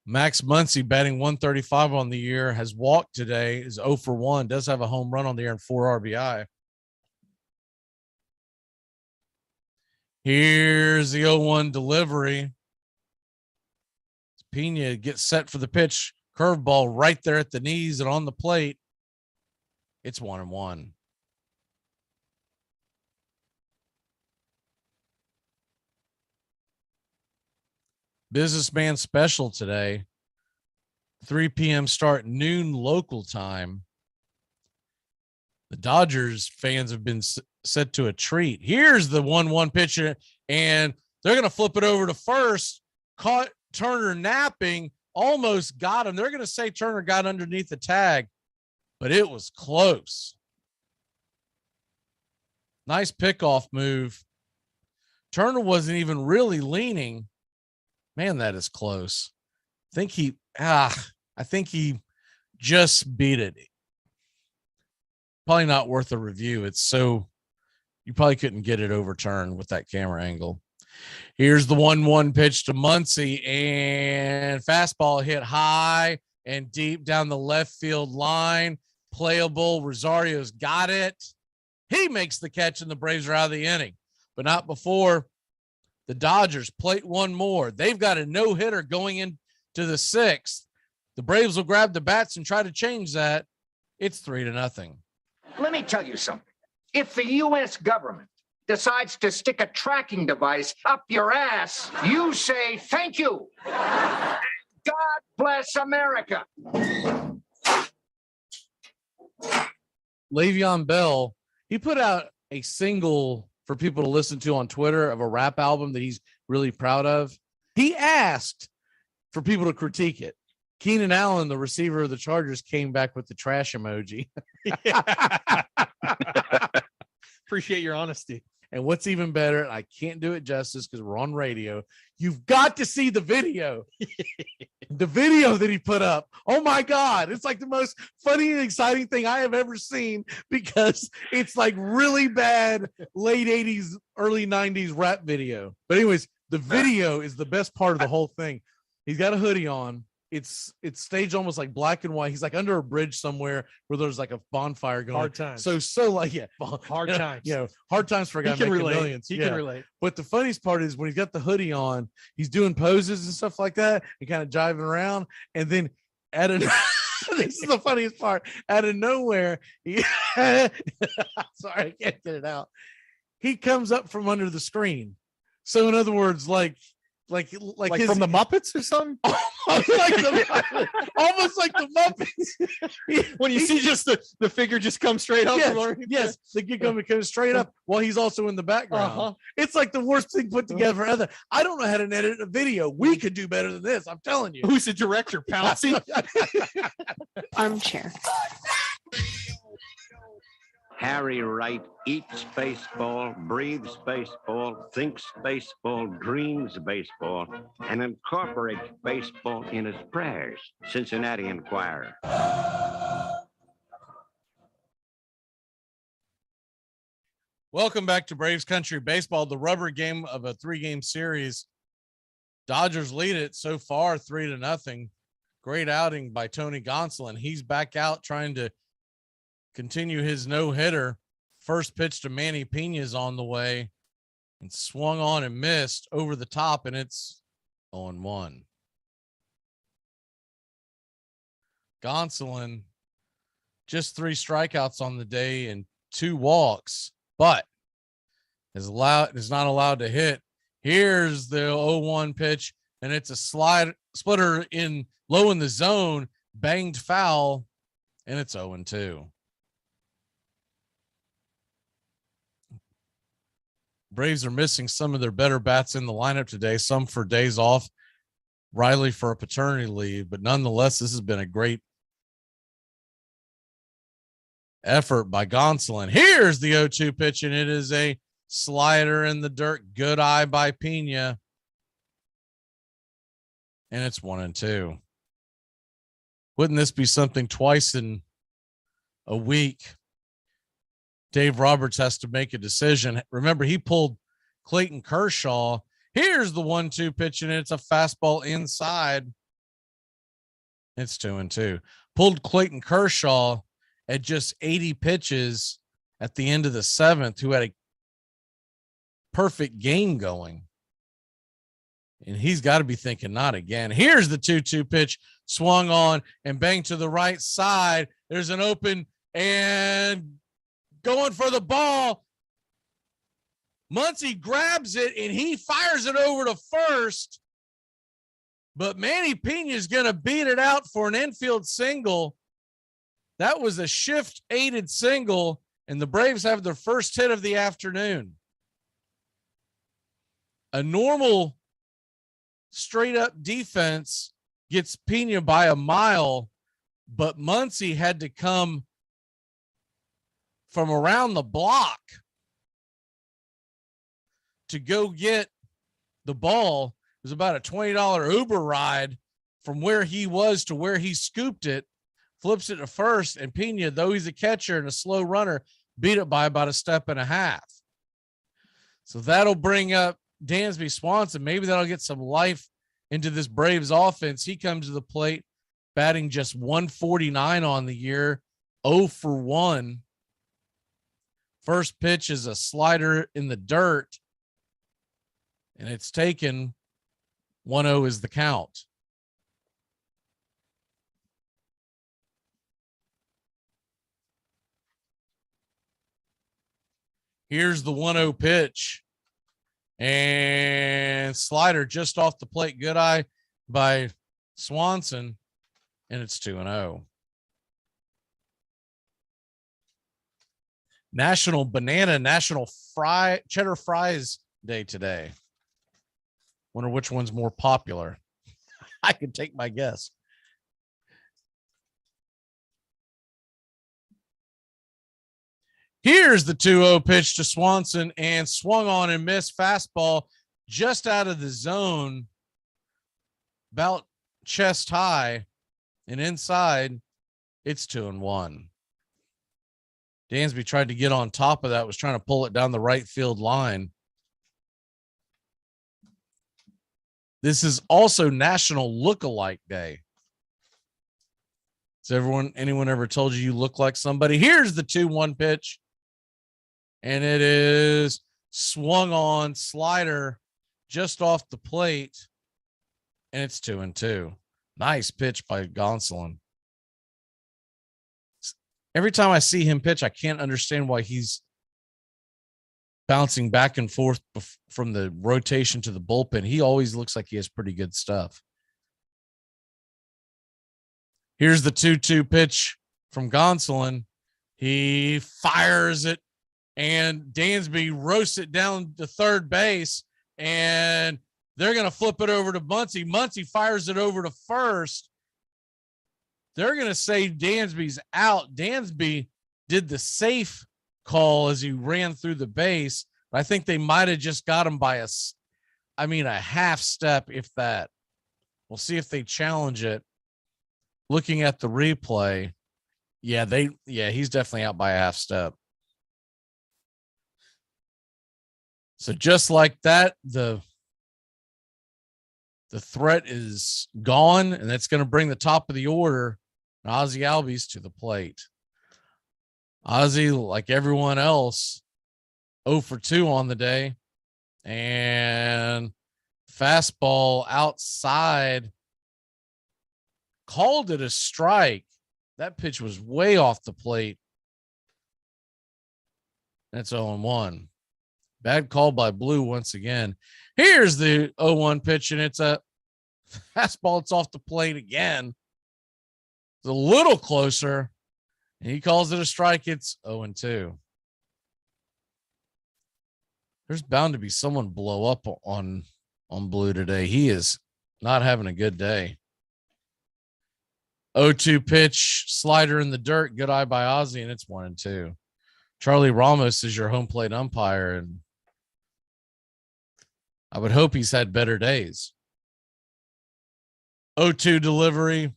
Max Muncy batting 135 on the year, has walked today, is 0 for 1, does have a home run on the year and 4 RBI. Here's the 0-1 delivery. Pena gets set for the pitch. Curveball right there at the knees and on the plate. It's 1-1. Businessman special today. 3 p.m. start, noon local time. The Dodgers fans have been set to a treat. Here's the 1-1 pitcher, and they're going to flip it over to first. Caught Turner napping, almost got him. They're going to say Turner got underneath the tag, but it was close. Nice pickoff move. Turner wasn't even really leaning. Man, that is close. I think he just beat it. Probably not worth a review. It's so you probably couldn't get it overturned with that camera angle. Here's the 1-1 pitch to Muncy, and fastball hit high and deep down the left field line. Playable. Rosario's got it. He makes the catch, and the Braves are out of the inning, but not before the Dodgers plate one more. They've got a no-hitter going into the 6th. The Braves will grab the bats and try to change that. It's 3-0. Let me tell you something. If the U.S. government decides to stick a tracking device up your ass, you say thank you. God bless America. Le'Veon Bell, he put out a single for people to listen to on Twitter of a rap album that he's really proud of. He asked for people to critique it. Keenan Allen, the receiver of the Chargers, came back with the trash emoji. Appreciate your honesty. And what's even better, and I can't do it justice because we're on radio, you've got to see the video. The video that he put up. Oh my God. It's like the most funny and exciting thing I have ever seen, because it's like really bad late 80s, early 90s rap video. But anyways, the video is the best part of the whole thing. He's got a hoodie on. It's staged almost like black and white. He's like under a bridge somewhere where there's like a bonfire going. Hard times. So like, yeah. Hard times. Hard times for a guy making millions. He can relate. But the funniest part is when he's got the hoodie on, he's doing poses and stuff like that and kind of jiving around. And then this is the funniest part. Out of nowhere, sorry, I can't get it out. He comes up from under the screen. So in other words, like from the Muppets or something? Almost like the Muppets. When you see just the figure just come straight up. Yes, the gig comes straight up while he's also in the background. It's like the worst thing put together ever. I don't know how to edit a video. We could do better than this. I'm telling you. Who's the director, Pouncey? Armchair. Harry Wright eats baseball, breathes baseball, thinks baseball, dreams baseball, and incorporates baseball in his prayers. Cincinnati Enquirer. Welcome back to Braves Country Baseball, the rubber game of a 3-game series. Dodgers lead it so far 3-0. Great outing by Tony Gonsolin. He's back out trying to continue his no-hitter. First pitch to Manny Pena's on the way and swung on and missed over the top, and it's 0-1. Gonsolin, just 3 strikeouts on the day and 2 walks, but is not allowed to hit. Here's the 0-1 pitch, and it's a splitter in low in the zone, banged foul, and it's 0-2. Braves are missing some of their better bats in the lineup today, some for days off, Riley for a paternity leave, but nonetheless, this has been a great effort by Gonsolin. Here's the 0-2 pitch, and it is a slider in the dirt. Good eye by Pena. And it's 1-2. Wouldn't this be something twice in a week? Dave Roberts has to make a decision. Remember, he pulled Clayton Kershaw. Here's the 1-2 pitch, and it's a fastball inside. It's 2-2. Pulled Clayton Kershaw at just 80 pitches at the end of the 7th, who had a perfect game going. And he's got to be thinking, not again. Here's the 2-2 pitch, swung on and banged to the right side. There's an open and going for the ball. Muncy grabs it and he fires it over to first. But Manny Pena is going to beat it out for an infield single. That was a shift-aided single, and the Braves have their first hit of the afternoon. A normal straight-up defense gets Pena by a mile, but Muncy had to come from around the block to go get the ball. It was about a $20 Uber ride from where he was to where he scooped it, flips it to first, and Pena, though he's a catcher and a slow runner, beat it by about a step and a half. So that'll bring up Dansby Swanson. Maybe that'll get some life into this Braves offense. He comes to the plate batting just 149 on the year, 0 for 1. First pitch is a slider in the dirt, and it's taken. 1-0 is the count. Here's the 1-0 pitch. And slider just off the plate. Good eye by Swanson. And it's 2-0. National Cheddar Fries Day today. Wonder which one's more popular. I could take my guess. Here's the 2-0 pitch to Swanson, and swung on and missed. Fastball just out of the zone, about chest high and inside. It's 2-1. Dansby tried to get on top of that, was trying to pull it down the right field line. This is also National Lookalike Day. Has anyone ever told you look like somebody? Here's the 2-1 pitch. And it is swung on, slider just off the plate. And it's 2-2. Nice pitch by Gonsolin. Every time I see him pitch, I can't understand why he's bouncing back and forth from the rotation to the bullpen. He always looks like he has pretty good stuff. Here's the 2-2 pitch from Gonsolin. He fires it, and Dansby roasts it down to third base, and they're going to flip it over to Muncy. Muncy fires it over to first. They're going to say Dansby's out. Dansby did the safe call as he ran through the base. But I think they might have just got him by a half step, if that. We'll see if they challenge it. Looking at the replay, he's definitely out by a half step. So just like that, the threat is gone, and that's going to bring the top of the order, Ozzie Albies, to the plate. Ozzie, like everyone else, 0 for 2 on the day, and fastball outside, called it a strike. That pitch was way off the plate. That's 0-1. Bad call by Blue once again. Here's the 0-1 pitch, and it's a fastball. It's off the plate again. It's a little closer, and he calls it a strike. It's 0-2. There's bound to be someone blow up on Blue today. He is not having a good day. 0-2 pitch, slider in the dirt, good eye by Ozzy, and it's 1-2. Charlie Ramos is your home plate umpire, and I would hope he's had better days. 0-2 delivery,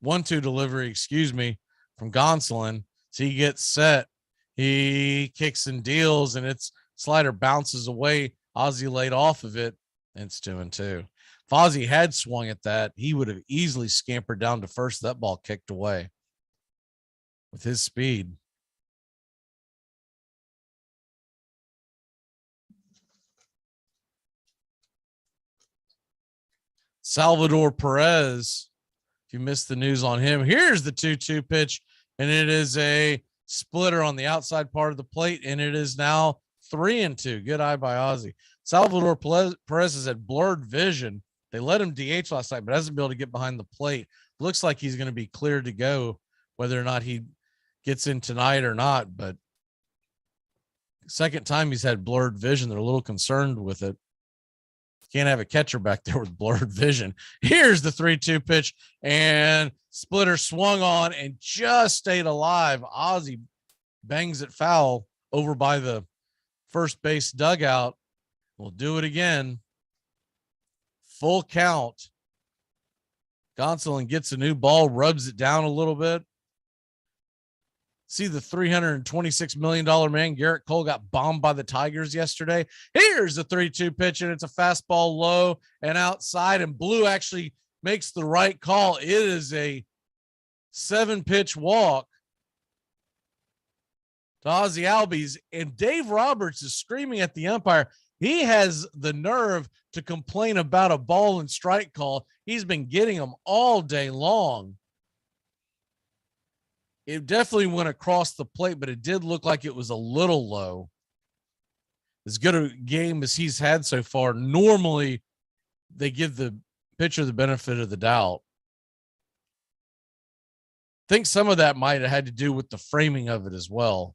1-2 delivery, excuse me, from Gonsolin. So he gets set. He kicks and deals, and its slider bounces away. Ozzy laid off of it, and it's 2-2. If Ozzy had swung at that, he would have easily scampered down to first. That ball kicked away with his speed. Salvador Perez, if you missed the news on him, here's the 2-2 pitch, and it is a splitter on the outside part of the plate, and it is now 3-2. Good eye by Ozzy. Salvador Perez has had blurred vision. They let him DH last night, but hasn't been able to get behind the plate. Looks like he's going to be cleared to go, whether or not he gets in tonight or not. But second time he's had blurred vision. They're a little concerned with it. Can't have a catcher back there with blurred vision. Here's the 3-2 pitch, and splitter swung on and just stayed alive. Ozzy bangs it foul over by the first base dugout. We'll do it again. Full count. Gonsolin gets a new ball, rubs it down a little bit. See the $326 million man, Garrett Cole, got bombed by the Tigers yesterday. Here's the 3-2 pitch, and it's a fastball low and outside, and Blue actually makes the right call. It is a 7-pitch walk to Ozzy Albies, and Dave Roberts is screaming at the umpire. He has the nerve to complain about a ball and strike call. He's been getting them all day long. It definitely went across the plate, but it did look like it was a little low. As good a game as he's had so far, normally they give the pitcher the benefit of the doubt. I think some of that might have had to do with the framing of it as well.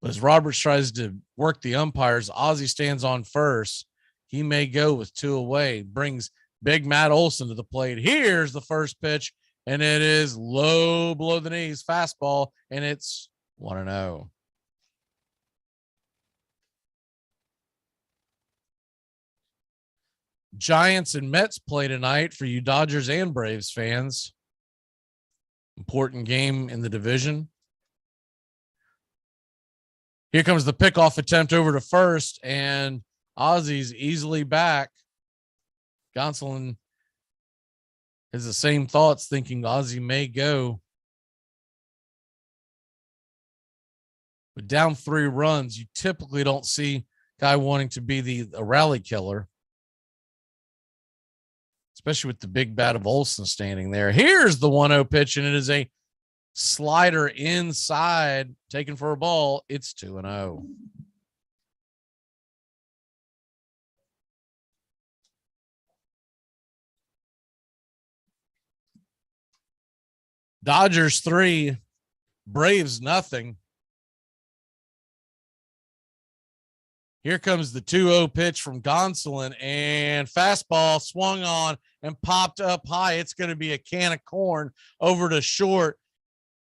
But as Roberts tries to work the umpires, Ozzy stands on first. He may go with 2 away, brings big Matt Olson to the plate. Here's the first pitch, and it is low below the knees, fastball, and it's 1-0. Giants and Mets play tonight for you Dodgers and Braves fans. Important game in the division. Here comes the pickoff attempt over to first, and Ozzy's easily back. Gonsolin has the same thoughts, thinking Ozzy may go. But down 3 runs, you typically don't see a guy wanting to be a rally killer, especially with the big bat of Olsen standing there. Here's the 1-0 pitch, and it is a slider inside, taken for a ball. It's 2-0. Dodgers 3, Braves nothing. Here comes the 2-0 pitch from Gonsolin, and fastball swung on and popped up high. It's going to be a can of corn over to short.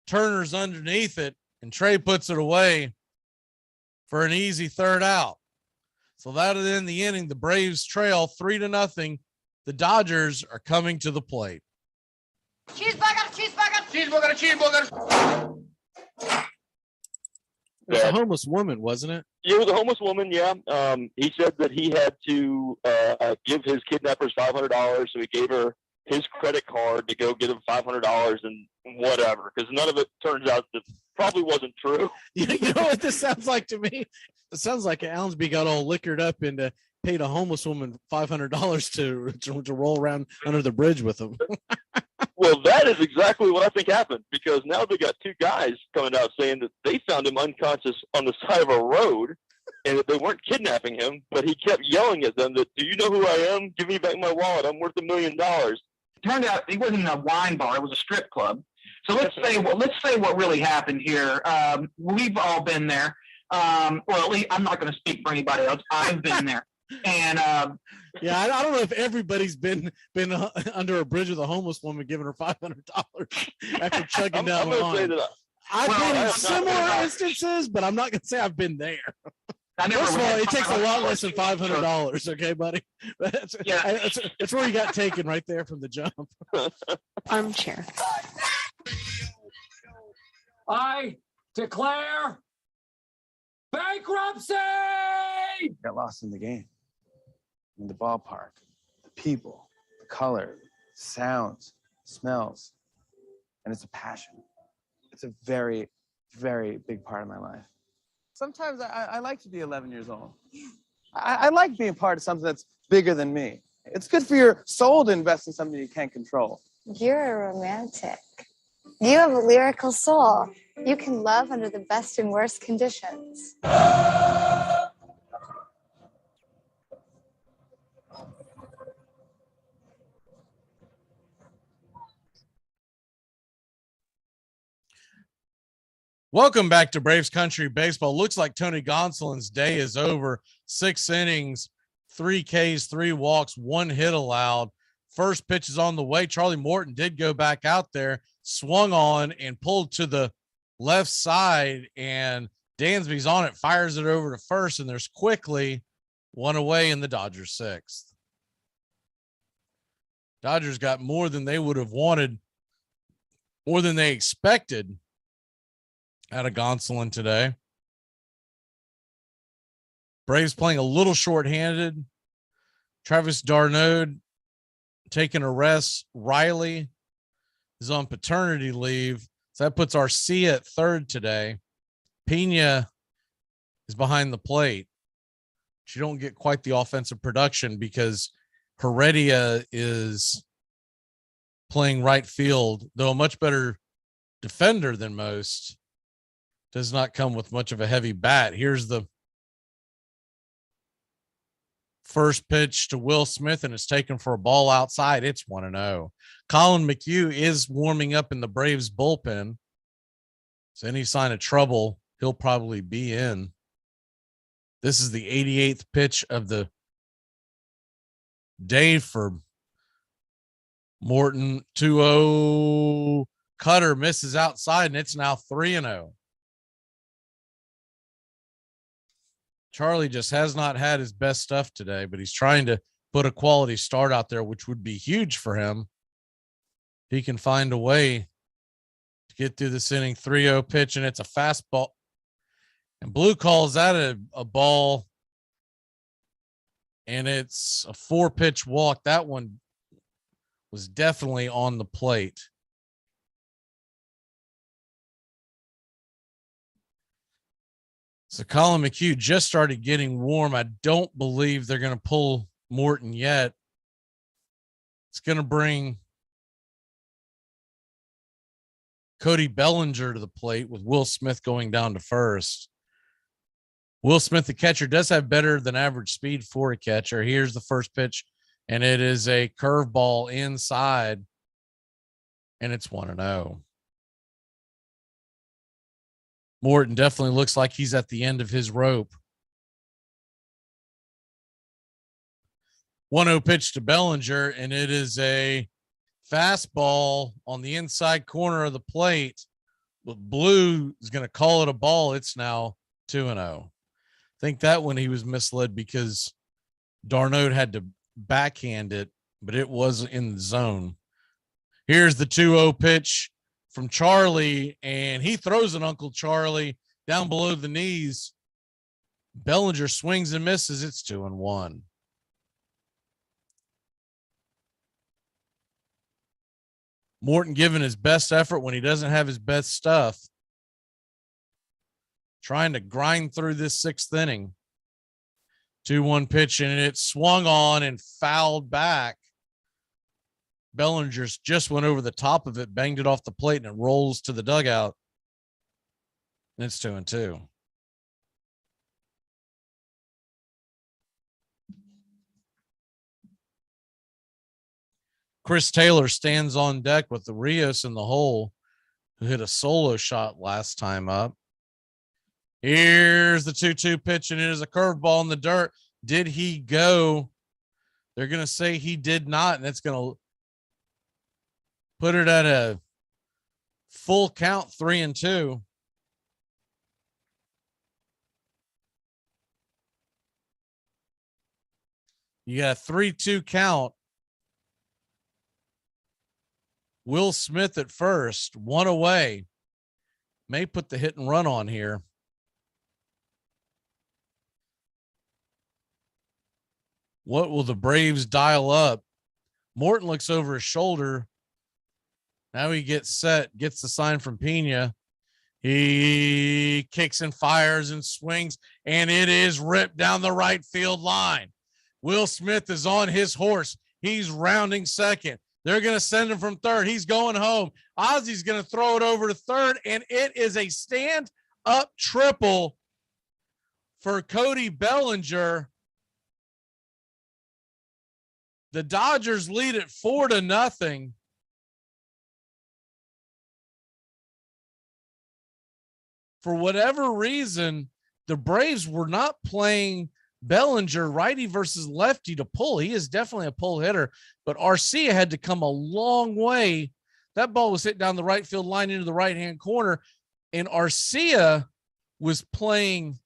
Turner's underneath it, and Trey puts it away for an easy third out. So that is in the inning. The Braves trail 3-0. The Dodgers are coming to the plate. Cheeseburger, cheeseburger, cheeseburger, cheeseburger. It was a homeless woman, wasn't it? It was a homeless woman, yeah. He said that he had to give his kidnappers $500, so he gave her his credit card to go get him $500 and whatever, because none of it turns out that probably wasn't true. You know what this sounds like to me? It sounds like Allensby got all liquored up and paid a homeless woman $500 to roll around under the bridge with him. Well, that is exactly what I think happened, because now they got 2 guys coming out saying that they found him unconscious on the side of a road and that they weren't kidnapping him, but he kept yelling at them that, "Do you know who I am? Give me back my wallet. I'm worth $1 million." Turned out he wasn't a wine bar; it was a strip club. So let's say what really happened here. We've all been there. Well, at least I'm not going to speak for anybody else. I've been there. And yeah, I don't know if everybody's been under a bridge with a homeless woman giving her $500 after chugging down the line. I've been in similar instances, but I'm not going to say I've been there. First of all, it takes a lot less than $500. Okay, buddy. That's where you got taken right there from the jump. Armchair. I declare bankruptcy! Got lost in the game, in the ballpark, the people, the color, sounds, smells, and it's a passion. It's a very, very big part of my life. Sometimes I like to be 11 years old. I like being part of something that's bigger than me. It's good for your soul to invest in something you can't control. You're a romantic. You have a lyrical soul. You can love under the best and worst conditions. Welcome back to Braves Country Baseball. Looks like Tony Gonsolin's day is over. 6 innings, 3 Ks, 3 walks, 1 hit allowed. First pitch is on the way. Charlie Morton did go back out there, swung on and pulled to the left side, and Dansby's on it, fires it over to first, and there's quickly 1 away in the Dodgers' 6th. Dodgers got more than they would have wanted, more than they expected out of Gonsolin today. Braves playing a little shorthanded. Travis d'Arnaud taking a rest. Riley is on paternity leave. So that puts Arcia at third today. Pena is behind the plate. But you don't get quite the offensive production because Heredia is playing right field, though a much better defender than most. Does not come with much of a heavy bat. Here's the first pitch to Will Smith, and it's taken for a ball outside. It's 1-0. Colin McHugh is warming up in the Braves bullpen. So any sign of trouble, he'll probably be in. This is the 88th pitch of the day for Morton. 2-0 cutter misses outside, and it's now 3-0. Charlie just has not had his best stuff today, but he's trying to put a quality start out there, which would be huge for him. He can find a way to get through this inning. 3-0 pitch, and it's a fastball. And Blue calls that a ball, and it's a 4-pitch walk. That one was definitely on the plate. So Colin McHugh just started getting warm. I don't believe they're going to pull Morton yet. It's going to bring Cody Bellinger to the plate with Will Smith going down to first. Will Smith, the catcher, does have better than average speed for a catcher. Here's the first pitch, and it is a curveball inside, and it's 1-0. Morton definitely looks like he's at the end of his rope. 1-0 pitch to Bellinger, and it is a fastball on the inside corner of the plate. But Blue is going to call it a ball. It's now 2-0. I think that one he was misled because d'Arnaud had to backhand it, but it was in the zone. Here's the 2-0 pitch from Charlie, and he throws an Uncle Charlie down below the knees. Bellinger swings and misses. It's 2-1. Morton giving his best effort when he doesn't have his best stuff. Trying to grind through this 6th inning. 2-1 pitch, and it swung on and fouled back. Bellinger's just went over the top of it, banged it off the plate, and it rolls to the dugout. And it's 2-2. Chris Taylor stands on deck with the Rios in the hole, who hit a solo shot last time up. Here's the 2-2 pitch, and it is a curveball in the dirt. Did he go? They're going to say he did not, and it's going to put it at a full count, 3-2. You got a 3-2 count. Will Smith at first, one away. May put the hit and run on here. What will the Braves dial up? Morton looks over his shoulder. Now he gets set, gets the sign from Pena. He kicks and fires and swings, and it is ripped down the right field line. Will Smith is on his horse. He's rounding second. They're going to send him from third. He's going home. Ozzy's going to throw it over to third, and it is a stand-up triple for Cody Bellinger. The Dodgers lead it 4-0. For whatever reason, the Braves were not playing Bellinger righty versus lefty to pull. He is definitely a pull hitter, but Arcia had to come a long way. That ball was hit down the right field line into the right-hand corner, and Arcia was playing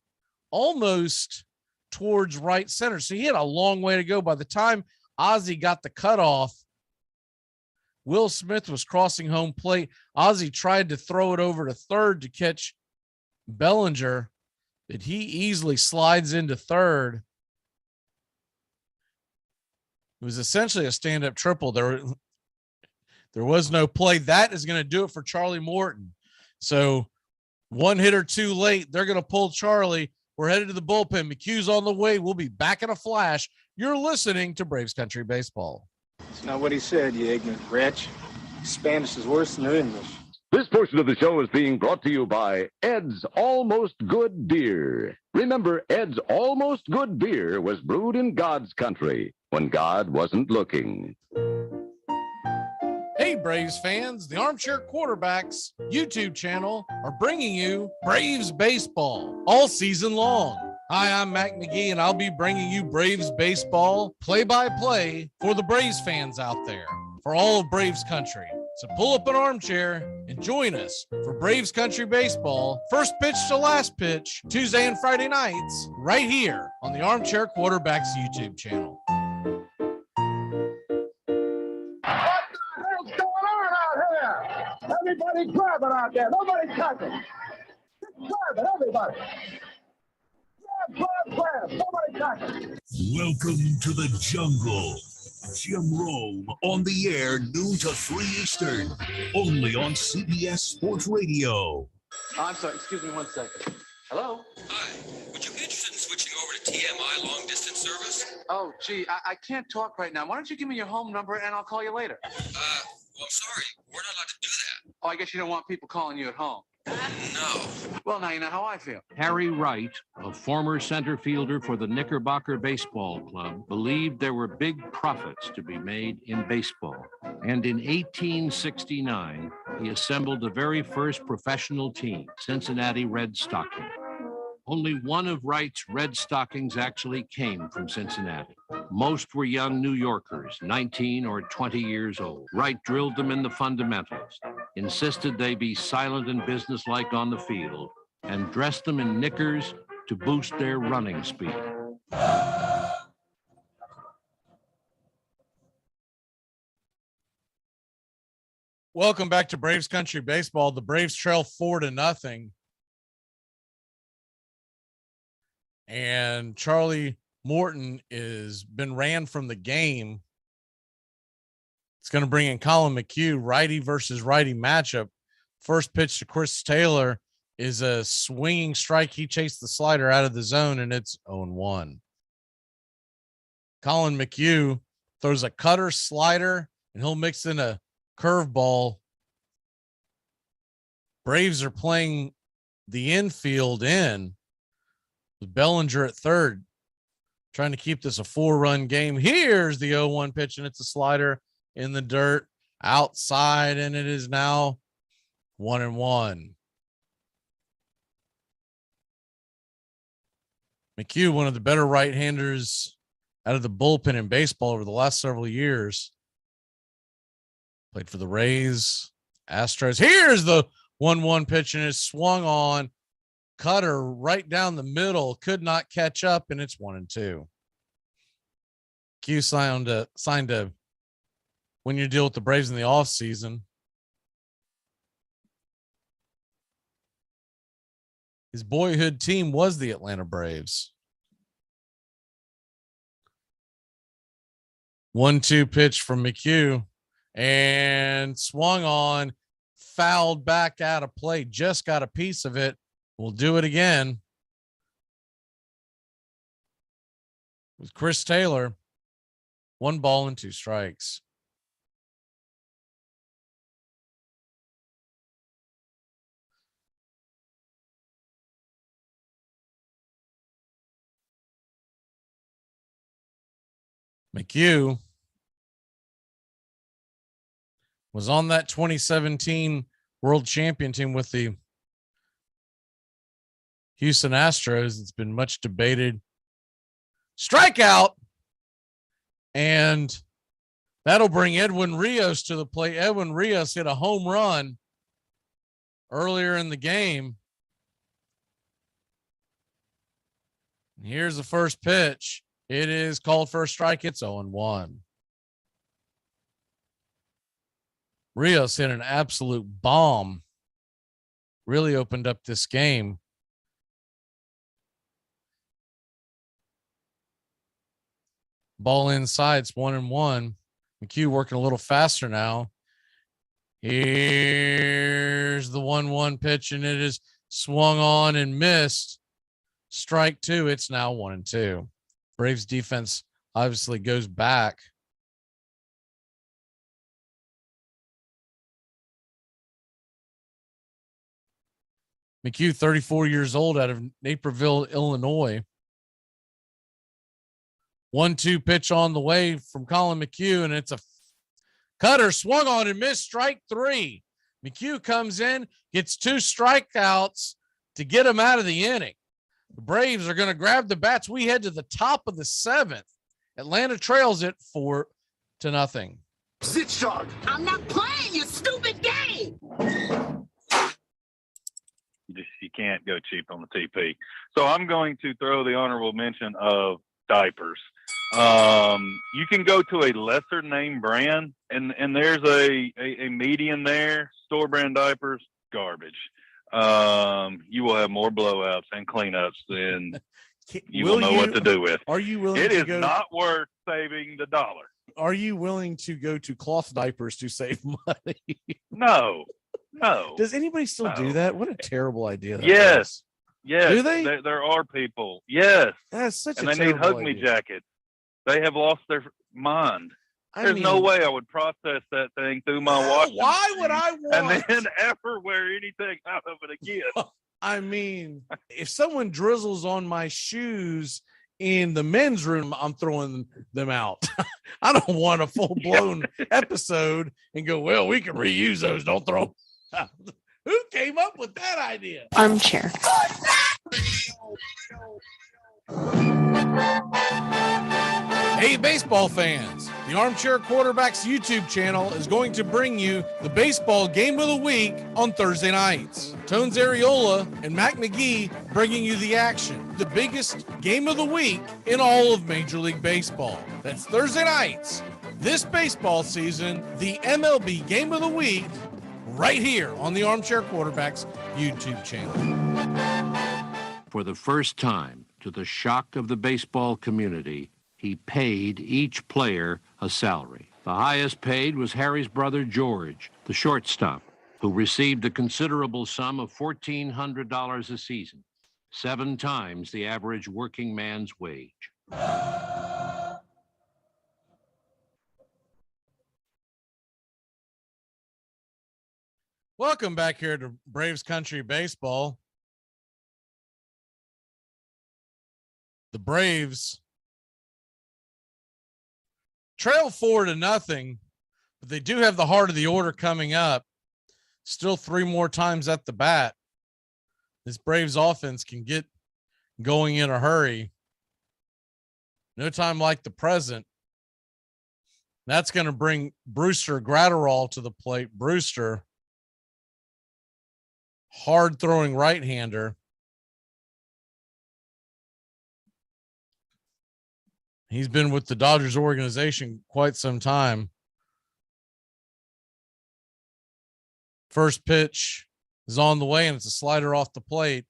almost towards right center. So he had a long way to go. By the time Ozzy got the cutoff, Will Smith was crossing home plate. Ozzy tried to throw it over to third to catch Bellinger, but he easily slides into third. It was essentially a stand-up triple. There was no play. That is going to do it for Charlie Morton. So one hitter too late. They're going to pull Charlie. We're headed to the bullpen. McHugh's on the way. We'll be back in a flash. You're listening to Braves Country Baseball. It's not what he said, you ignorant wretch. Spanish is worse than English. This portion of the show is being brought to you by Ed's Almost Good Beer. Remember, Ed's Almost Good Beer was brewed in God's country when God wasn't looking. Hey, Braves fans, the Armchair Quarterbacks YouTube channel are bringing you Braves Baseball all season long. Hi, I'm Mac McGee, and I'll be bringing you Braves Baseball play-by-play for the Braves fans out there, for all of Braves country. So pull up an armchair and join us for Braves Country Baseball, first pitch to last pitch, Tuesday and Friday nights, right here on the Armchair Quarterbacks YouTube channel. What the hell's going on out here? Everybody grabbing out there. Nobody touching. Just grabbing, everybody. Grab. Nobody touching. Welcome to the jungle. Jim Rome on the air, noon to 3 Eastern, only on CBS Sports Radio. I'm sorry, excuse me 1 second. Hello? Hi, would you be interested in switching over to TMI long distance service? Oh, gee, I can't talk right now. Why don't you give me your home number and I'll call you later? Well, I'm sorry, we're not allowed to do that. Oh, I guess you don't want people calling you at home. No. Well, now you know how I feel. Harry Wright, a former center fielder for the Knickerbocker Baseball Club, believed there were big profits to be made in baseball. And in 1869, he assembled the very first professional team, Cincinnati Red Stockings. Only one of Wright's Red Stockings actually came from Cincinnati. Most were young New Yorkers, 19 or 20 years old. Wright drilled them in the fundamentals, insisted they be silent and businesslike on the field, and dressed them in knickers to boost their running speed. Welcome back to Braves Country Baseball. The Braves trail 4-0. And Charlie Morton is been ran from the game. It's going to bring in Colin McHugh, righty versus righty matchup. First pitch to Chris Taylor is a swinging strike. He chased the slider out of the zone, and it's 0-1. Colin McHugh throws a cutter, slider, and he'll mix in a curveball. Braves are playing the infield in with Bellinger at third, trying to keep this a 4-run game. Here's the 0-1 pitch, and it's a slider in the dirt outside, and it is now 1-1. McHugh, one of the better right-handers out of the bullpen in baseball over the last several years. Played for the Rays, Astros. Here's the 1-1 pitch, and it's swung on. Cutter right down the middle, could not catch up, and it's 1-2. Q signed a when you deal with the Braves in the offseason. His boyhood team was the Atlanta Braves. 1-2 pitch from McHugh and swung on, fouled back out of play, just got a piece of it. We'll do it again with Chris Taylor. 1 ball and 2 strikes. McHugh was on that 2017 World Champion team with the Houston Astros. It's been much debated. Strikeout. And that'll bring Edwin Rios to the plate. Edwin Rios hit a home run earlier in the game. And here's the first pitch. It is called for a strike. It's 0-1. Rios hit an absolute bomb. Really opened up this game. Ball inside. It's 1-1. McHugh working a little faster now. Here's the 1-1 pitch, and it is swung on and missed. Strike 2. It's now 1-2. Braves defense obviously goes back. McHugh, 34 years old, out of Naperville, Illinois. 1-2 pitch on the way from Colin McHugh, and it's a cutter, swung on and missed. Strike 3. McHugh comes in, gets 2 strikeouts to get him out of the inning. The Braves are going to grab the bats. We head to the top of the 7th. Atlanta trails it 4-0. Sit short. I'm not playing your stupid game. You can't go cheap on the TP. So I'm going to throw the honorable mention of diapers. You can go to a lesser name brand, and there's a median there. Store brand diapers, garbage. You will have more blowouts and cleanups than you will know what to do with. Are you willing? It is not worth saving the dollar. Are you willing to go to cloth diapers to save money? No. Does anybody still do that? What a terrible idea. Yes. Yes. Do they? There are people. Yes. That's such and a they need terrible hug me idea. jackets. They have lost their mind. There's no way I would process that thing through my washing Why would I machine want? and then ever wear anything out of it again? I mean, if someone drizzles on my shoes in the men's room, I'm throwing them out. I don't want a full-blown episode and go, well, we can reuse those. Don't throw them out. Who came up with that idea? Armchair. Hey, baseball fans, the Armchair Quarterbacks YouTube channel is going to bring you the baseball game of the week on Thursday nights. Tones Areola and Mac McGee bringing you the action, the biggest game of the week in all of Major League Baseball. That's Thursday nights. This baseball season, the MLB game of the week, right here on the Armchair Quarterbacks YouTube channel. For the first time, to the shock of the baseball community, he paid each player a salary. The highest paid was Harry's brother George, the shortstop, who received a considerable sum of $1,400 a season, 7 times the average working man's wage. Welcome back here to Braves Country Baseball. The Braves trail 4-0, but they do have the heart of the order coming up. Still 3 more times at the bat. This Braves offense can get going in a hurry. No time like the present. That's going to bring Brewster Gratterall to the plate. Brewster, hard throwing right-hander. He's been with the Dodgers organization quite some time. First pitch is on the way, and it's a slider off the plate.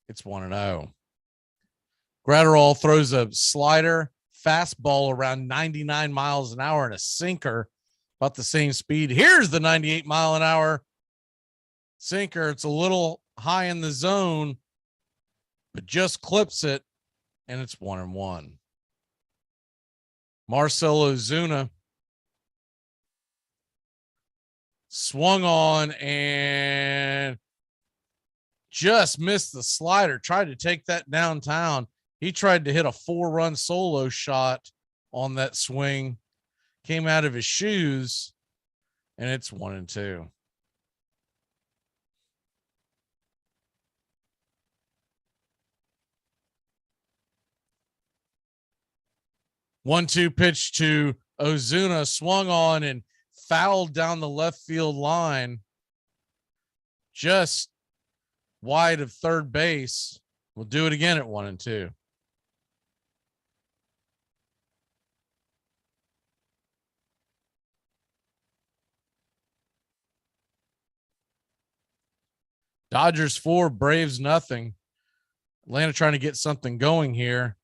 It's 1-0. Gratterall throws a slider, fastball around 99 miles an hour, and a sinker about the same speed. Here's the 98-mile-an-hour sinker. It's a little high in the zone, but just clips it, and it's 1-1. Marcell Ozuna swung on and just missed the slider. Tried to take that downtown. He tried to hit a 4-run solo shot on that swing. Came out of his shoes, and it's 1-2. One-two pitch to Ozuna, swung on and fouled down the left field line, just wide of third base. We'll do it again at 1-2. Dodgers 4, Braves nothing. Atlanta trying to get something going here.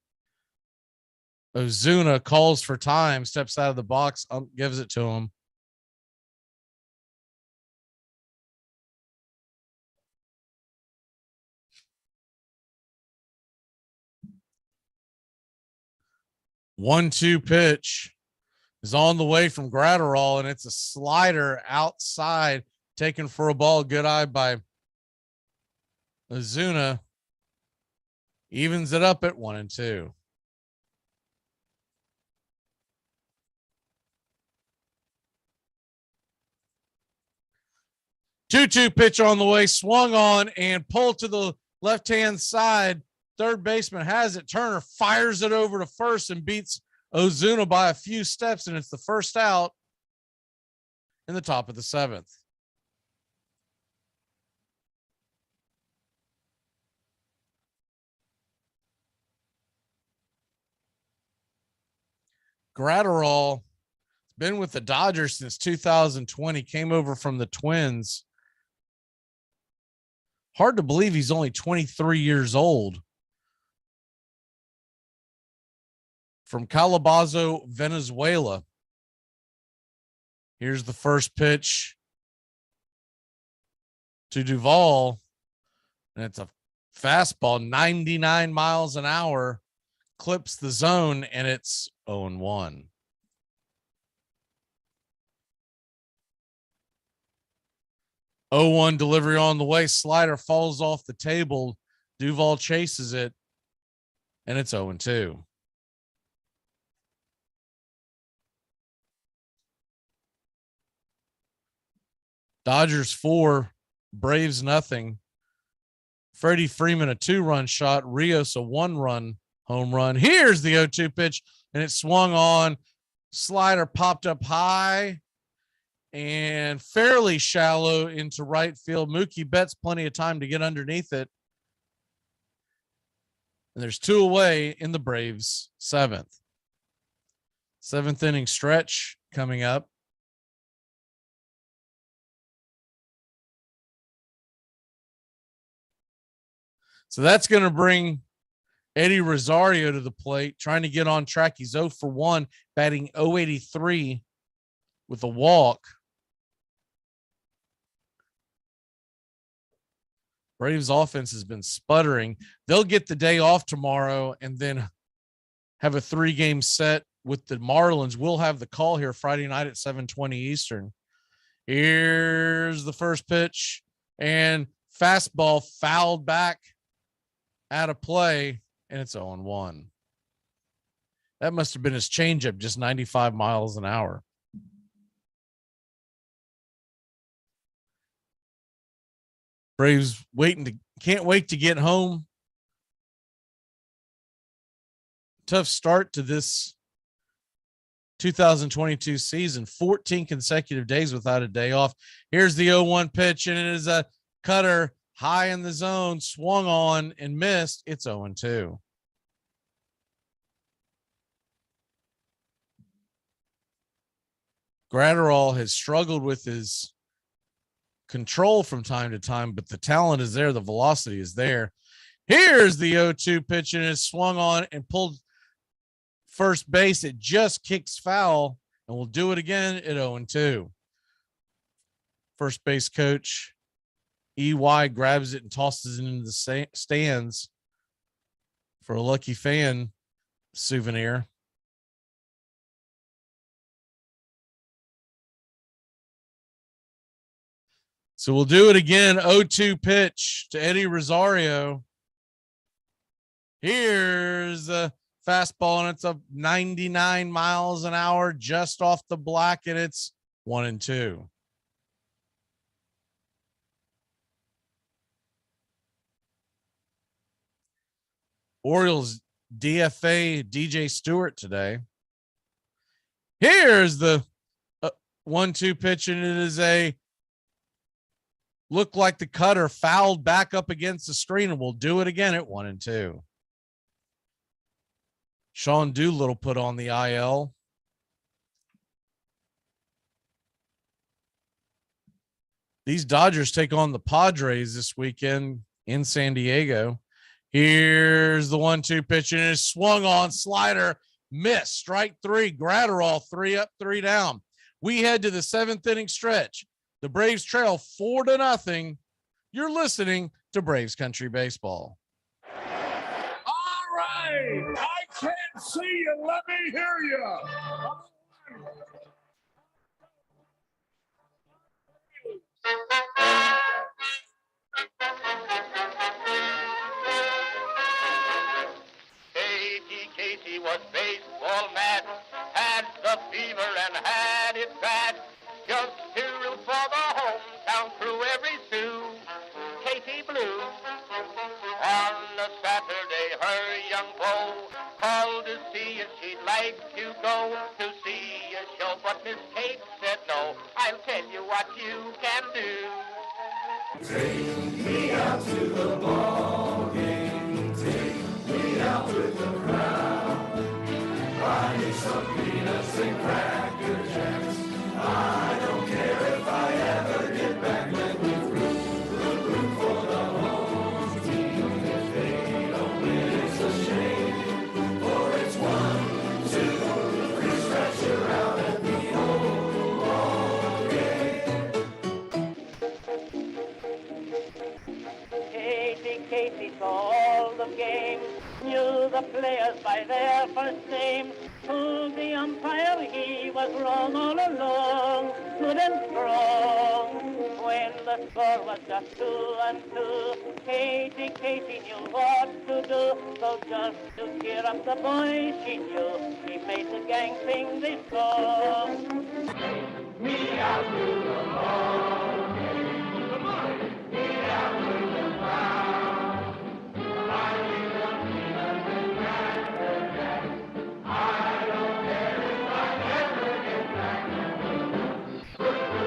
Ozuna calls for time, steps out of the box, gives it to him. One-two pitch is on the way from Gratterall, and it's a slider outside, taken for a ball. Good eye by Ozuna. Evens it up at 1-2. Two-two pitch on the way, swung on and pulled to the left-hand side. Third baseman has it. Turner fires it over to first and beats Ozuna by a few steps, and it's the first out in the top of the 7th. Gratterall been with the Dodgers since 2020, came over from the Twins. Hard to believe he's only 23 years old. From Calabazo, Venezuela. Here's the first pitch to Duvall, and it's a fastball, 99 miles an hour, clips the zone, and it's 0-1. Oh, 0-1 delivery on the way. Slider falls off the table. Duvall chases it, and it's 0-2. Dodgers 4, Braves nothing. Freddie Freeman a 2-run shot. Rios a 1-run home run. Here's the 0-2 pitch, and it swung on. Slider popped up high and fairly shallow into right field. Mookie Betts plenty of time to get underneath it. And there's 2 away in the Braves 7th. 7th inning stretch coming up. So that's going to bring Eddie Rosario to the plate, trying to get on track. He's 0 for 1, batting .083 with a walk. Braves offense has been sputtering. They'll get the day off tomorrow and then have a 3-game set with the Marlins. We'll have the call here Friday night at 7:20 Eastern. Here's the first pitch, and fastball fouled back out of play, and it's 0-1. That must have been his changeup, just 95 miles an hour. Braves can't wait to get home tough start to this 2022 season. 14 consecutive days without a day off. Here's the 0-1 pitch, and it is a cutter high in the zone, swung on and missed. It's 0-2. Gratterall has struggled with his control from time to time, but the talent is there. The velocity is there. Here's the 0-2 pitch, and it's swung on and pulled first base. It just kicks foul, and we'll do it again at 0-2. First base coach EY grabs it and tosses it into the stands for a lucky fan souvenir. So we'll do it again. 0-2 pitch to Eddie Rosario. Here's a fastball, and it's up 99 miles an hour just off the black, and it's 1-2. Orioles DFA DJ Stewart today. Here's the 1-2 pitch, and it is a look like the cutter fouled back up against the screen, and we'll do it again at 1-2. Sean Doolittle put on the IL. These Dodgers take on the Padres this weekend in San Diego. Here's the 1-2 pitch, and it's swung on, slider, miss, strike three. Gratterall 3 up, 3 down. We head to the 7th inning stretch. The Braves trail 4-0. You're listening to Braves Country Baseball. All right. I can't see you. Let me hear you. Casey was baseball mad, had the fever and had it bad. Just to root for the hometown crew every Sue. Katie Blue. On a Saturday, her young beau called to see if she'd like to go to see a show, but Miss Kate said no. I'll tell you what you can do. Take me out to the ball game. Take me out with the crowd. Buy me some peanuts and cracker jacks. I don't care if I ever get back. Let me root for the home team. If they don't win, it's a shame. For it's 1, 2, 3 stretch, you're out at the old ball game. Casey saw all the games, knew the players by their first names. Told the umpire he was wrong all along, good and strong. When the score was just 2-2, Casey knew what to do. So just to cheer up the boys, she knew he made the gang sing this song. Me out to the ball game. Come on. Me out to the crowd. I need the peanuts and cracker jacks. I don't care if I never get back. Root for the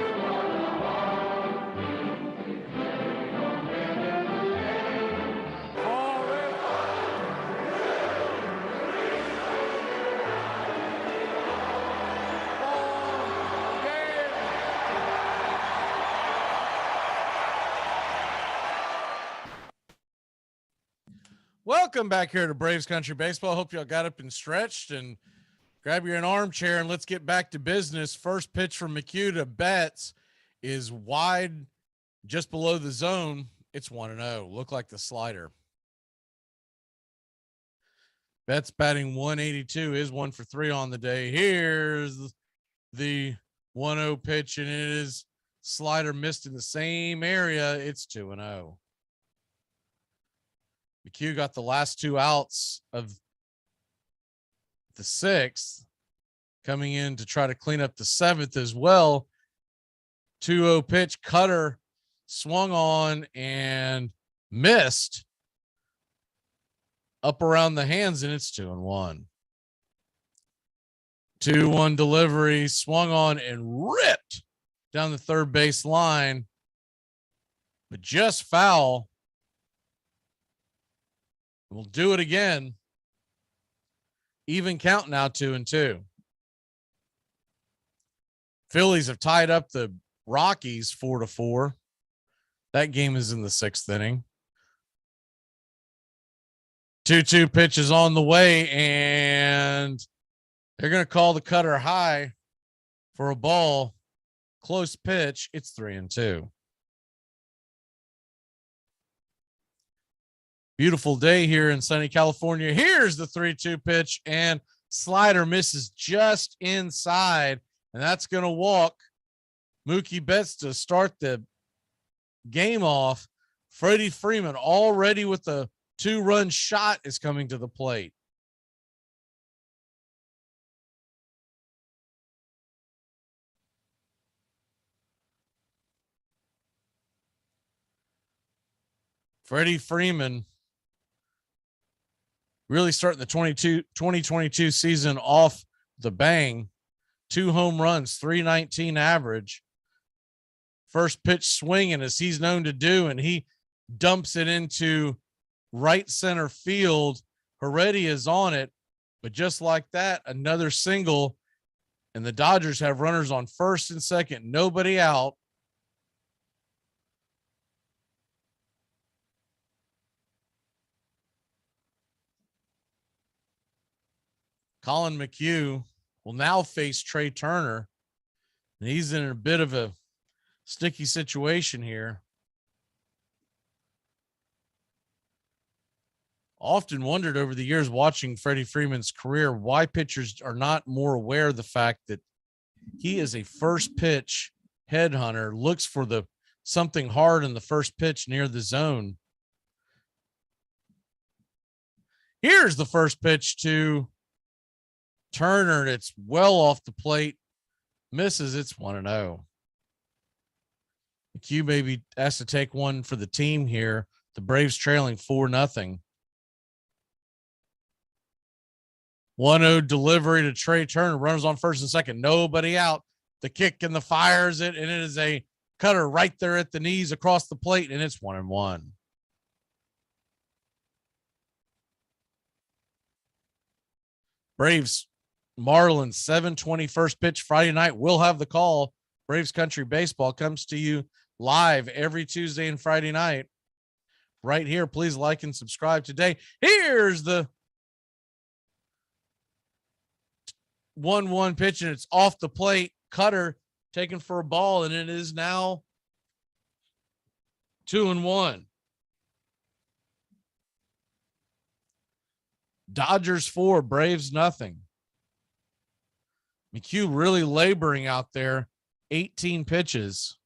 home team. If they don't win, it's a shame. Welcome back here to Braves Country Baseball. Hope y'all got up and stretched and grab your armchair, and let's get back to business. First pitch from McHugh to Betts is wide, just below the zone. It's 1-0. Look like the slider. Betts batting 182, is 1 for 3 on the day. Here's the 1-0 pitch, and it is slider missed in the same area. It's 2-0. McHugh got the last 2 outs of the 6th, coming in to try to clean up the 7th as well. 2-0 pitch, cutter swung on and missed up around the hands, and it's 2-1. 2-1 delivery, swung on and ripped down the third base line, but just foul. We'll do it again. Even count now, 2-2. Phillies have tied up the Rockies 4-4. That game is in the 6th inning. 2-2 pitch is on the way, and they're going to call the cutter high for a ball. Close pitch. It's 3-2. Beautiful day here in sunny California. Here's the 3-2 pitch, and slider misses just inside, and that's going to walk Mookie Betts to start the game off. Freddie Freeman already with the 2-run shot is coming to the plate. Freddie Freeman really starting the 2022 season off the bang. 2 home runs, 319 average. First pitch swinging as he's known to do, and he dumps it into right center field. Heredia is on it, but just like that, another single, and the Dodgers have runners on first and second, nobody out. Colin McHugh will now face Trey Turner, and he's in a bit of a sticky situation here. Often wondered over the years watching Freddie Freeman's career why pitchers are not more aware of the fact that he is a first pitch headhunter, looks for something hard in the first pitch near the zone. Here's the first pitch to Turner, and it's well off the plate. Misses. It's 1-0. McHugh maybe has to take one for the team here. The Braves trailing 4-0. 1-0 delivery to Trey Turner. Runners on first and second. Nobody out. The kick and the fires it, and it is a cutter right there at the knees across the plate, and it's 1-1. Braves Marlins 7:20 first pitch Friday night. We'll have the call. Braves Country Baseball comes to you live every Tuesday and Friday night right here. Please like and subscribe today. Here's the 1-1 pitch, and it's off the plate. Cutter taken for a ball, and it is now 2-1. Dodgers 4, Braves nothing. McHugh really laboring out there. 18 pitches.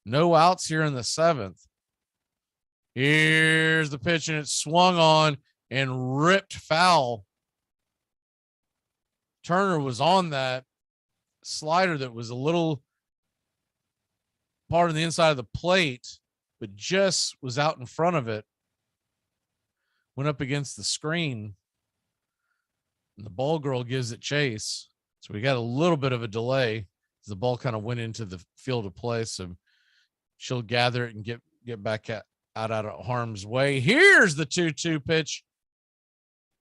No outs here in the 7th. Here's the pitch, and it's swung on and ripped foul. Turner was on that slider that was a little part of the inside of the plate, but just was out in front of it. Went up against the screen. And the ball girl gives it chase. So we got a little bit of a delay as the ball kind of went into the field of play. So she'll gather it and get back out of harm's way. Here's the 2-2 pitch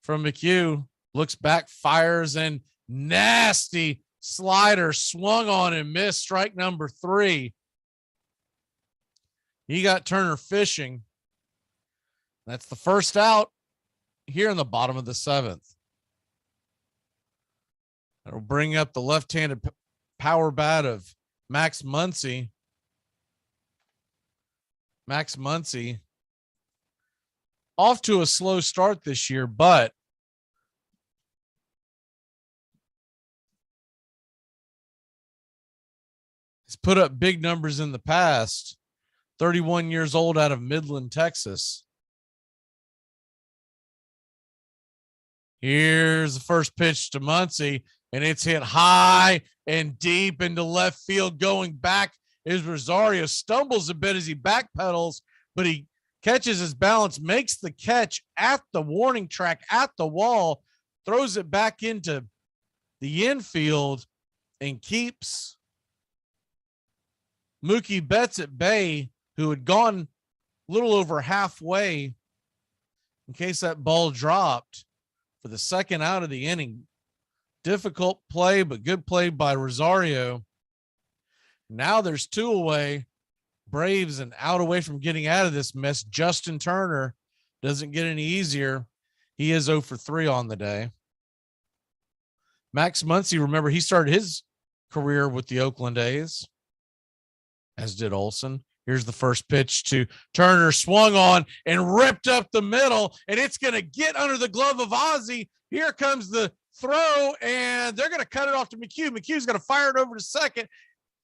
from McHugh. Looks back, fires, and nasty slider swung on and missed. Strike number 3. He got Turner fishing. That's the first out here in the bottom of the 7th. That'll bring up the left-handed power bat of Max Muncy. Max Muncy off to a slow start this year, but he's put up big numbers in the past. 31 years old out of Midland, Texas. Here's the first pitch to Muncy, and it's hit high and deep into left field. Going back is Rosario. Stumbles a bit as he backpedals, but he catches his balance, makes the catch at the warning track, at the wall, throws it back into the infield and keeps Mookie Betts at bay, who had gone a little over halfway in case that ball dropped for the second out of the inning. Difficult play, but good play by Rosario. Now there's 2 away. Braves and out away from getting out of this mess. Justin Turner doesn't get any easier. He is 0 for 3 on the day. Max Muncy, remember, he started his career with the Oakland A's, as did Olsen. Here's the first pitch to Turner, swung on and ripped up the middle, and it's going to get under the glove of Ozzie. Here comes the throw, and they're going to cut it off to McHugh. McHugh's going to fire it over to second.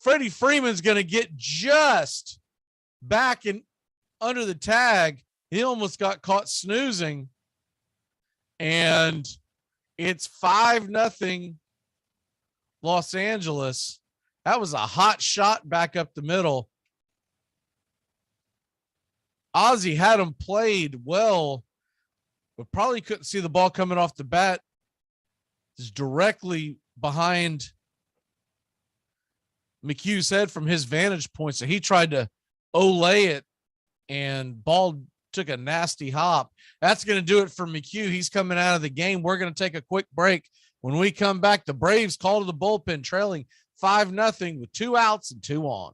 Freddie Freeman's going to get just back in under the tag. He almost got caught snoozing, and it's 5-0 Los Angeles. That was a hot shot back up the middle. Ozzie had him played well, but probably couldn't see the ball coming off the bat. It's directly behind McHugh's head from his vantage point. So he tried to olay it, and ball took a nasty hop. That's going to do it for McHugh. He's coming out of the game. We're going to take a quick break. When we come back, the Braves call to the bullpen, trailing 5-0 with 2 outs and 2 on.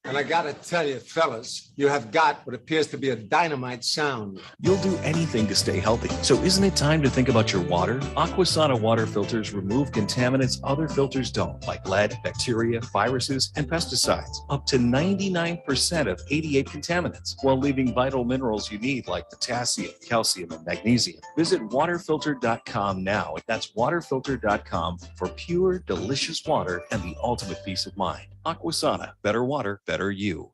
And I gotta tell you, fellas, you have got what appears to be a dynamite sound. You'll do anything to stay healthy. So isn't it time to think about your water? Aquasana water filters remove contaminants other filters don't, like lead, bacteria, viruses, and pesticides. Up to 99% of 88 contaminants, while leaving vital minerals you need like potassium, calcium, and magnesium. Visit waterfilter.com now. That's waterfilter.com for pure, delicious water and the ultimate peace of mind. Aquasana, better water, better you.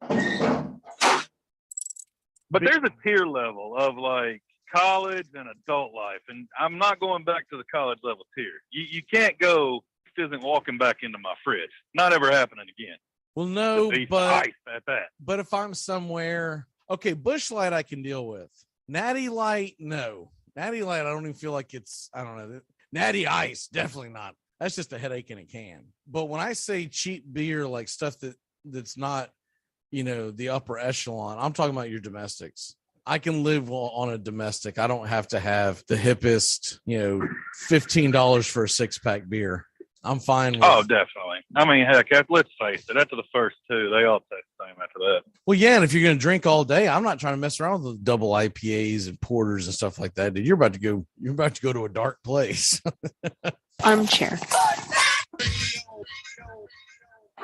But there's a tier level of like college and adult life, and I'm not going back to the college level tier. You can't go, this isn't walking back into my fridge. Not ever happening again. Well, no, but ice at that. But if I'm somewhere, okay, Busch Light I can deal with. Natty Light, no. Natty Light, I don't even feel like it's, I don't know. Natty Ice, definitely not. That's just a headache in a can. But when I say cheap beer, like stuff that's not, the upper echelon, I'm talking about your domestics. I can live on a domestic. I don't have to have the hippest, $15 for a 6-pack beer. I'm fine with. Oh, definitely. I mean, heck, let's face it. After the first 2, they all taste the same after that. Well, yeah, and if you're going to drink all day, I'm not trying to mess around with the double IPAs and porters and stuff like that. Dude, you're about to go to a dark place. Armchair.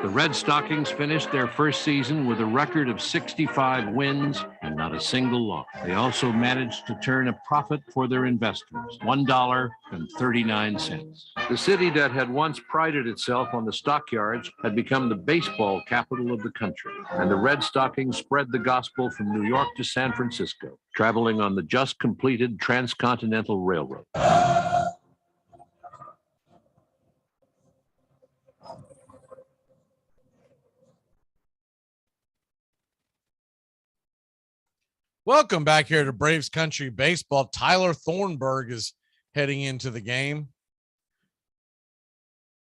The Red Stockings finished their first season with a record of 65 wins and not a single loss. They also managed to turn a profit for their investors, $1.39. The city that had once prided itself on the stockyards had become the baseball capital of the country, and the Red Stockings spread the gospel from New York to San Francisco, traveling on the just completed Transcontinental Railroad. Welcome back here to Braves Country Baseball. Tyler Thornburg is heading into the game.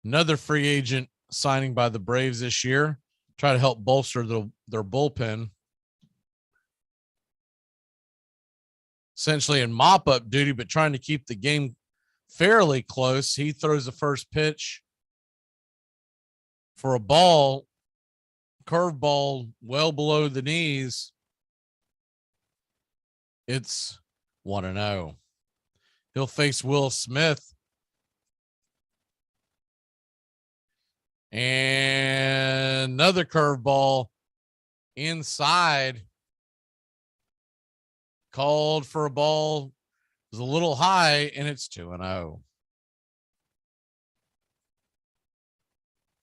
Another free agent signing by the Braves this year. Try to help bolster their bullpen. Essentially in mop-up duty, but trying to keep the game fairly close. He throws the first pitch for a ball, curveball well below the knees. It's 1-0. He'll face Will Smith. And another curveball inside. Called for a ball. It was a little high, and it's 2-0.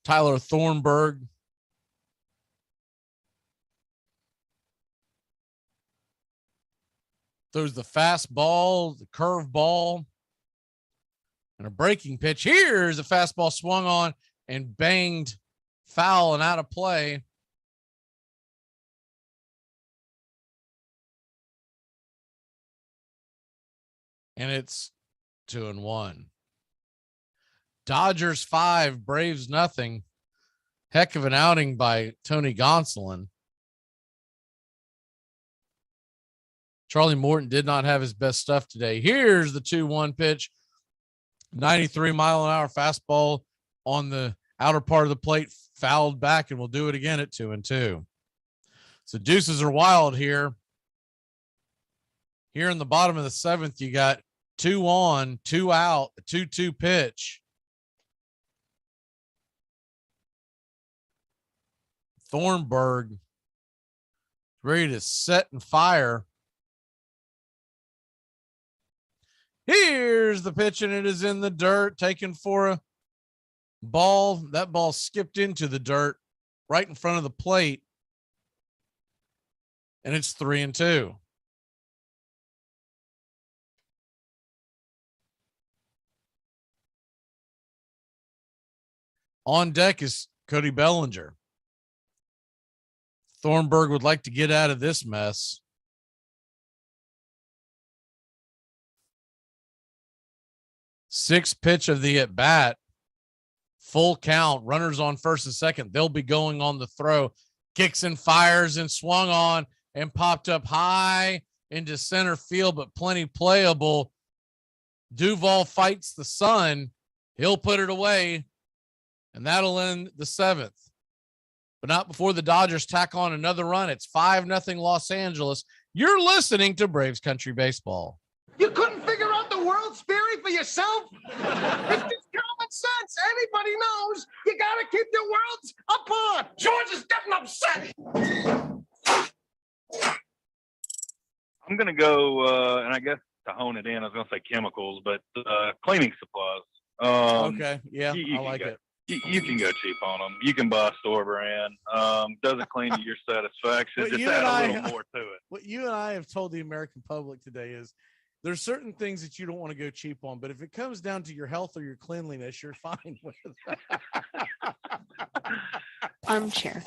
Tyler Thornburg. Throws the fastball, the curveball, and a breaking pitch. Here's a fastball swung on and banged foul and out of play. And it's 2-1. Dodgers 5, Braves nothing. Heck of an outing by Tony Gonsolin. Charlie Morton did not have his best stuff today. Here's the 2-1 pitch. 93-mile-an-hour fastball on the outer part of the plate, fouled back, and we'll do it again at 2-2. So deuces are wild here. Here in the bottom of the 7th, you got 2 on, 2 out, a 2-2 pitch. Thornburg ready to set and fire. Here's the pitch, and it is in the dirt, taken for a ball. That ball skipped into the dirt right in front of the plate, and it's 3-2. On deck is Cody Bellinger. Thornburg would like to get out of this mess. Sixth pitch of the at bat. Full count. Runners on first and second. They'll be going on the throw. Kicks and fires and swung on and popped up high into center field, but plenty playable. Duvall fights the sun. He'll put it away, and that'll end the 7th. But not before the Dodgers tack on another run. It's 5-0 Los Angeles. You're listening to Braves Country Baseball. You couldn't figure out the World's Theory for yourself? It's just common sense. Anybody knows you got to keep your worlds apart. George is getting upset. I'm going to go, and I guess to hone it in, I was going to say chemicals, but cleaning supplies. Okay, yeah, I like it. You can go cheap on them. You can buy a store brand. Doesn't clean to your satisfaction. Just add a little more to it. What you and I have told the American public today is there's certain things that you don't want to go cheap on, but if it comes down to your health or your cleanliness, you're fine with it. Armchair.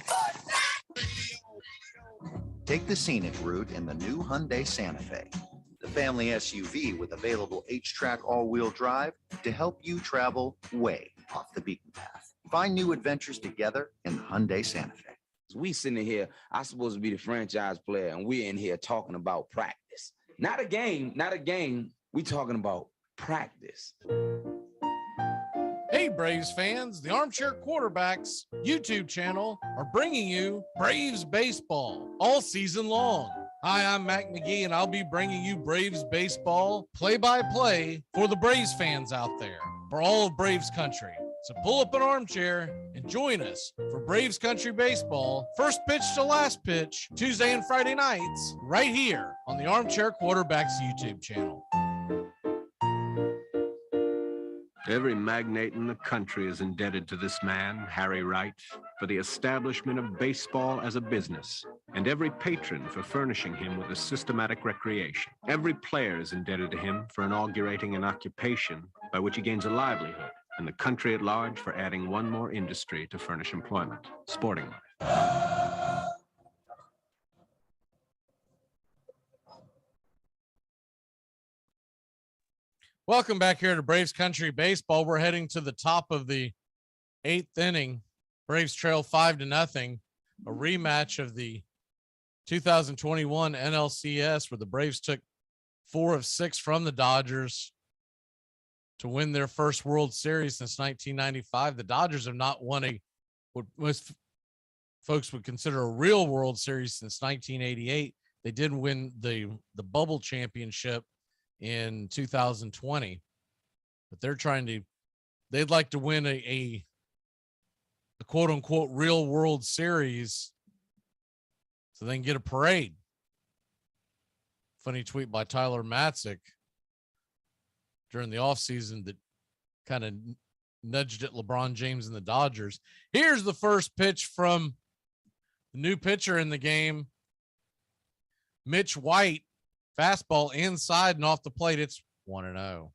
Take the scenic route in the new Hyundai Santa Fe, the family SUV with available H-Track all-wheel drive to help you travel way off the beaten path. Find new adventures together in the Hyundai Santa Fe. We sitting here, I'm supposed to be the franchise player, and we're in here talking about practice. Not a game. We talking about practice. Hey, Braves fans, the Armchair Quarterbacks YouTube channel are bringing you Braves baseball all season long. Hi, I'm Mac McGee, and I'll be bringing you Braves baseball play-by-play for the Braves fans out there, for all of Braves country. So pull up an armchair and join us for Braves Country Baseball, first pitch to last pitch, Tuesday and Friday nights, right here on the Armchair Quarterbacks YouTube channel. Every magnate in the country is indebted to this man, Harry Wright, for the establishment of baseball as a business, and every patron for furnishing him with a systematic recreation. Every player is indebted to him for inaugurating an occupation by which he gains a livelihood, and the country at large for adding one more industry to furnish employment, sporting life. Welcome back here to Braves Country Baseball. We're heading to the top of the 8th inning. Braves trail 5-0. A rematch of the 2021 NLCS, where the Braves took 4 of 6 from the Dodgers to win their first World Series since 1995. The Dodgers have not won what most folks would consider a real World Series since 1988. They did win the bubble championship in 2020, but they'd like to win a quote unquote real World Series so they can get a parade. Funny tweet by Tyler Matzik during the offseason that kind of nudged at LeBron James and the Dodgers. Here's the first pitch from the new pitcher in the game, Mitch White. Fastball inside and off the plate. It's 1-0.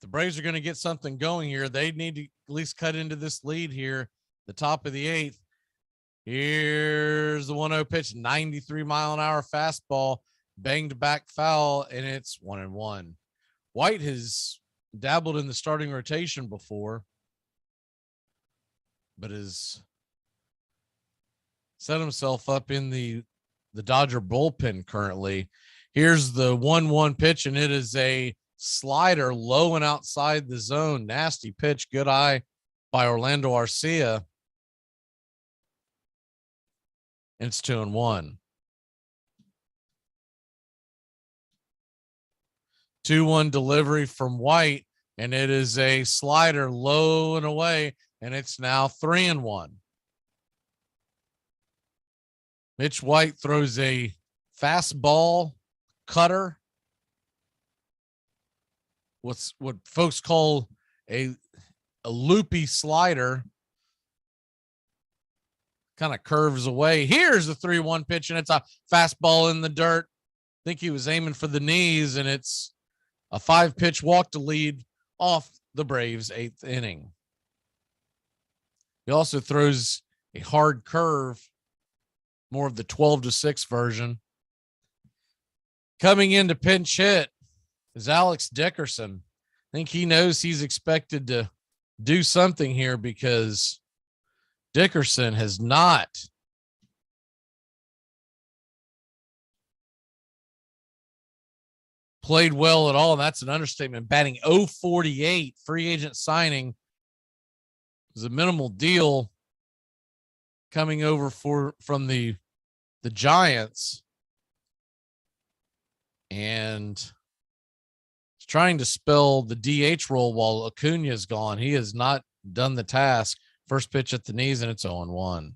The Braves are going to get something going here. They need to at least cut into this lead here, the top of the 8th. Here's the 1-0 pitch, 93-mile-an-hour fastball, banged back foul, and it's 1-1. White has dabbled in the starting rotation before, but has set himself up in the Dodger bullpen currently. Here's the 1-1 pitch, and it is a slider low and outside the zone. Nasty pitch. Good eye by Orlando Arcia. And it's 2-1. 2-1 delivery from White, and it is a slider low and away, and it's now 3-1. Mitch White throws a fastball cutter, what folks call a loopy slider, kind of curves away. Here's the 3-1 pitch, and it's a fastball in the dirt. I think he was aiming for the knees, and it's a 5-pitch walk to lead off the Braves' 8th inning. He also throws a hard curve, more of the 12-6 version. Coming in to pinch hit is Alex Dickerson. I think he knows he's expected to do something here because Dickerson has not played well at all. And that's an understatement. Batting .048, free agent signing. It was a minimal deal coming over from the Giants. And he's trying to spell the DH role while Acuna's gone. He has not done the task. First pitch at the knees, and it's 0-1.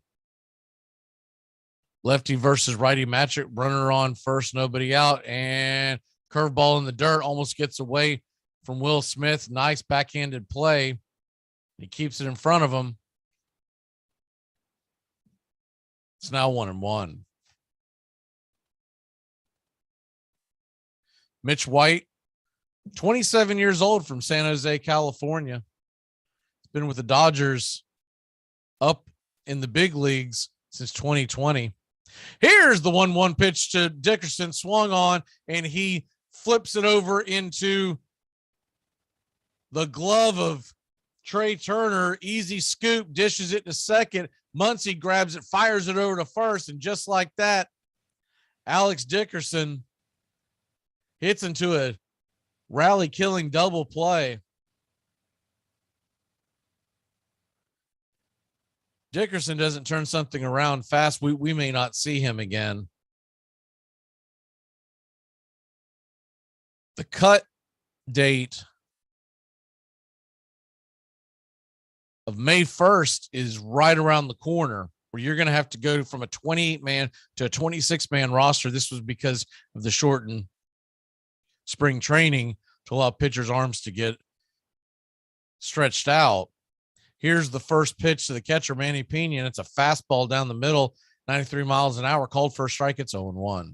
Lefty versus righty matchup. Runner on first, nobody out, and curveball in the dirt, almost gets away from Will Smith. Nice backhanded play. He keeps it in front of him. It's now 1-1. Mitch White, 27 years old, from San Jose, California. He's been with the Dodgers up in the big leagues since 2020. Here's the 1-1 pitch to Dickerson, swung on, and he flips it over into the glove of Trey Turner. Easy scoop, dishes it to second. Muncy grabs it, fires it over to first, and just like that, Alex Dickerson hits into a rally-killing double play. Dickerson doesn't turn something around fast, we may not see him again. The cut date of May 1st is right around the corner, where you're going to have to go from a 28-man to a 26-man roster. This was because of the shortened spring training to allow pitchers' arms to get stretched out. Here's the first pitch to the catcher, Manny Pena, and it's a fastball down the middle, 93 miles an hour, called for a strike. It's 0-1.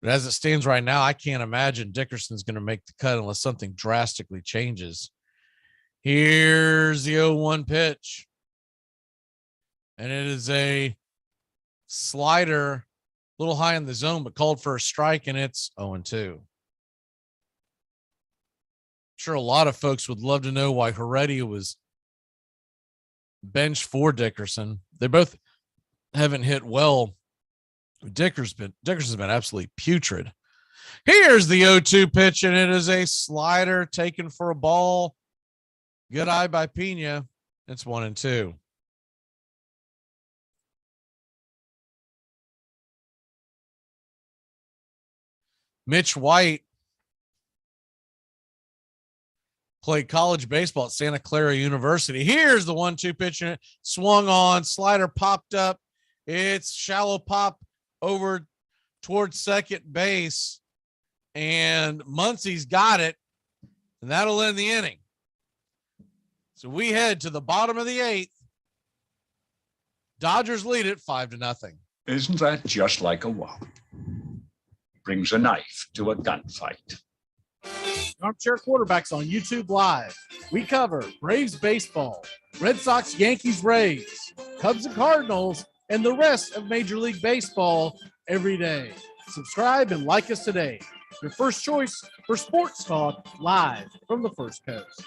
But as it stands right now, I can't imagine Dickerson's going to make the cut unless something drastically changes. Here's the 0-1 pitch, and it is a slider, a little high in the zone, but called for a strike, and it's 0-2. Sure, a lot of folks would love to know why Heredia was benched for Dickerson. They both haven't hit well. Dickerson's been absolutely putrid. Here's the 0-2 pitch, and it is a slider taken for a ball. Good eye by Pena. It's 1-2. Mitch White played college baseball at Santa Clara University. Here's the 1-2 pitch, and it swung on, slider popped up. It's shallow pop over towards second base, and Muncy's got it, and that'll end the inning. So we head to the bottom of the 8th. Dodgers lead it 5-0. Isn't that just like a wop? Brings a knife to a gunfight. Armchair Quarterbacks on YouTube Live. We cover Braves baseball, Red Sox, Yankees, Rays, Cubs and Cardinals, and the rest of Major League Baseball every day. Subscribe and like us today. your first choice for sports talk live from the First Coast.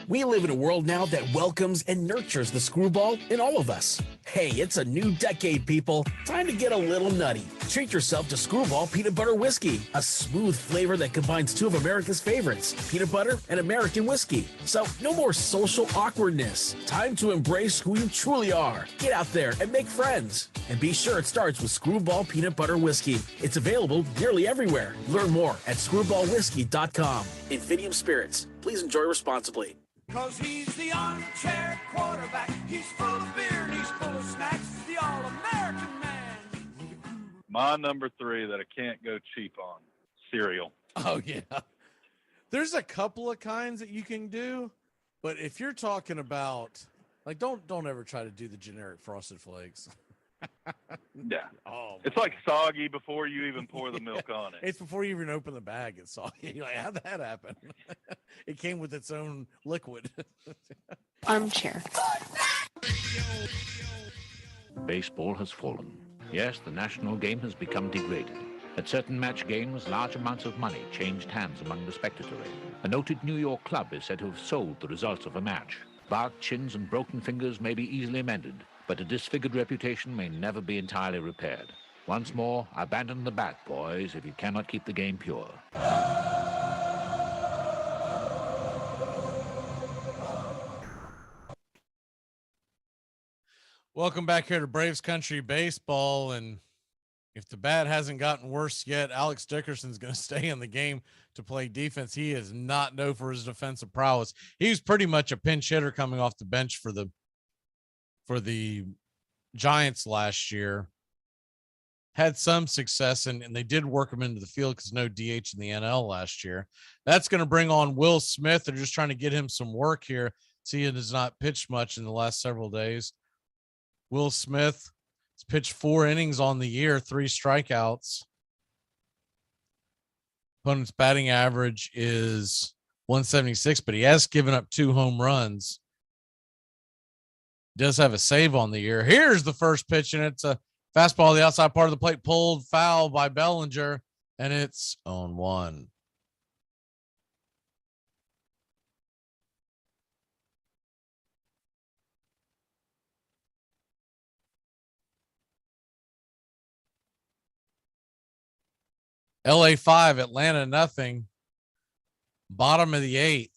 We live in a world now that welcomes and nurtures the screwball in all of us. Hey, it's a new decade, people. Time to get a little nutty. Treat yourself to Screwball Peanut Butter Whiskey, a smooth flavor that combines two of America's favorites, peanut butter and American whiskey. So no more social awkwardness. Time to embrace who you truly are. Get out there and make friends. And be sure it starts with Screwball Peanut Butter Whiskey. It's available nearly everywhere. Learn more at screwballwhiskey.com. Infinium Spirits. Please enjoy responsibly. Cause he's the armchair quarterback. He's full of beer and he's full of snacks. The all-American man. My number 3 that I can't go cheap on, cereal. Oh, yeah. There's a couple of kinds that you can do, but if you're talking about, like, don't ever try to do the generic Frosted Flakes. Yeah. Oh, it's like soggy before you even pour the milk on it. It's before you even open the bag. It's soggy. You're like, how'd that happen? It came with its own liquid. Armchair. Baseball has fallen. Yes, the national game has become degraded. At certain match games, large amounts of money changed hands among the spectatori. A noted New York club is said to have sold the results of a match. Barked chins and broken fingers may be easily amended, but a disfigured reputation may never be entirely repaired. Once more, abandon the bat, boys, if you cannot keep the game pure. Welcome back here to Braves Country Baseball. And if the bat hasn't gotten worse yet, Alex Dickerson's going to stay in the game to play defense. He is not known for his defensive prowess. He was pretty much a pinch hitter coming off the bench for the Giants last year. Had some success, and they did work him into the field because no DH in the NL last year. That's going to bring on Will Smith. They're just trying to get him some work here. See, it has not pitched much in the last several days. Will Smith has pitched 4 innings on the year, 3 strikeouts. Opponent's batting average is 176, but he has given up 2 home runs. Does have a save on the year. Here's the first pitch, and it's a fastball to the outside part of the plate, pulled foul by Bellinger, and it's 0-1. LA 5, Atlanta nothing. Bottom of the 8th.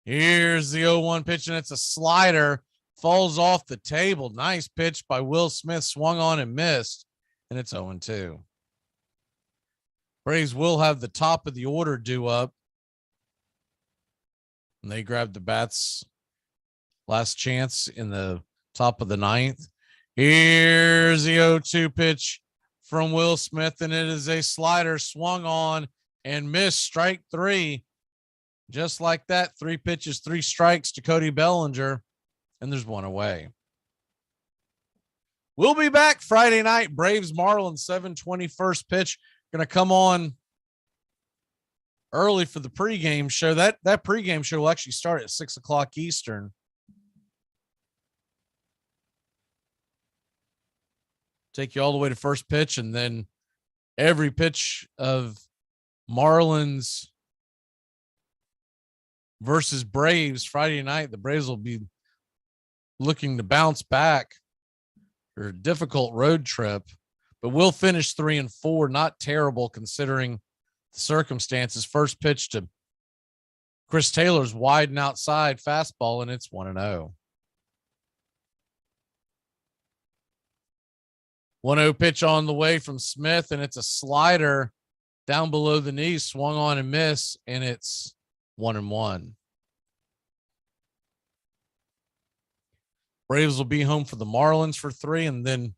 Here's the 0-1 pitch, and it's a slider. Falls off the table. Nice pitch by Will Smith. Swung on and missed, and it's 0-2. Braves will have the top of the order due up. And they grabbed the bats. Last chance in the top of the 9th. Here's the 0-2 pitch from Will Smith, and it is a slider swung on and missed. Strike 3. Just like that, 3 pitches, 3 strikes to Cody Bellinger, and there's 1 away. We'll be back Friday night. Braves Marlins 7:20 first pitch. Going to come on early for the pregame show. That pregame show will actually start at 6:00 Eastern. Take you all the way to first pitch, and then every pitch of Marlins versus Braves Friday night. The Braves will be looking to bounce back for a difficult road trip, but we'll finish 3-4. Not terrible considering the circumstances. First pitch to Chris Taylor's wide and outside fastball, and it's 1-0. 1-0 pitch on the way from Smith, and it's a slider down below the knee, swung on and miss, and it's 1-1. Braves will be home for the Marlins for 3, and then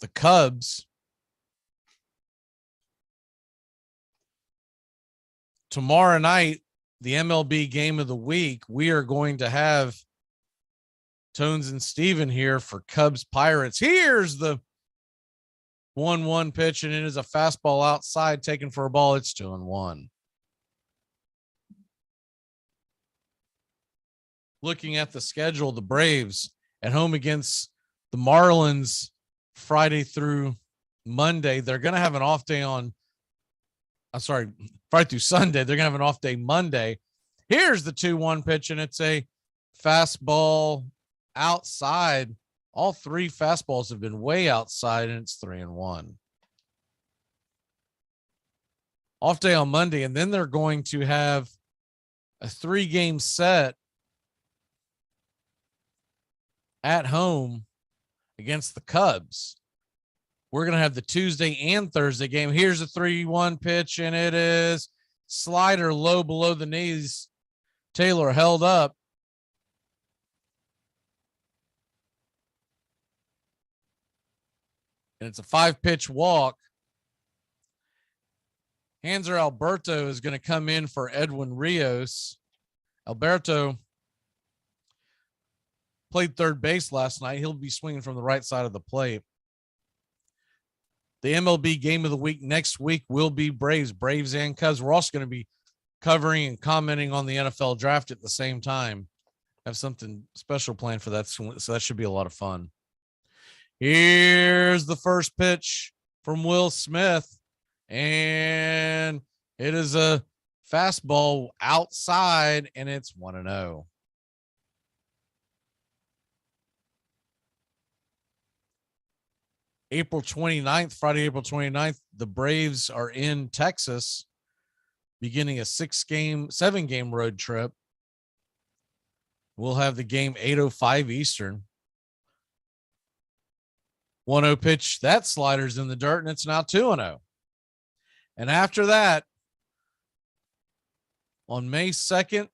the Cubs tomorrow night, the MLB game of the week. We are going to have Tones and Steven here for Cubs Pirates. Here's the 1-1 pitch, and it is a fastball outside taken for a ball. It's 2-1. Looking at the schedule, the Braves at home against the Marlins Friday through Monday. They're going to have an off day Friday through Sunday. They're going to have an off day Monday. Here's the 2-1 pitch, and it's a fastball outside. All three fastballs have been way outside, and it's 3-1. Off day on Monday, and then they're going to have a 3-game set at home against the Cubs. We're going to have the Tuesday and Thursday game. Here's a 3-1 pitch, and it is slider low below the knees. Taylor held up. And it's a 5-pitch walk. Hanser Alberto is going to come in for Edwin Rios. Alberto played third base last night. He'll be swinging from the right side of the plate. The MLB game of the week next week will be Braves and Cubs. We're also going to be covering and commenting on the NFL draft at the same time. Have something special planned for that, so that should be a lot of fun. Here's the first pitch from Will Smith, and it is a fastball outside, and it's 1-0. April 29th, Friday, April 29th, the Braves are in Texas, beginning a 7-game road trip. We'll have the game 8:05 Eastern. 1-0 pitch. That slider's in the dirt, and it's now 2-0. And after that, on May 2nd,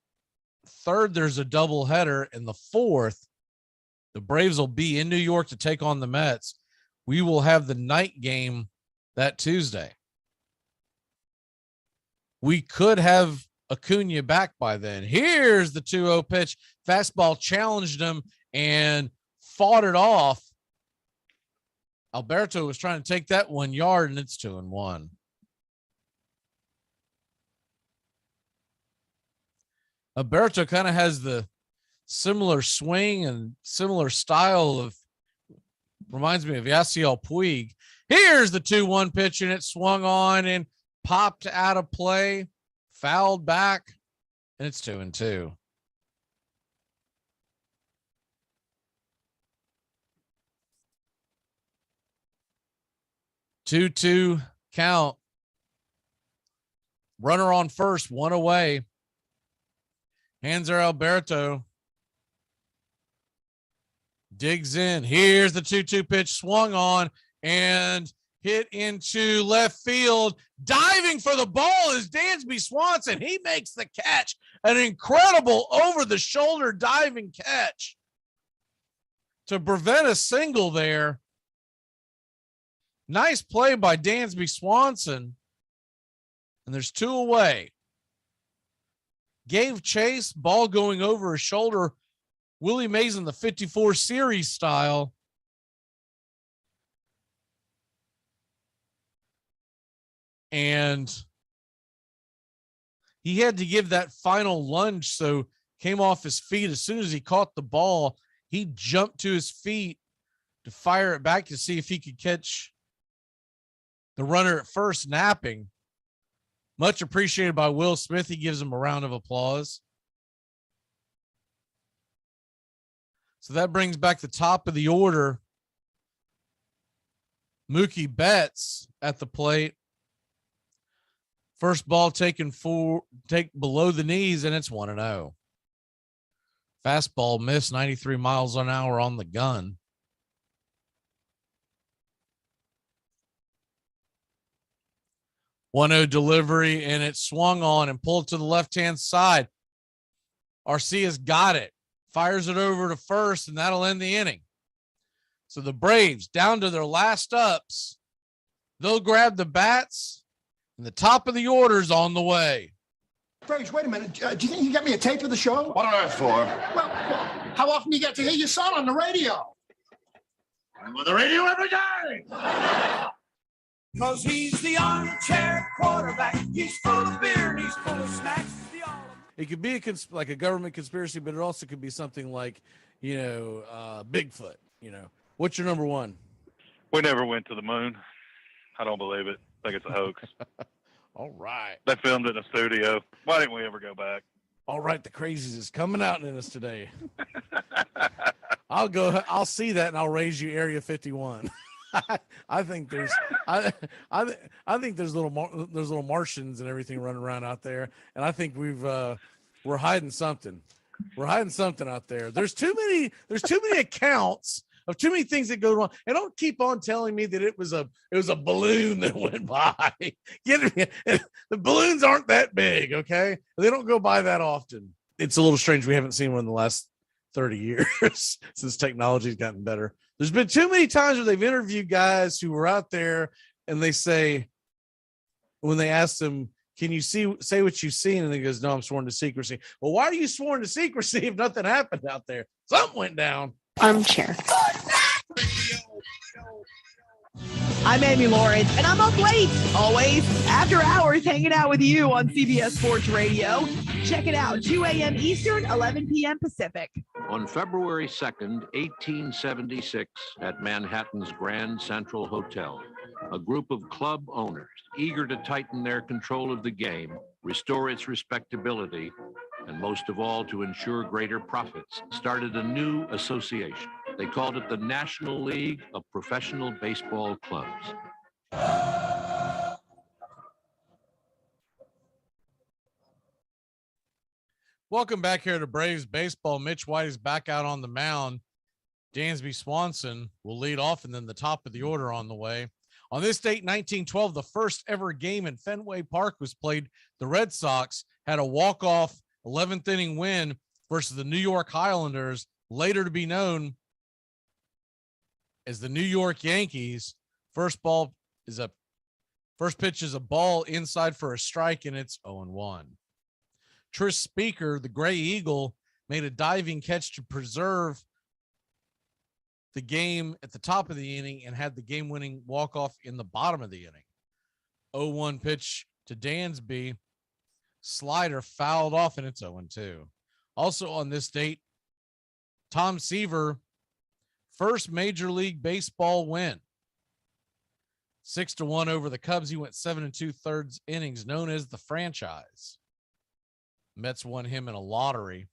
3rd, there's a doubleheader, and the 4th, the Braves will be in New York to take on the Mets. We will have the night game that Tuesday. We could have Acuna back by then. Here's the 2-0 pitch. Fastball challenged him and fought it off. Alberto was trying to take that 1 yard, and it's 2-1. Alberto kind of has the similar swing and similar style of, reminds me of Yasiel Puig. Here's the 2-1 pitch, and it swung on and popped out of play, fouled back, and it's 2-2. Two count. Runner on first, 1 away. Hanser Alberto digs in. Here's the 2-2 pitch, swung on and hit into left field. Diving for the ball is Dansby Swanson. He makes the catch. An incredible over-the-shoulder diving catch to prevent a single there. Nice play by Dansby Swanson. And there's 2 away. Gave chase, ball going over his shoulder. Willie Mays in the 54 series style. And he had to give that final lunge, so came off his feet. As soon as he caught the ball, he jumped to his feet to fire it back to see if he could catch the runner at first napping. Much appreciated by Will Smith. He gives him a round of applause. So that brings back the top of the order. Mookie Betts at the plate. First ball taken below the knees, and it's 1-0. Fastball missed, 93 miles an hour on the gun. One-0 delivery, and it swung on and pulled to the left-hand side. Arcia's got it. Fires it over to first, and that'll end the inning. So the Braves, down to their last ups, they'll grab the bats, and the top of the order's on the way. Braves, wait a minute. Do you think you got me a tape of the show? What on earth for? Well, how often do you get to hear your son on the radio? I'm on the radio every day. Because he's the armchair quarterback. He's full of beer and he's full of snacks. It could be like a government conspiracy, but it also could be something like, Bigfoot. What's your number one? We never went to the moon. I don't believe it. I think it's a hoax. All right. They filmed it in a studio. Why didn't we ever go back? All right, the crazies is coming out in us today. I'll see that and I'll raise you Area 51. I think there's I think there's little Martians and everything running around out there, and I think we're hiding something. We're hiding something out there. There's too many accounts of too many things that go wrong. And don't keep on telling me that it was a balloon that went by. The balloons aren't that big, okay? They don't go by that often. It's a little strange we haven't seen one in the last 30 years since technology's gotten better. There's been too many times where they've interviewed guys who were out there and they say, when they ask them, can you say what you've seen? And he goes, no, I'm sworn to secrecy. Well, why are you sworn to secrecy if nothing happened out there? Something went down. Armchair. I'm Amy Lawrence, and I'm up late, always, after hours, hanging out with you on CBS Sports Radio. Check it out, 2 a.m. Eastern, 11 p.m. Pacific. On February 2nd, 1876, at Manhattan's Grand Central Hotel, a group of club owners, eager to tighten their control of the game, restore its respectability, and most of all, to ensure greater profits, started a new association. They called it the National League of Professional Baseball Clubs. Welcome back here to Braves Baseball. Mitch White is back out on the mound. Dansby Swanson will lead off, and then the top of the order on the way. On this date, 1912, the first ever game in Fenway Park was played. The Red Sox had a walk-off 11th inning win versus the New York Highlanders, later to be known as the New York Yankees. First pitch is a ball inside for a strike, and it's 0-1. Tris Speaker, the Gray Eagle, made a diving catch to preserve the game at the top of the inning and had the game-winning walk-off in the bottom of the inning. 0-1 pitch to Dansby. Slider fouled off, and it's 0-2. Also on this date, Tom Seaver, first Major League Baseball win. 6-1 over the Cubs. He went 7 2/3 innings, known as the franchise. Mets won him in a lottery.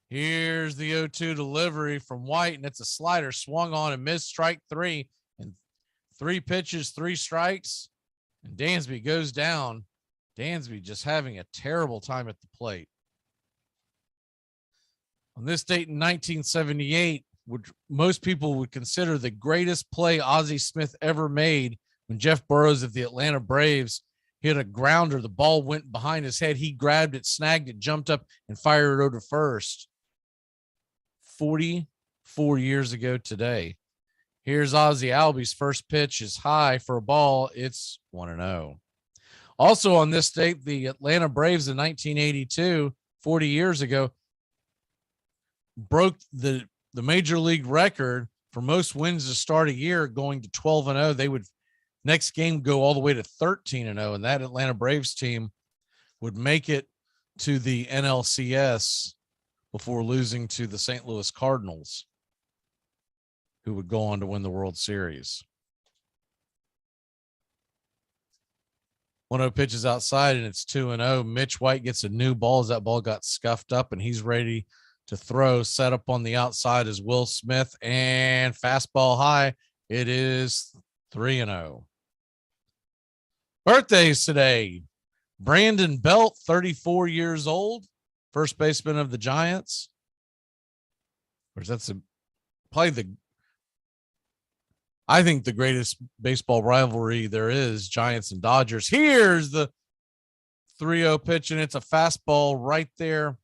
Here's the 0-2 delivery from White, and it's a slider swung on and missed, strike 3, and 3 pitches, 3 strikes, and Dansby goes down. Dansby just having a terrible time at the plate. On this date in 1978, which most people would consider the greatest play Ozzie Smith ever made, when Jeff Burroughs of the Atlanta Braves hit a grounder, the ball went behind his head. He grabbed it, snagged it, jumped up, and fired it over to first. 44 years ago today. Here's Ozzie Albies' first pitch is high for a ball. It's 1-0. Also on this date, the Atlanta Braves in 1982, 40 years ago, broke the major league record for most wins to start a year, going to 12-0. They would next game go all the way to 13-0, and that Atlanta Braves team would make it to the NLCS before losing to the St. Louis Cardinals, who would go on to win the World Series. 1-0 pitches outside, and it's 2-0. Mitch White gets a new ball as that ball got scuffed up, and he's ready to throw. Set up on the outside is Will Smith, and fastball high. It is 3-0. Birthdays today. Brandon Belt, 34 years old, first baseman of the Giants. Of course, I think the greatest baseball rivalry there is, Giants and Dodgers. Here's the 3-0 pitch, and it's a fastball right there,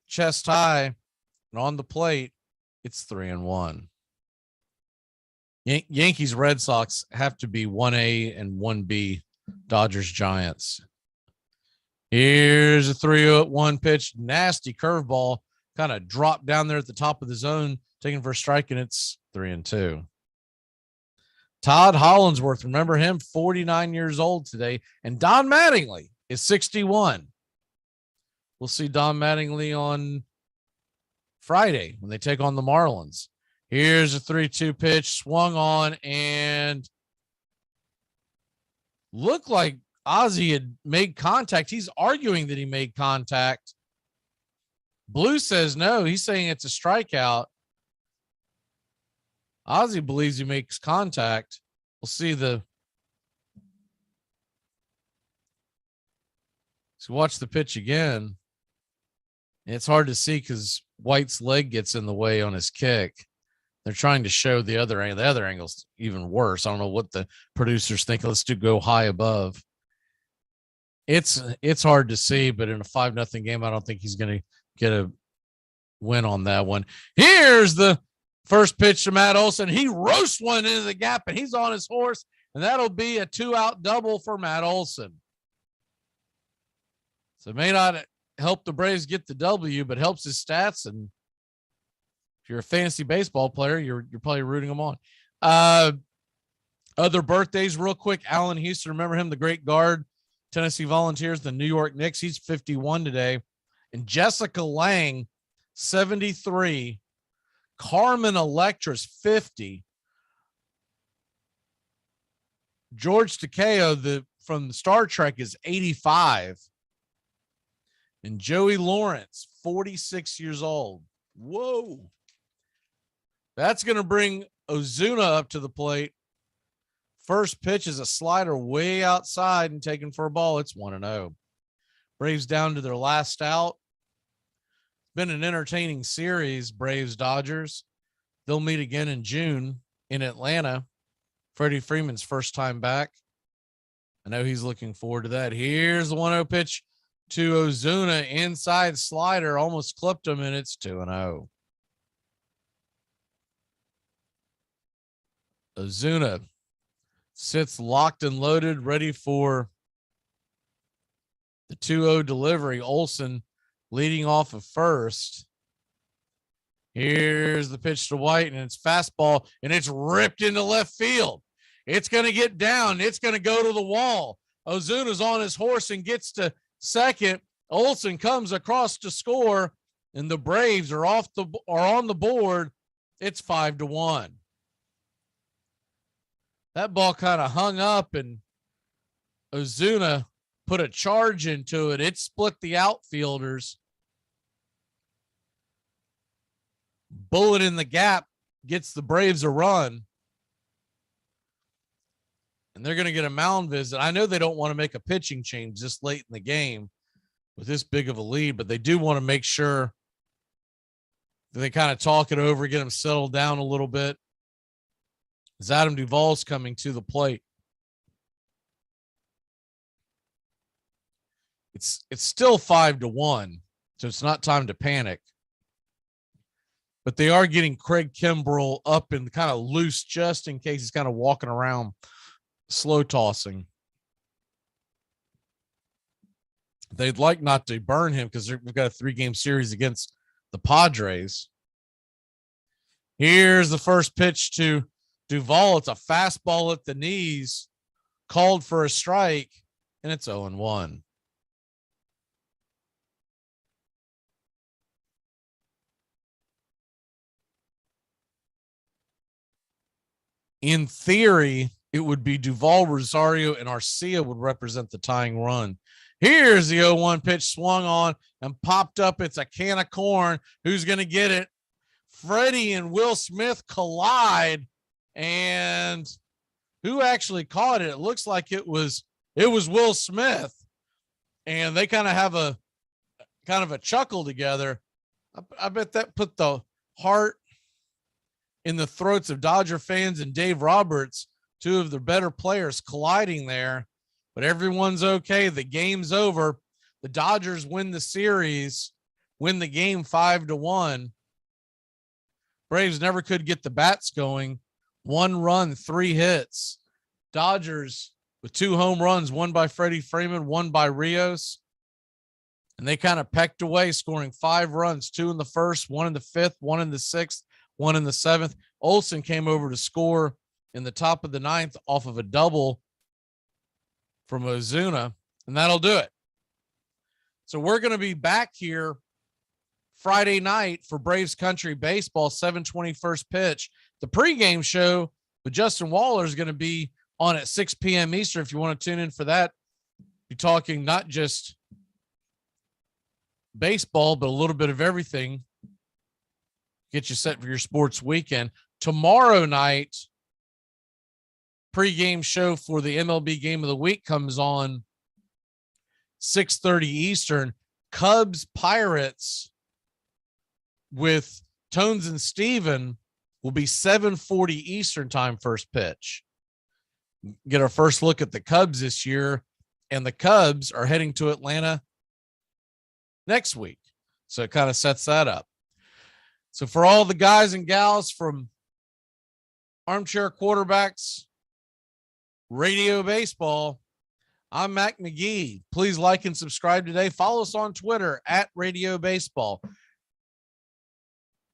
chest high, and on the plate, it's 3-1. Yankees Red Sox have to be 1A and 1B. Dodgers Giants. Here's a 3-1 pitch, nasty curveball, kind of dropped down there at the top of the zone, taken for a strike, and it's 3-2. Todd Hollinsworth, remember him, 49 years old today, and Don Mattingly is 61. We'll see Don Mattingly on Friday when they take on the Marlins. Here's a 3-2 pitch, swung on, and looked like Ozzie had made contact. He's arguing that he made contact. Blue says no. He's saying it's a strikeout. Ozzie believes he makes contact. We'll see so watch the pitch again. And it's hard to see because White's leg gets in the way on his kick. They're trying to show the other angle. The other angle's even worse. I don't know what the producers think. Let's go high above. It's hard to see, but in a 5-0 game, I don't think he's going to get a win on that one. Here's the first pitch to Matt Olson. He roasts one into the gap, and he's on his horse, and that'll be a 2-out double for Matt Olson. So it may not help the Braves get the W, but helps his stats. And if you're a fantasy baseball player, you're probably rooting them on. Other birthdays real quick. Allen Houston, remember him, the great guard, Tennessee Volunteers, the New York Knicks. He's 51 today. And Jessica Lang, 73. Carmen Electra's 50. George Takeo, from Star Trek, is 85. And Joey Lawrence, 46 years old. Whoa. That's going to bring Ozuna up to the plate. First pitch is a slider way outside and taken for a ball. It's 1-0. Braves down to their last out. Been an entertaining series, Braves-Dodgers. They'll meet again in June in Atlanta. Freddie Freeman's first time back. I know he's looking forward to that. Here's the 1-0 pitch to Ozuna, inside slider, almost clipped him, and it's 2-0. Ozuna sits locked and loaded, ready for the 2-0 delivery. Olson leading off of first. Here's the pitch to White, and it's fastball, and it's ripped into left field. It's going to get down. It's going to go to the wall. Ozuna's on his horse and gets to second. Olson comes across to score, and the Braves are on the board. It's 5-1. That ball kind of hung up, and Ozuna put a charge into it. It split the outfielders. Bullet in the gap gets the Braves a run. And they're going to get a mound visit. I know they don't want to make a pitching change this late in the game with this big of a lead, but they do want to make sure that they kind of talk it over, get them settled down a little bit. As Adam Duvall's coming to the plate. It's still 5-1, so it's not time to panic. But they are getting Craig Kimbrell up and kind of loose just in case he's kind of walking around slow tossing. They'd like not to burn him because we've got a 3-game series against the Padres. Here's the first pitch to Duvall. It's a fastball at the knees, called for a strike, and it's 0-1. In theory, it would be Duvall, Rosario, and Arcia would represent the tying run. Here's the 0-1 pitch, swung on and popped up. It's a can of corn. Who's going to get it? Freddie and Will Smith collide, and who actually caught it? It looks like it was Will Smith, and they kind of have a chuckle together. I bet that put the heart in the throats of Dodger fans and Dave Roberts, two of the better players colliding there, but everyone's okay. The game's over. The Dodgers win the series, win the game 5-1. Braves never could get the bats going. 1 run, 3 hits. Dodgers with 2 home runs, one by Freddie Freeman, one by Rios. And they kind of pecked away, scoring 5 runs, 2 in the first, 1 in the 5th, 1 in the 6th, 1 in the 7th. Olson came over to score in the top of the 9th off of a double from Ozuna, and that'll do it. So we're going to be back here Friday night for Braves Country Baseball, 7:20 first pitch. The pregame show with Justin Waller is going to be on at 6 p.m. Eastern. If you want to tune in for that, you're talking not just baseball, but a little bit of everything. Get you set for your sports weekend. Tomorrow night, pregame show for the MLB Game of the Week comes on 6:30 Eastern. Cubs Pirates with Tones and Steven will be 7:40 Eastern time first pitch. Get our first look at the Cubs this year, and the Cubs are heading to Atlanta next week. So it kind of sets that up. So for all the guys and gals from Armchair Quarterbacks Radio Baseball, I'm Mac McGee. Please like and subscribe today. Follow us on Twitter at Radio Baseball.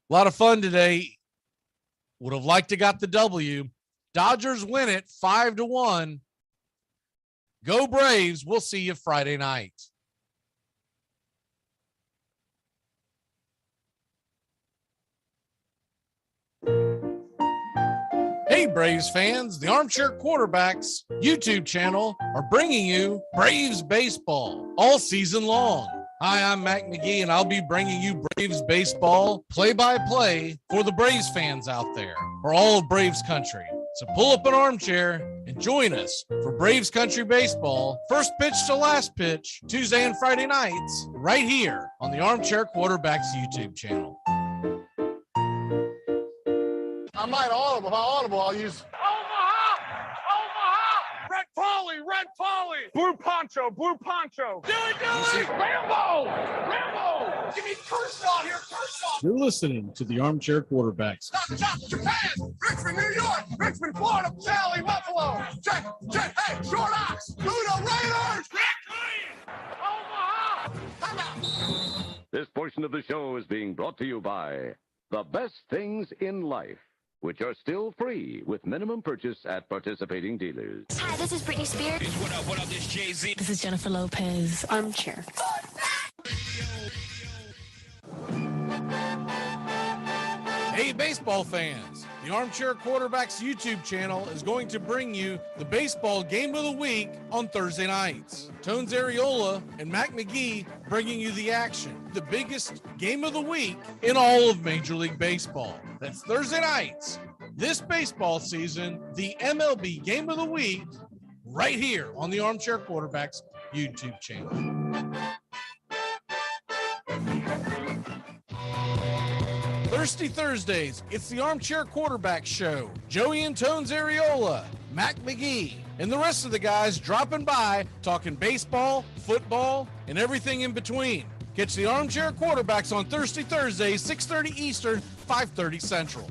A lot of fun today. Would have liked to got the W. Dodgers win it 5-1. Go Braves. We'll see you Friday night. Hey, Braves fans, the Armchair Quarterbacks YouTube channel are bringing you Braves baseball all season long. Hi, I'm Mac McGee, and I'll be bringing you Braves baseball play-by-play for the Braves fans out there, or all of Braves country. So pull up an armchair and join us for Braves Country Baseball, first pitch to last pitch, Tuesday and Friday nights, right here on the Armchair Quarterbacks YouTube channel. I might audible. If I audible, I'll use Omaha! Red Polly! Blue Poncho! Do it! Rambo! Give me Kershaw here, Kershaw! You're listening to the Armchair Quarterbacks. Stop, Japan! Richmond, New York! Richmond, Florida! Cali, Buffalo! Check! Hey, Short Ox! Ludo Raiders! Omaha! Come out! This portion of the show is being brought to you by the best things in life, which are still free with minimum purchase at participating dealers. Hi, this is Britney Spears. What up, this Jay-Z. This is Jennifer Lopez. Armchair. Hey, baseball fans, the Armchair Quarterbacks YouTube channel is going to bring you the baseball game of the week on Thursday nights. Tones Areola and Mac McGee bringing you the action, the biggest game of the week in all of Major League Baseball. That's Thursday nights. This baseball season, the MLB game of the week, right here on the Armchair Quarterbacks YouTube channel. Thirsty Thursdays, it's the Armchair Quarterback Show. Joey and Tones Areola, Mac McGee, and the rest of the guys dropping by, talking baseball, football, and everything in between. Catch the Armchair Quarterbacks on Thirsty Thursdays, 6:30 Eastern, 5:30 Central.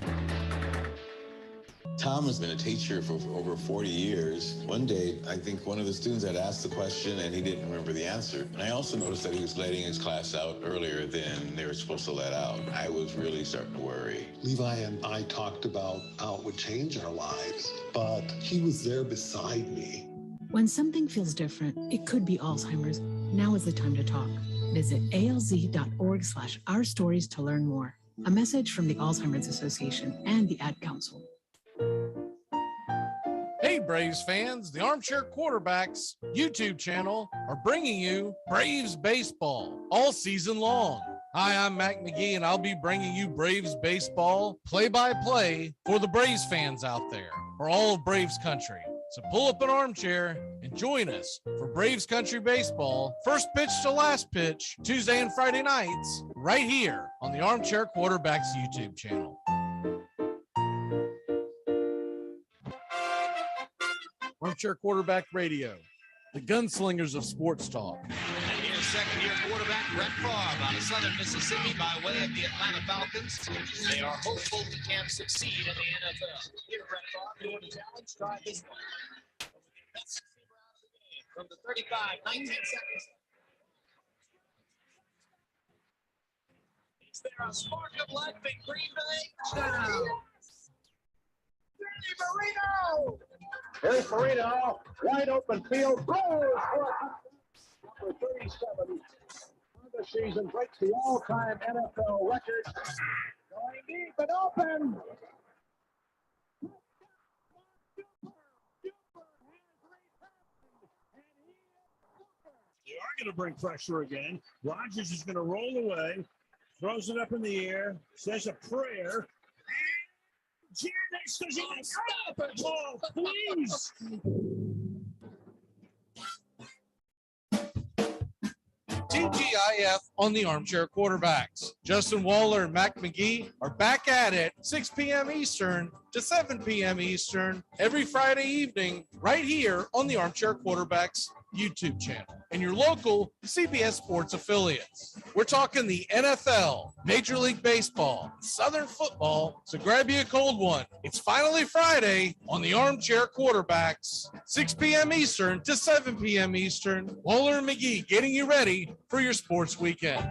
Tom has been a teacher for over 40 years. One day, I think one of the students had asked the question and he didn't remember the answer. And I also noticed that he was letting his class out earlier than they were supposed to let out. I was really starting to worry. Levi and I talked about how it would change our lives, but he was there beside me. When something feels different, it could be Alzheimer's. Now is the time to talk. Visit alz.org/ourstories to learn more. A message from the Alzheimer's Association and the Ad Council. Hey, Braves fans, the Armchair Quarterbacks YouTube channel are bringing you Braves baseball all season long. Hi, I'm Mac McGee, and I'll be bringing you Braves baseball play-by-play for the Braves fans out there, or all of Braves country. So pull up an armchair and join us for Braves Country Baseball, first pitch to last pitch, Tuesday and Friday nights, right here on the Armchair Quarterbacks YouTube channel. Armchair Quarterback Radio, the gunslingers of sports talk. Here's second-year quarterback Brett Favre out of Southern Mississippi by way of the Atlanta Falcons. They are hopeful he can succeed in the NFL. Here, Brett Favre doing the challenge. Try this one. Best receiver out of the game from the 35, 19 seconds. Is there a spark of life in Green Bay? Touchdown! Marino! Here's Marino, wide open field, goes for number 37. On the this season breaks the all-time NFL record. Going deep and open. They are going to bring pressure again. Rodgers is going to roll away, throws it up in the air, says a prayer. Janice does not stop it. Oh, please. TGIF on the Armchair Quarterbacks. Justin Waller and Mac McGee are back at it 6 p.m. Eastern to 7 p.m. Eastern every Friday evening right here on the Armchair Quarterbacks YouTube channel and your local CBS Sports affiliates. We're talking the NFL, Major League Baseball, Southern football, so grab you a cold one. It's finally Friday on the Armchair Quarterbacks, 6 p.m. Eastern to 7 p.m. Eastern. Waller and McGee getting you ready for your sports weekend.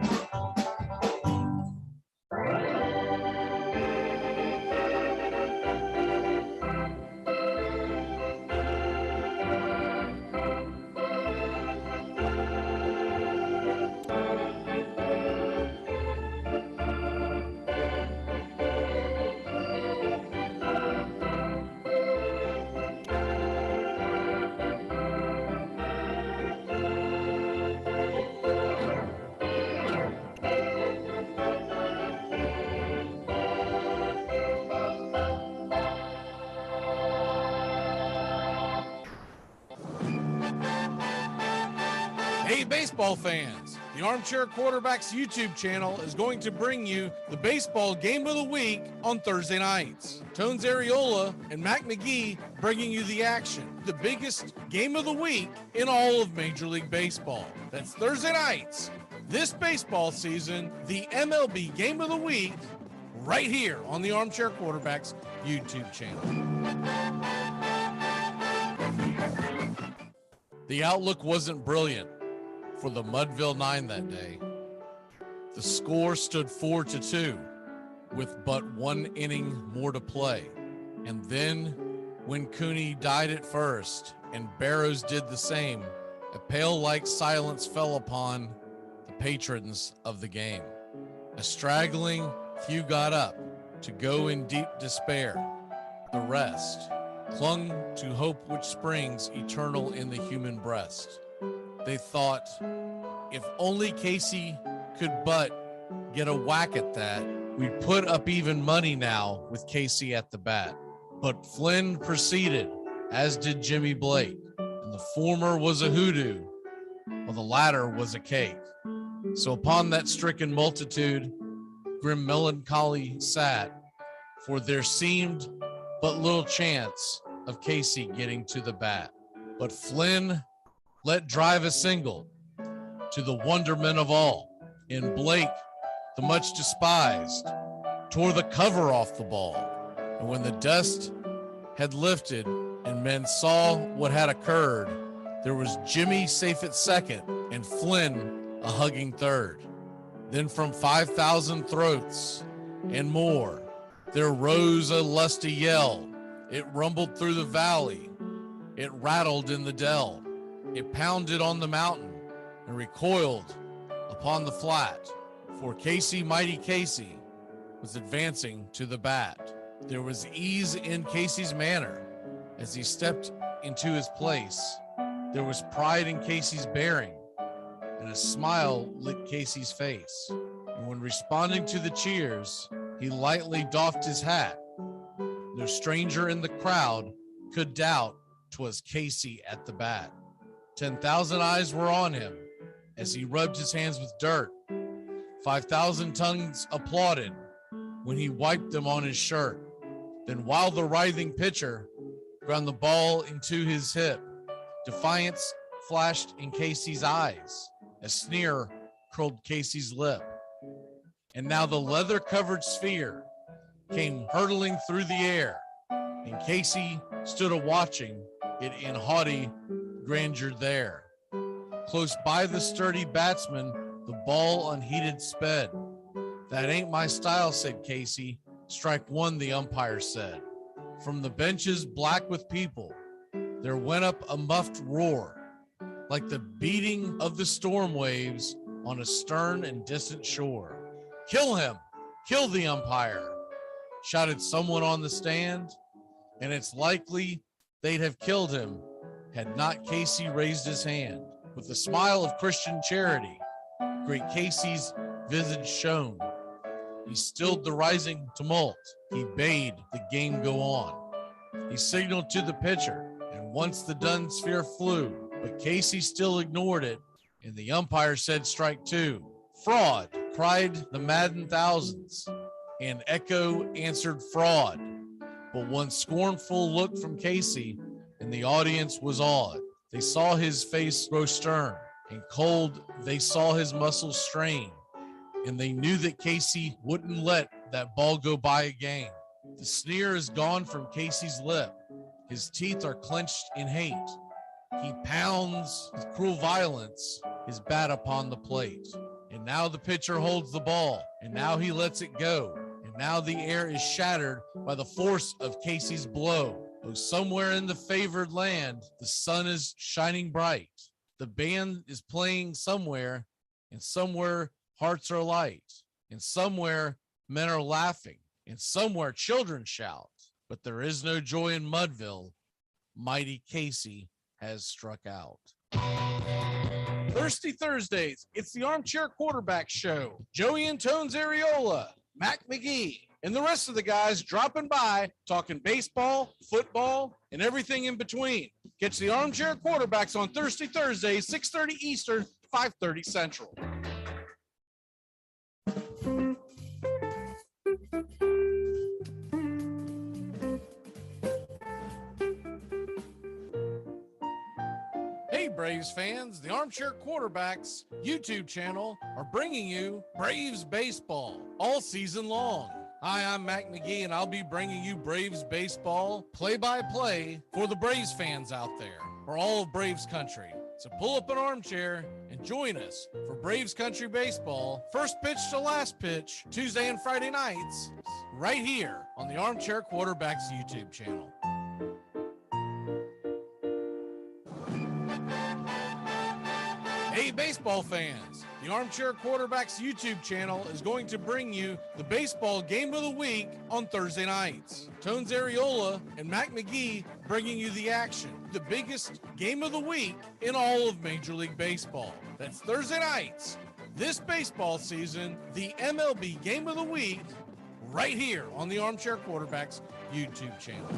Hey, baseball fans, the Armchair Quarterbacks YouTube channel is going to bring you the baseball game of the week on Thursday nights. Tones Areola and Mac McGee bringing you the action, the biggest game of the week in all of Major League Baseball. That's Thursday nights. This baseball season, the MLB game of the week, right here on the Armchair Quarterbacks YouTube channel. The outlook wasn't brilliant for the Mudville Nine that day. The score stood 4-2 with but one inning more to play. And then when Cooney died at first and Barrows did the same, a pale-like silence fell upon the patrons of the game. A straggling few got up to go in deep despair. The rest clung to hope which springs eternal in the human breast. They thought, if only Casey could but get a whack at that, we'd put up even money now with Casey at the bat. But Flynn proceeded, as did Jimmy Blake, and the former was a hoodoo, while the latter was a cake. So upon that stricken multitude, grim melancholy sat, for there seemed but little chance of Casey getting to the bat. But Flynn let drive a single to the wonderment of all. And Blake, the much despised, tore the cover off the ball. And when the dust had lifted and men saw what had occurred, there was Jimmy safe at second and Flynn a hugging third. Then from 5,000 throats and more, there rose a lusty yell. It rumbled through the valley. It rattled in the dell. It pounded on the mountain and recoiled upon the flat. For Casey, mighty Casey, was advancing to the bat. There was ease in Casey's manner as he stepped into his place. There was pride in Casey's bearing, and a smile lit Casey's face. And when responding to the cheers, he lightly doffed his hat. No stranger in the crowd could doubt 'twas Casey at the bat. 10,000 eyes were on him as he rubbed his hands with dirt. 5,000 tongues applauded when he wiped them on his shirt. Then while the writhing pitcher ground the ball into his hip, defiance flashed in Casey's eyes. A sneer curled Casey's lip. And now the leather-covered sphere came hurtling through the air, and Casey stood a-watching it in haughty grandeur there. Close by the sturdy batsman, the ball unheeded sped. That ain't my style, said Casey. Strike one, the umpire said. From the benches black with people, there went up a muffled roar, like the beating of the storm waves on a stern and distant shore. "Kill him! Kill the umpire!" shouted someone on the stand, and it's likely they'd have killed him had not Casey raised his hand. With the smile of Christian charity, great Casey's visage shone. He stilled the rising tumult. He bade the game go on. He signaled to the pitcher, and once the dun sphere flew, but Casey still ignored it, and the umpire said strike two. "Fraud!" cried the maddened thousands, and echo answered fraud. But one scornful look from Casey, and the audience was awed. They saw his face grow stern and cold. They saw his muscles strain, and they knew that Casey wouldn't let that ball go by again. The sneer is gone from Casey's lip. His teeth are clenched in hate. He pounds with cruel violence his bat upon the plate. And now the pitcher holds the ball, and now he lets it go. And now the air is shattered by the force of Casey's blow. Oh, somewhere in the favored land, the sun is shining bright. The band is playing somewhere, and somewhere hearts are light. And somewhere men are laughing, and somewhere children shout. But there is no joy in Mudville. Mighty Casey has struck out. Thirsty Thursdays, it's the Armchair Quarterback Show. Joey and Tones Areola, Mac McGee, and the rest of the guys dropping by, talking baseball, football, and everything in between. Catch the Armchair Quarterbacks on Thirsty Thursdays, 6:30 Eastern, 5:30 Central. Hey, Braves fans, the Armchair Quarterbacks YouTube channel are bringing you Braves baseball all season long. Hi, I'm Mac McGee, and I'll be bringing you Braves baseball play-by-play for the Braves fans out there, for all of Braves country. So pull up an armchair and join us for Braves country baseball, first pitch to last pitch, Tuesday and Friday nights, right here on the Armchair Quarterbacks YouTube channel. Hey, baseball fans, the Armchair Quarterbacks YouTube channel is going to bring you the baseball game of the week on Thursday nights. Tones Areola and Mac McGee bringing you the action, the biggest game of the week in all of Major League Baseball. That's Thursday nights, this baseball season, the MLB game of the week, right here on the Armchair Quarterbacks YouTube channel.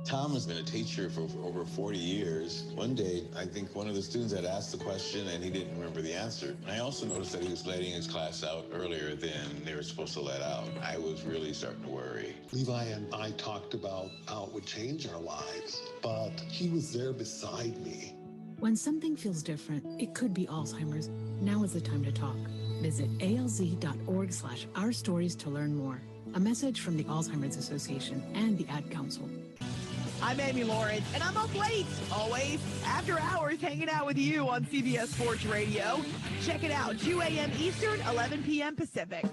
Tom has been a teacher for over 40 years. One day, I think one of the students had asked the question and he didn't remember the answer. I also noticed that he was letting his class out earlier than they were supposed to let out. I was really starting to worry. Levi and I talked about how it would change our lives, but he was there beside me. When something feels different, it could be Alzheimer's. Now is the time to talk. Visit alz.org/ourstories to learn more. A message from the Alzheimer's Association and the Ad Council. I'm Amy Lawrence, and I'm up late, always, after hours, hanging out with you on CBS Sports Radio. Check it out, 2 a.m. Eastern, 11 p.m. Pacific.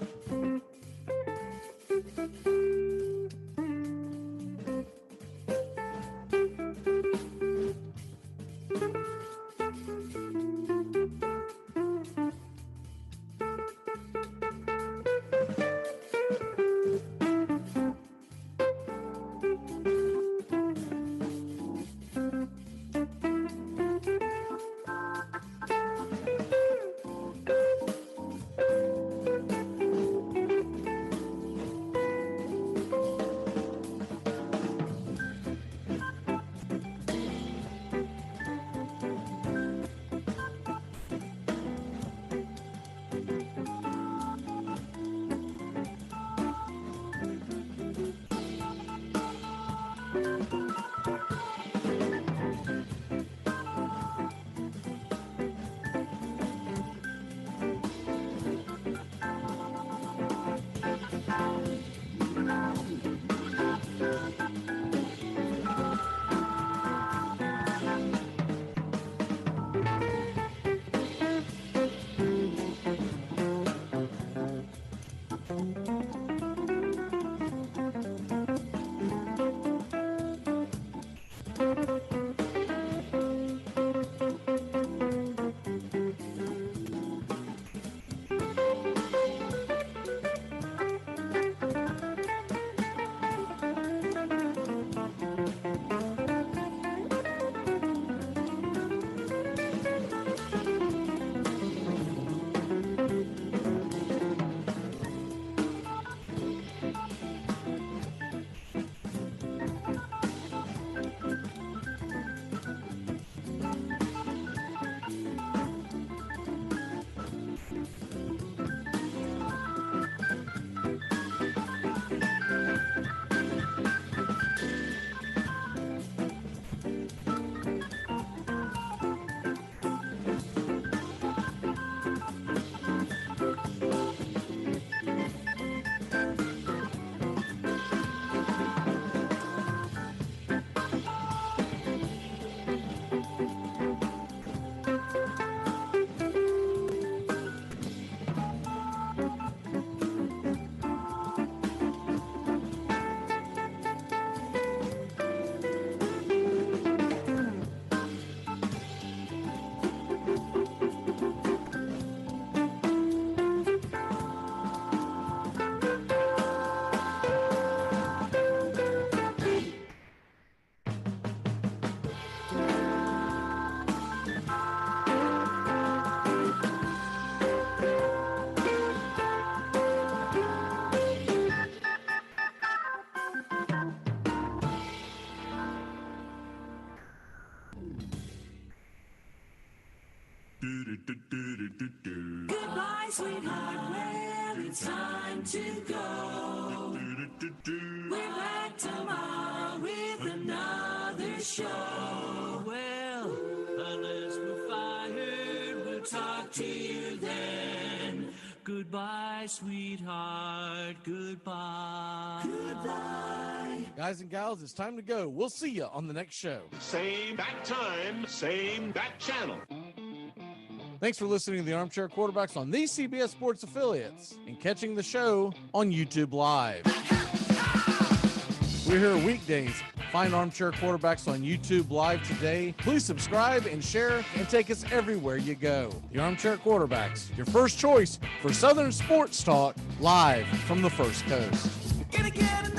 sweetheart, well, it's time to go. We're back tomorrow with another show. Well, unless we're fired, we'll talk to you then. Goodbye, sweetheart, goodbye. Goodbye. Guys and gals, it's time to go. We'll see you on the next show. Same bat time, same bat channel. Thanks for listening to the Armchair Quarterbacks on these CBS Sports affiliates and catching the show on YouTube Live. We're here weekdays. Find Armchair Quarterbacks on YouTube Live today. Please subscribe and share and take us everywhere you go. The Armchair Quarterbacks, your first choice for Southern sports talk, live from the First Coast. Gonna get